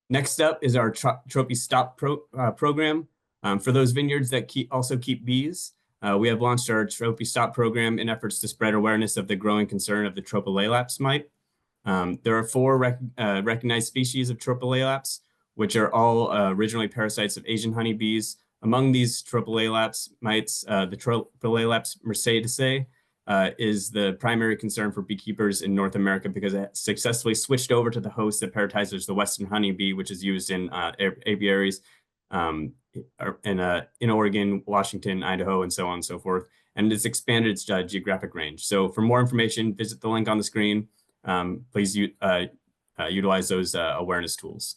Next up is our Trophy Stop program. For those vineyards that also keep bees, we have launched our Trophy Stop program in efforts to spread awareness of the growing concern of the Tropulelaps mite. There are 4 recognized species of Tropulelaps, which are all originally parasites of Asian honeybees. Among these Tropulelaps mites, the Tropulelaps mercedes is the primary concern for beekeepers in North America because it successfully switched over to the host that parasitizes the Western honeybee, which is used in apiaries in Oregon, Washington, Idaho, and so on and so forth. And it's expanded its geographic range. So for more information, visit the link on the screen. Please utilize those awareness tools.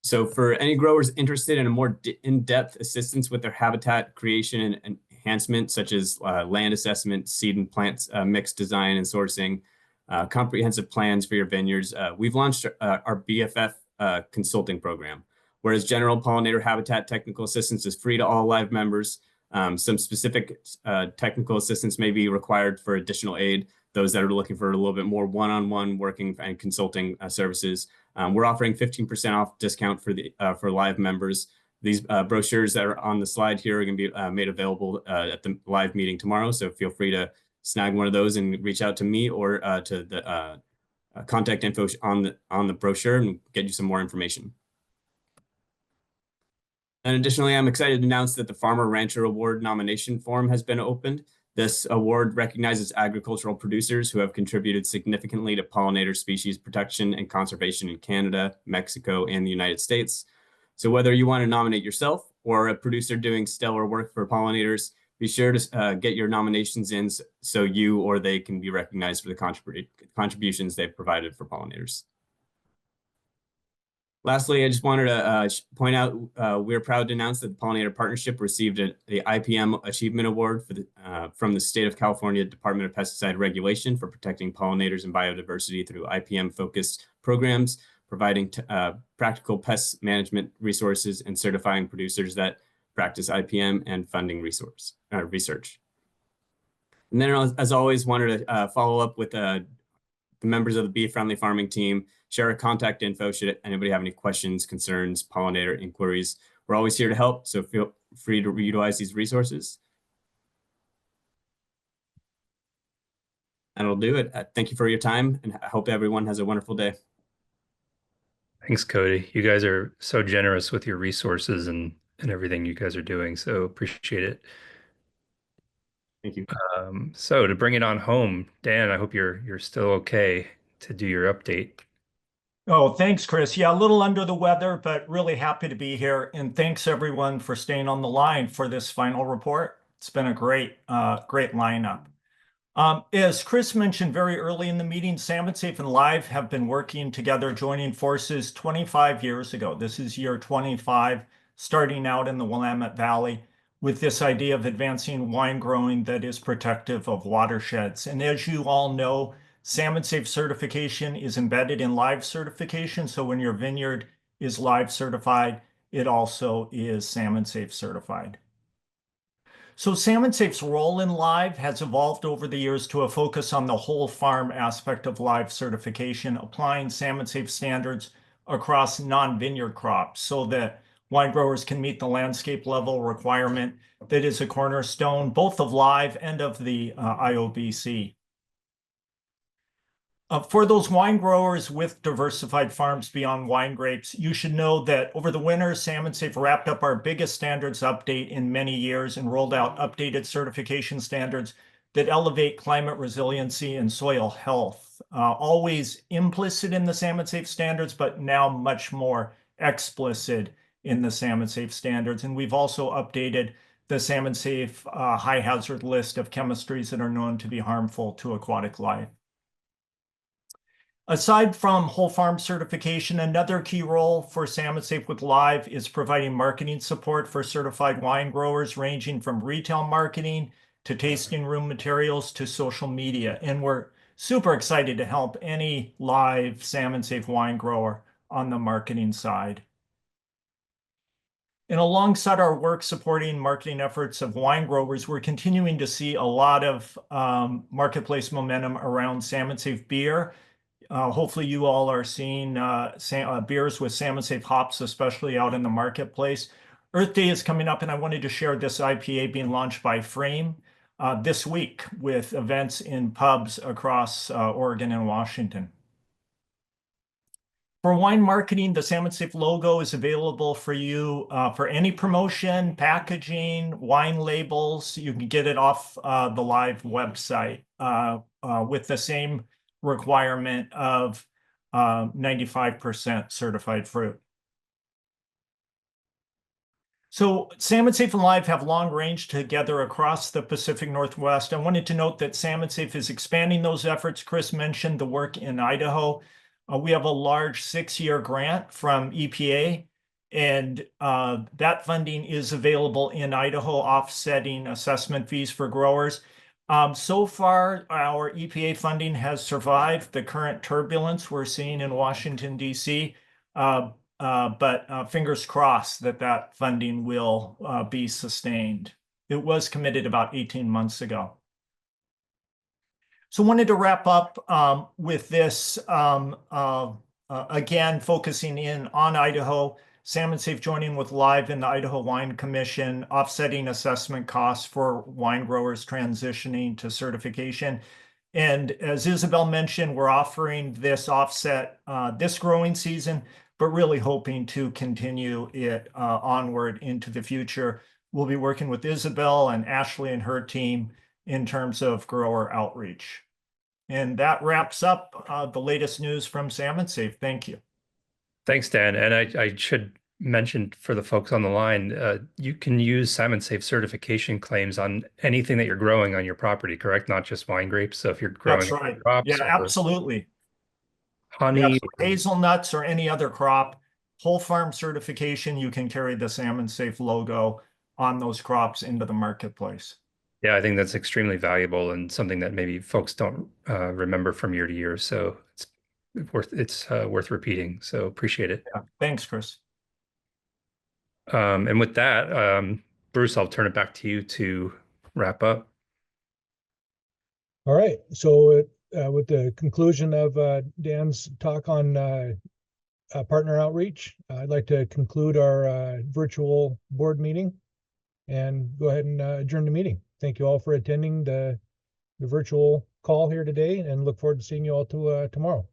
So for any growers interested in a more in-depth assistance with their habitat creation and enhancement, such as land assessment, seed and plant mix design and sourcing, comprehensive plans for your vineyards, we've launched our BFF consulting program, whereas general pollinator habitat technical assistance is free to all live members. Some specific technical assistance may be required for additional aid, those that are looking for a little bit more one-on-one working and consulting services. We're offering 15% off discount for live members. These brochures that are on the slide here are going to be made available at the live meeting tomorrow, so feel free to snag one of those and reach out to me or to the contact info on the brochure and get you some more information. And additionally, I'm excited to announce that the Farmer Rancher Award nomination form has been opened. This award recognizes agricultural producers who have contributed significantly to pollinator species protection and conservation in Canada, Mexico, and the United States. So whether you want to nominate yourself or a producer doing stellar work for pollinators, be sure to get your nominations in so you or they can be recognized for the contributions they've provided for pollinators. Lastly, I just wanted to point out we're proud to announce that the Pollinator Partnership received the IPM Achievement Award from the State of California Department of Pesticide Regulation for protecting pollinators and biodiversity through IPM-focused programs, providing practical pest management resources and certifying producers that practice IPM and funding research. And then, as always, wanted to follow up with the members of the Bee Friendly Farming team, share a contact info should anybody have any questions, concerns, pollinator inquiries. We're always here to help, so feel free to utilize these resources. And I'll do it. Thank you for your time, and I hope everyone has a wonderful day. Thanks, Cody. You guys are so generous with your resources and everything you guys are doing, so appreciate it. Thank you. So to bring it on home, Dan, I hope you're still okay to do your update. Oh, thanks, Chris. Yeah, a little under the weather, but really happy to be here. And thanks everyone for staying on the line for this final report. It's been a great lineup. As Chris mentioned very early in the meeting, Salmon Safe and Live have been working together, joining forces 25 years ago. This is year 25, starting out in the Willamette Valley with this idea of advancing wine growing that is protective of watersheds. And as you all know, Salmon Safe certification is embedded in Live certification. So when your vineyard is Live certified, it also is Salmon Safe certified. So Salmon Safe's role in Live has evolved over the years to a focus on the whole farm aspect of Live certification, applying Salmon Safe standards across non-vineyard crops so that wine growers can meet the landscape level requirement that is a cornerstone both of Live and of the IOBC. For those wine growers with diversified farms beyond wine grapes, you should know that over the winter, Salmon Safe wrapped up our biggest standards update in many years and rolled out updated certification standards that elevate climate resiliency and soil health. Always implicit in the Salmon Safe standards, but now much more explicit in the Salmon Safe standards. And we've also updated the Salmon Safe high hazard list of chemistries that are known to be harmful to aquatic life. Aside from whole farm certification, another key role for Salmon Safe with Live is providing marketing support for certified wine growers, ranging from retail marketing to tasting room materials to social media. And we're super excited to help any live Salmon Safe wine grower on the marketing side. And alongside our work supporting marketing efforts of wine growers, we're continuing to see a lot of marketplace momentum around Salmon Safe beer. Hopefully you all are seeing beers with Salmon Safe hops, especially out in the marketplace. Earth Day is coming up, and I wanted to share this IPA being launched by Frame this week with events in pubs across Oregon and Washington. For wine marketing, the Salmon Safe logo is available for you for any promotion, packaging, wine labels. You can get it off the Live website with the same requirement of 95% certified fruit. So Salmon Safe and Live have long range together across the Pacific Northwest. I wanted to note that Salmon Safe is expanding those efforts. Chris mentioned the work in Idaho. We have a large 6-year grant from EPA, and that funding is available in Idaho, offsetting assessment fees for growers. So far, our EPA funding has survived the current turbulence we're seeing in Washington, D.C., but fingers crossed that that funding will be sustained. It was committed about 18 months ago. So wanted to wrap up with this, again, focusing in on Idaho. Salmon Safe joining with Live in the Idaho Wine Commission, offsetting assessment costs for wine growers transitioning to certification. And as Isabelle mentioned, we're offering this offset this growing season, but really hoping to continue it onward into the future. We'll be working with Isabelle and Ashlee and her team in terms of grower outreach. And that wraps up the latest news from Salmon Safe. Thank you. Thanks, Dan. And I should mention for the folks on the line, you can use Salmon Safe certification claims on anything that you're growing on your property, correct? Not just wine grapes. So if you're growing That's right. crops, Yeah, absolutely. honey, Yeah, so hazelnuts or any other crop, whole farm certification, you can carry the Salmon Safe logo on those crops into the marketplace. yeah, I think that's extremely valuable and something that maybe folks don't remember from year to year. So it's worth repeating. So appreciate it. Yeah, thanks, Chris. And with that, Bruce, I'll turn it back to you to wrap up. All right. So with the conclusion of Dan's talk on partner outreach, I'd like to conclude our virtual board meeting and go ahead and adjourn the meeting. Thank you all for attending the virtual call here today, and look forward to seeing you all tomorrow.